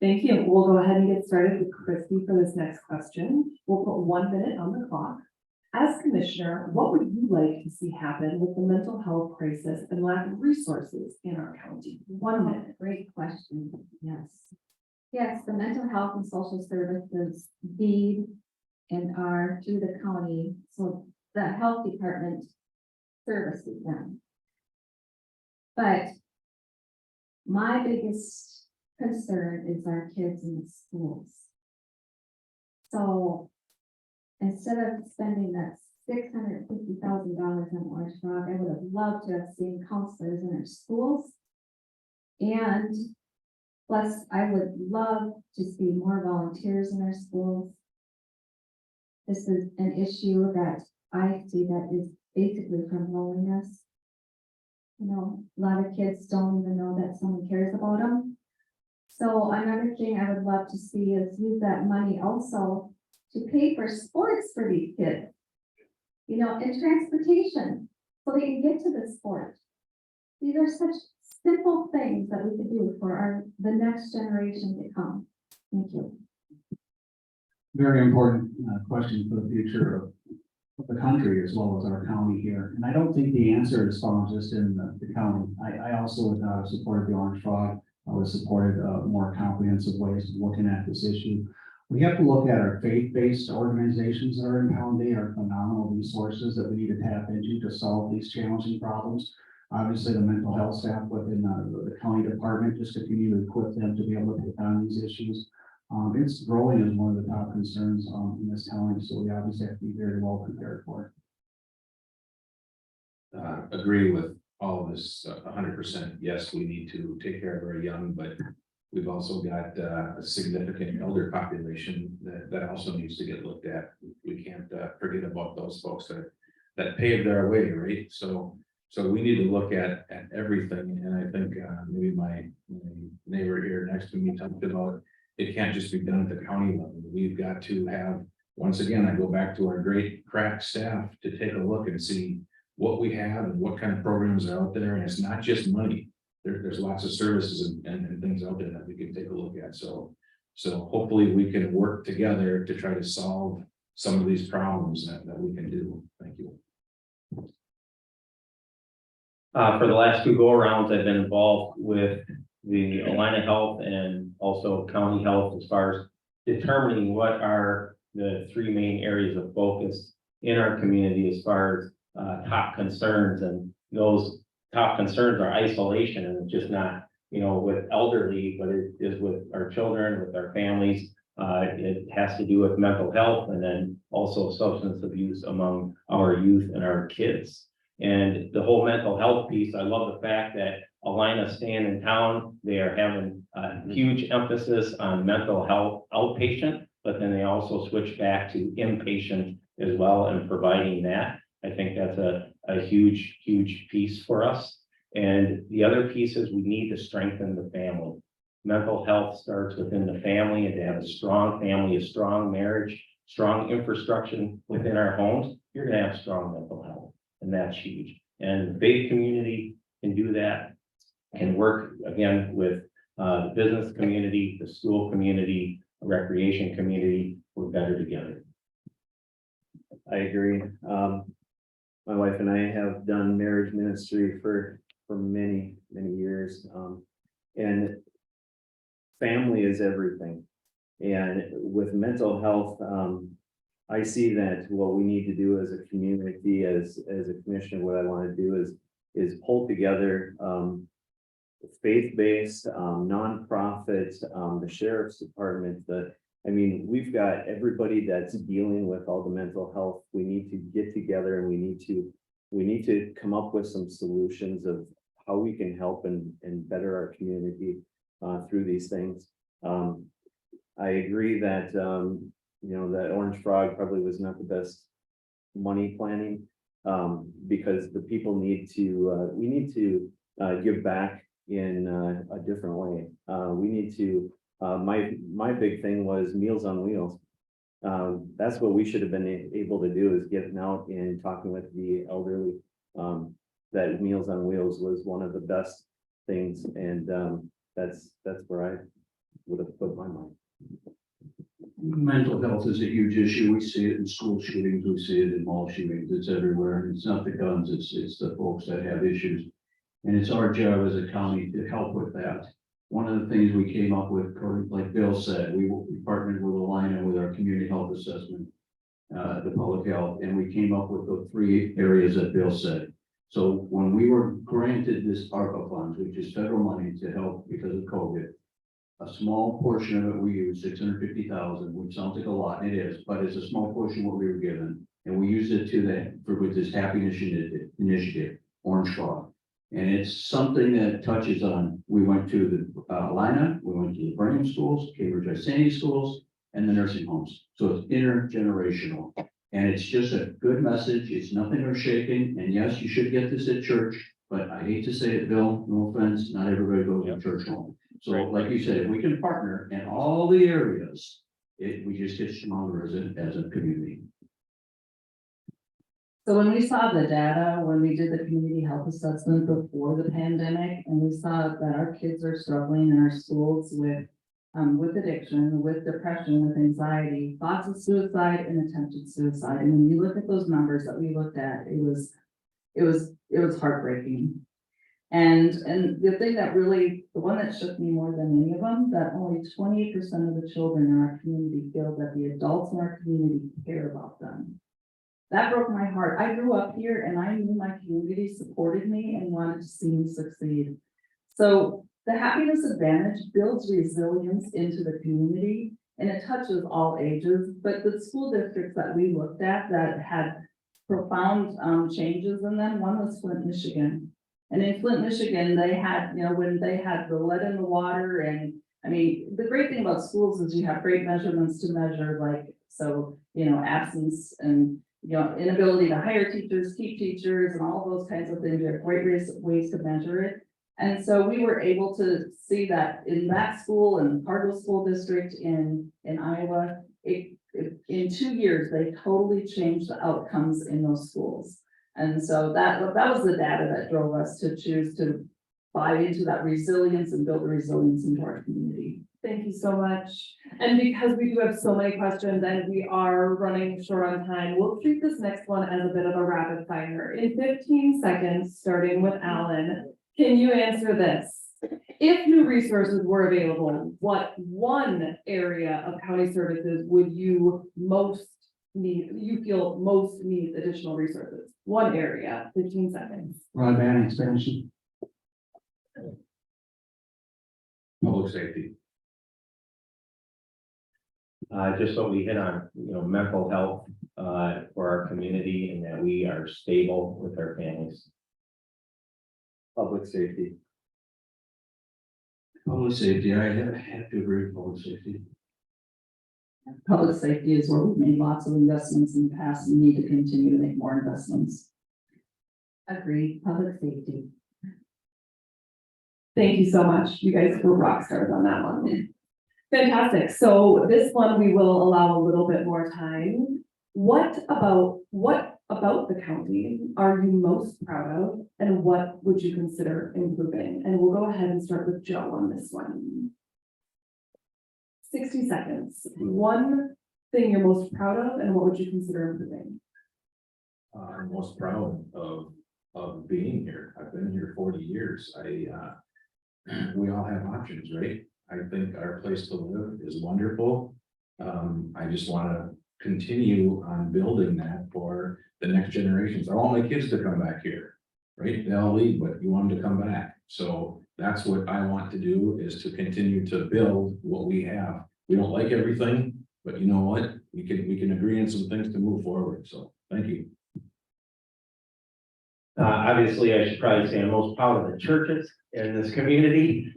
Thank you. We'll go ahead and get started with Kristi for this next question. We'll put 1 minute on the clock. As commissioner, what would you like to see happen with the mental health crisis and lack of resources in our county? 1 minute. Great question. Yes. Yes, the mental health and social services deed and are through the county, so the health department services them. But my biggest concern is our kids in the schools. So instead of spending that $650,000 on Orange Frog, I would have loved to have seen counselors in our schools. And plus, I would love to see more volunteers in our schools. This is an issue that I see that is basically from loneliness. You know, a lot of kids don't even know that someone cares about them. So another thing I would love to see is use that money also to pay for sports for these kids. You know, and transportation, so they can get to the sport. These are such simple things that we could do for the next generation to come. Thank you. Very important question for the future of the country as well as our county here. And I don't think the answer is found just in the county. I also supported the Orange Frog. I was supported more comprehensive ways of looking at this issue. We have to look at our faith-based organizations that are in town. They are phenomenal resources that we need to tap into to solve these challenging problems. Obviously, the mental health staff within the county department, just continue to equip them to be able to take on these issues. It's growing as one of the top concerns in this county, so we obviously have to be very well prepared for it. Agree with all of this 100%. Yes, we need to take care of our young, but we've also got a significant elder population that also needs to get looked at. We can't forget about those folks that paved our way, right? So we need to look at everything. And I think maybe my neighbor here next to me talked about it can't just be done at the county level. We've got to have, once again, I go back to our great crack staff to take a look and see what we have and what kind of programs are out there. And it's not just money. There's lots of services and things out there that we can take a look at. So hopefully we can work together to try to solve some of these problems that we can do. Thank you. For the last 2 go-arounds, I've been involved with the Alina Health and also County Health as far as determining what are the 3 main areas of focus in our community as far as top concerns. And those top concerns are isolation, and it's just not, you know, with elderly, but it is with our children, with our families. It has to do with mental health and then also substance abuse among our youth and our kids. And the whole mental health piece, I love the fact that Alina staying in town, they are having a huge emphasis on mental health outpatient, but then they also switch back to inpatient as well and providing that. I think that's a huge, huge piece for us. And the other piece is we need to strengthen the family. Mental health starts within the family, and to have a strong family, a strong marriage, strong infrastructure within our homes, you're gonna have strong mental health, and that's huge. And the faith community can do that, can work again with the business community, the school community, recreation community, we're better together. I agree. My wife and I have done marriage ministry for many, many years. And family is everything. And with mental health, I see that what we need to do as a community, as a commissioner, what I want to do is pull together faith-based, nonprofit, the sheriff's department, we've got everybody that's dealing with all the mental health. We need to get together and we need to come up with some solutions of how we can help and better our community through these things. I agree that, that Orange Frog probably was not the best money planning, because the people we need to give back in a different way. We need to, my big thing was Meals on Wheels. That's what we should have been able to do, is getting out and talking with the elderly. That Meals on Wheels was one of the best things, and that's where I would have put my mind. Mental health is a huge issue. We see it in school shootings, we see it in mall shootings, it's everywhere. And it's not the guns, it's the folks that have issues. And it's our job as a county to help with that. One of the things we came up with, like Bill said, we partnered with Alina with our community health assessment, the public health, and we came up with the 3 areas that Bill said. So when we were granted this ARPA funds, which is federal money to help because of COVID, a small portion of it we used, 650,000, which sounds like a lot, and it is, but it's a small portion of what we were given, and we used it with this happiness initiative, Orange Frog. And it's something that touches on, we went to the Alina, we went to the Birmingham schools, Cambridge Isanti schools, and the nursing homes. So it's intergenerational. And it's just a good message. It's nothing earth shaking. And yes, you should get this at church, but I hate to say it, Bill, no offense, not everybody goes to church home. So like you said, if we can partner in all the areas, we just get stronger as a community. So when we saw the data, when we did the community health assessment before the pandemic, and we saw that our kids are struggling in our schools with addiction, with depression, with anxiety, thoughts of suicide and attempted suicide. And when you look at those numbers that we looked at, it was heartbreaking. And the thing that really, the one that shook me more than any of them, that only 28% of the children in our community feel that the adults in our community care about them. That broke my heart. I grew up here and I knew my community supported me and wanted to see me succeed. So the happiness advantage builds resilience into the community, and it touches all ages. But the school districts that we looked at that had profound changes in them, one was Flint, Michigan. And in Flint, Michigan, they had, when they had the lead in the water, and the great thing about schools is you have great measurements to measure, absence and, inability to hire teachers, keep teachers, and all those kinds of things. You have great ways to measure it. And so we were able to see that in that school and Cardinal School District in Iowa, in 2 years, they totally changed the outcomes in those schools. And so that was the data that drove us to choose to buy into that resilience and build the resilience into our community. Thank you so much. And because we do have so many questions and we are running short on time, we'll treat this next one as a bit of a rapid fire. In 15 seconds, starting with Alan, can you answer this? If new resources were available, what one area of county services would you feel most needs additional resources? One area, 15 seconds. Broadband expansion. Public safety. Just so we hit on, mental health, for our community, and that we are stable with our families. Public safety. Public safety, I have to agree with public safety. Public safety is where we've made lots of investments in the past and need to continue to make more investments. Agreed, public safety. Thank you so much. You guys were rock stars on that one. Fantastic. So this one, we will allow a little bit more time. What about the county are you most proud of, and what would you consider improving? And we'll go ahead and start with Joe on this one. 60 seconds. One thing you're most proud of, and what would you consider improving? I'm most proud of being here. I've been here 40 years. We all have options, right? I think our place to live is wonderful. I just want to continue on building that for the next generations. I want my kids to come back here, right? They all leave, but you want them to come back. So that's what I want to do, is to continue to build what we have. We don't like everything, but you know what? We can agree on some things to move forward. So thank you. Obviously, I should probably say I'm most proud of the churches in this community,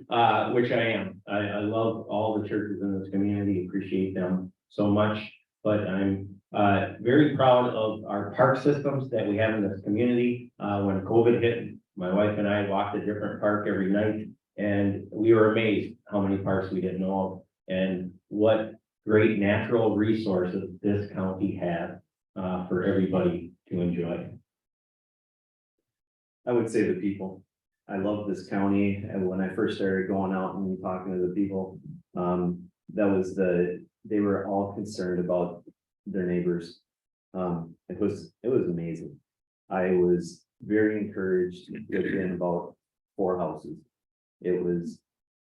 which I am. I love all the churches in this community, appreciate them so much. But I'm very proud of our park systems that we have in this community. When COVID hit, my wife and I walked a different park every night, and we were amazed how many parks we didn't know of, and what great natural resources this county has for everybody to enjoy. I would say the people. I love this county, and when I first started going out and talking to the people, they were all concerned about their neighbors. It was amazing. I was very encouraged within about 4 houses. It was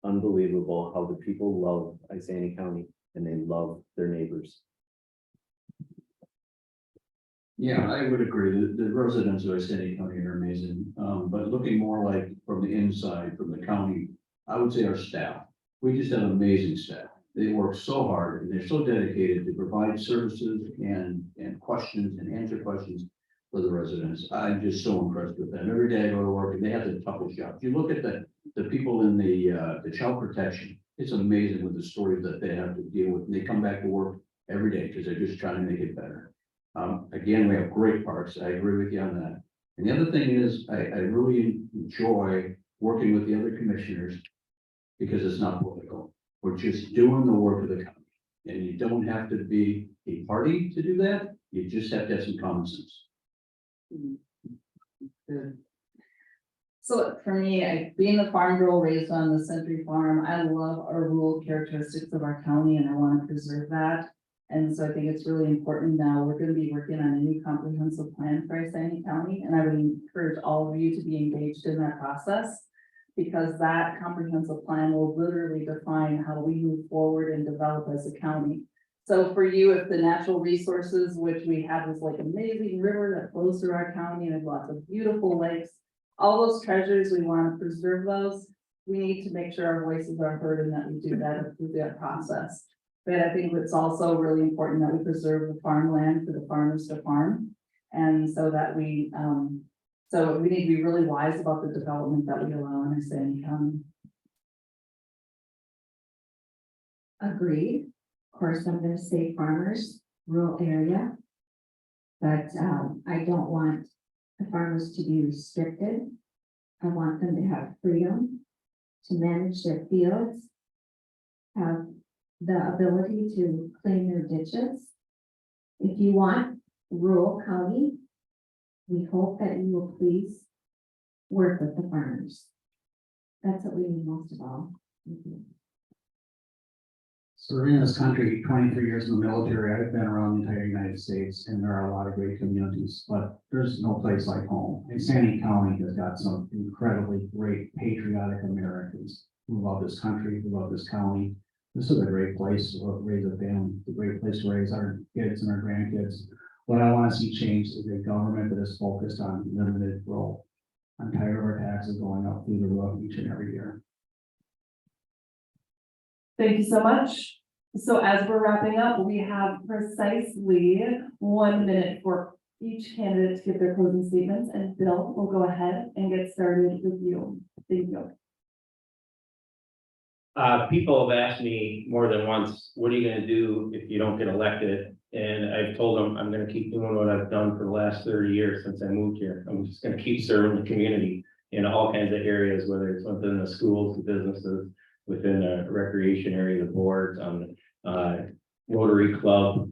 unbelievable how the people love Isanti County, and they love their neighbors. Yeah, I would agree. The residents of Isanti County are amazing. But looking more like from the inside, from the county, I would say our staff. We just have amazing staff. They work so hard and they're so dedicated to provide services and questions and answer questions for the residents. I'm just so impressed with them. Every day I go to work and they have the toughest job. If you look at the people in the child protection, it's amazing with the stories that they have to deal with. And they come back to work every day because they're just trying to make it better. Again, we have great parks. I agree with you on that. And the other thing is, I really enjoy working with the other commissioners because it's not political. We're just doing the work of the county. And you don't have to be a party to do that. You just have to have some common sense. Good. So for me, being a farm girl raised on the Century Farm, I love our rural characteristics of our county and I want to preserve that. And so I think it's really important now, we're going to be working on a new comprehensive plan for Isanti County, and I would encourage all of you to be engaged in that process, because that comprehensive plan will literally define how we move forward and develop as a county. So for you, if the natural resources, which we have this like amazing river that flows through our county and has lots of beautiful lakes, all those treasures, we want to preserve those. We need to make sure our voices are heard and that we do that through that process. But I think it's also really important that we preserve the farmland for the farmers to farm. And so that we need to be really wise about the development that we allow in Isanti County. Agreed. Of course, I'm gonna say farmers, rural area. But I don't want the farmers to be restricted. I want them to have freedom to manage their fields, have the ability to clean their ditches. If you want rural county, we hope that you will please work with the farmers. That's what we need most of all. Serving in this country 23 years in the military, I've been around the entire United States, and there are a lot of great communities, but there's no place like home. And Isanti County has got some incredibly great patriotic Americans who love this country, who love this county. This is a great place to raise a family, it's a great place to raise our kids and our grandkids. What I want to see changed is a government that is focused on limited growth. I'm tired of our taxes going up through the roof each and every year. Thank you so much. So as we're wrapping up, we have precisely 1 minute for each candidate to give their closing statements, and Bill will go ahead and get started with you. Thank you. People have asked me more than once, what are you gonna do if you don't get elected? And I've told them I'm gonna keep doing what I've done for the last 30 years since I moved here. I'm just gonna keep serving the community in all kinds of areas, whether it's within the schools, the businesses, within the recreation area, the boards, on the Rotary Club,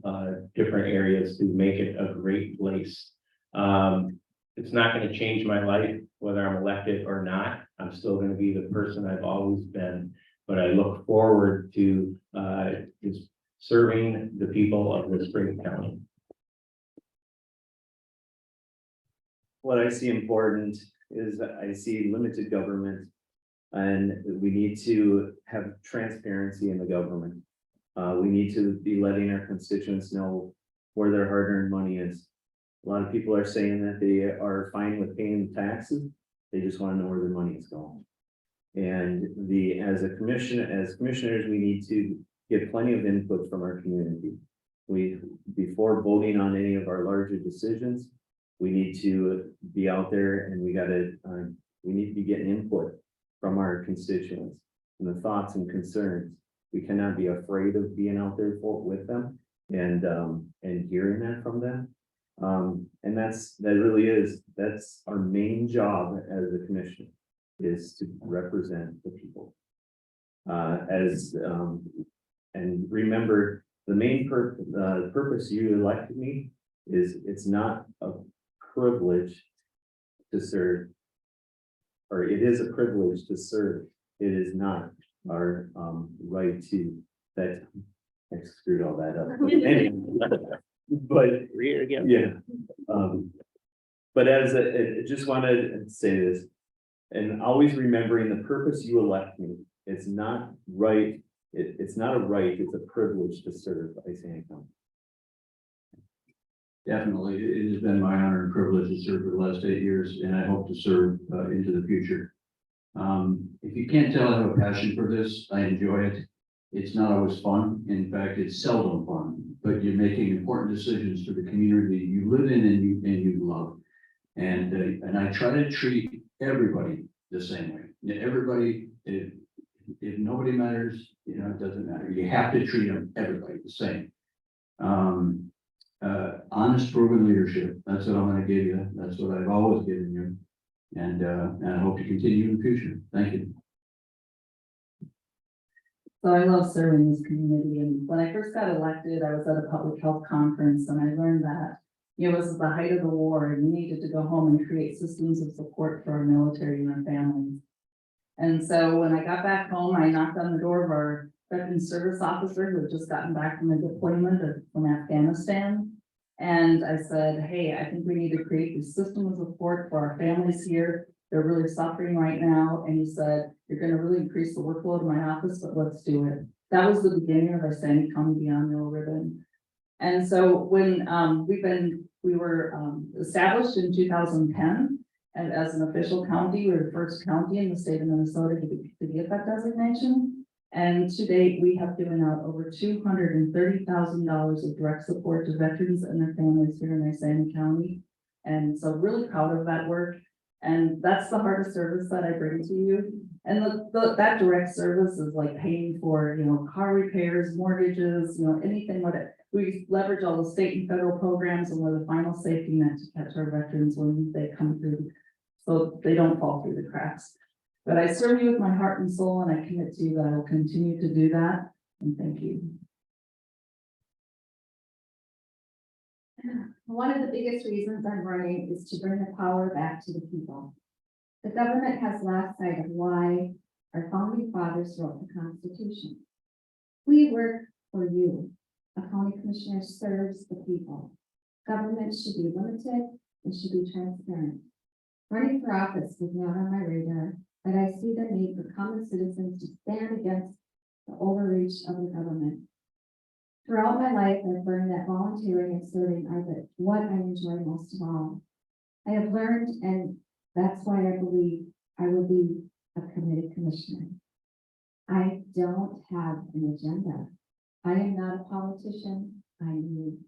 different areas to make it a great place. It's not gonna change my life, whether I'm elected or not. I'm still gonna be the person I've always been. But I look forward to just serving the people of this great county. What I see important is that I see limited government. And we need to have transparency in the government. We need to be letting our constituents know where their hard-earned money is. A lot of people are saying that they are fine with paying taxes. They just want to know where their money is going. And as commissioners, we need to get plenty of input from our community. Before voting on any of our larger decisions, we need to be out there and we need to be getting input from our constituents and the thoughts and concerns. We cannot be afraid of being out there with them and hearing that from them. And that's our main job as a commissioner, is to represent the people. And remember, the main purpose you elected me is, it's not a privilege to serve, or it is a privilege to serve. It is not our right to, that I screwed all that up. But Read it again. yeah. But I just wanted to say this, and always remembering the purpose you elect me. It's not right. It's not a right, it's a privilege to serve Hinnenkamp. Definitely, it has been my honor and privilege to serve for the last 8 years, and I hope to serve into the future. If you can't tell, I have a passion for this. I enjoy it. It's not always fun. In fact, it's seldom fun, but you're making important decisions for the community you live in and you love. And I try to treat everybody the same way. Everybody, if nobody matters, it doesn't matter. You have to treat everybody the same. Honest, proven leadership. That's what I'm going to give you. That's what I've always given you. And I hope to continue in the future. Thank you. So I love serving this community, and when I first got elected, I was at a public health conference and I learned that it was the height of the war and we needed to go home and create systems of support for our military and our families. And so when I got back home, I knocked on the door of our veteran service officer who had just gotten back from a deployment from Afghanistan. And I said, hey, I think we need to create this system of support for our families here. They're really suffering right now. And he said, you're going to really increase the workload in my office, but let's do it. That was the beginning of our Sandy County Beyond Yellow Ribbon. And so when we were established in 2010, and as an official county, we were the first county in the state of Minnesota to get that designation. And to date, we have given out over $230,000 of direct support to veterans and their families here in Isanti County. And so really proud of that work. And that's the heart of service that I bring to you. And that direct service is like paying for, car repairs, mortgages, anything what it. We leverage all the state and federal programs, and we're the final safety net to catch our veterans when they come through, so they don't fall through the cracks. But I serve you with my heart and soul, and I commit to you that I will continue to do that. And thank you. One of the biggest reasons I'm running is to bring the power back to the people. The government has lost sight of why our founding fathers wrote the Constitution. We work for you. A county commissioner serves the people. Government should be limited and should be transparent. Running for office was not on my radar, but I see the need for common citizens to stand against the overreach of the government. Throughout my life, I've learned that volunteering and serving are what I enjoy most of all. I have learned, and that's why I believe I will be a committed commissioner. I don't have an agenda. I am not a politician. I am you.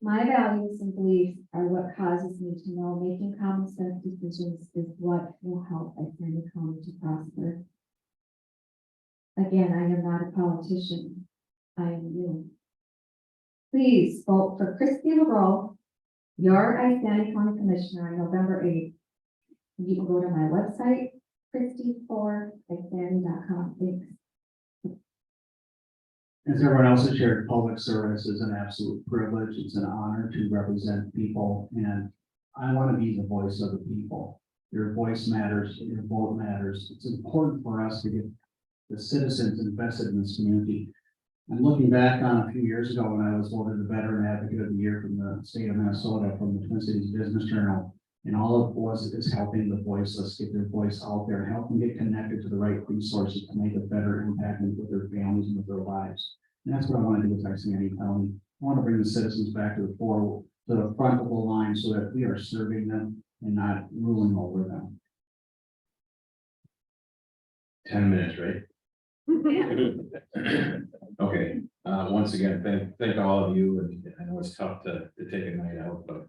My values and beliefs are what causes me to know making common sense decisions is what will help Isanti County to prosper. Again, I am not a politician. I am you. Please vote for Kristi LaRowe, your Isanti County Commissioner, on November 8th. You can go to my website, Kristi4isanti.com. Thanks. As everyone else has shared, public service is an absolute privilege. It's an honor to represent people, and I want to be the voice of the people. Your voice matters, your vote matters. It's important for us to get the citizens invested in this community. I'm looking back on a few years ago when I was voted the Veteran Advocate of the Year from the state of Minnesota, from the Twin Cities Business Journal. And all it was is helping the voiceless get their voice out there and help them get connected to the right resources to make a better impact with their families and with their lives. And that's what I want to do with Isanti County. I want to bring the citizens back to the front of the line so that we are serving them and not ruling over them. 10 minutes, right? Okay, once again, thank all of you, and I know it's tough to take a night out, but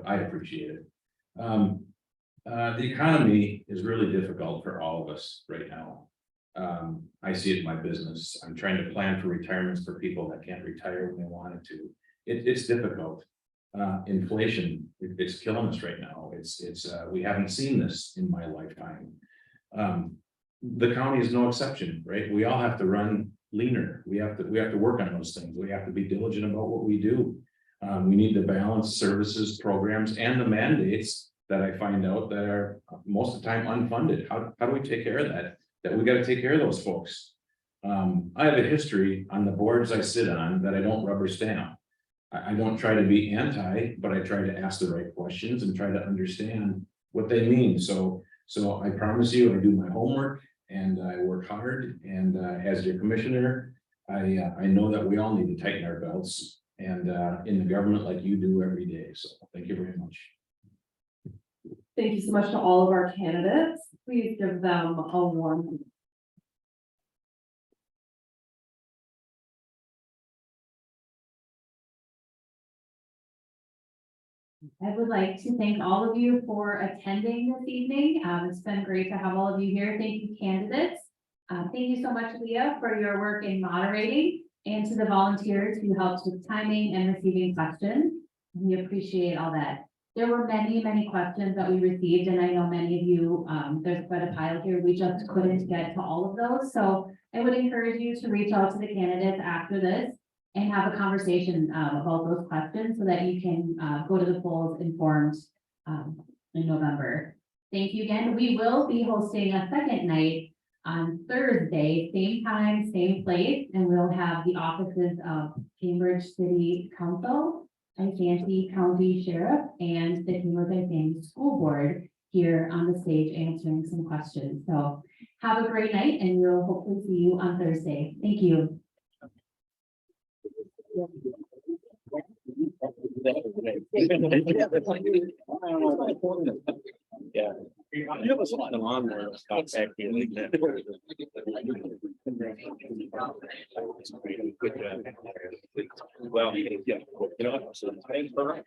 I appreciate it. The economy is really difficult for all of us right now. I see it in my business. I'm trying to plan for retirements for people that can't retire when they wanted to. It's difficult. Inflation, it's killing us right now. We haven't seen this in my lifetime. The county is no exception, right? We all have to run leaner. We have to work on those things. We have to be diligent about what we do. We need to balance services, programs, and the mandates that I find out that are most of the time unfunded. How do we take care of that? That we got to take care of those folks. I have a history on the boards I sit on that I don't rubber stamp. I don't try to be anti, but I try to ask the right questions and try to understand what they mean. So I promise you, I do my homework and I work hard. And as your commissioner, I know that we all need to tighten our belts and in the government like you do every day. So thank you very much. Thank you so much to all of our candidates. Please give them a warm. I would like to thank all of you for attending this evening. It's been great to have all of you here. Thank you, candidates. Thank you so much, Leah, for your work in moderating, and to the volunteers who helped with timing and receiving questions. We appreciate all that. There were many, many questions that we received, and I know many of you, there's quite a pile here. We just couldn't get to all of those. So I would encourage you to reach out to the candidates after this and have a conversation about those questions so that you can go to the polls informed in November. Thank you again. We will be hosting a second night on Thursday, same time, same place, and we'll have the offices of Cambridge City Council, Isanti County Sheriff, and the Cambridge School Board here on the stage answering some questions. So have a great night, and we'll hopefully see you on Thursday. Thank you. Yeah. It was on the lawnmower. Good job. Well, yeah, you know, so thanks for right.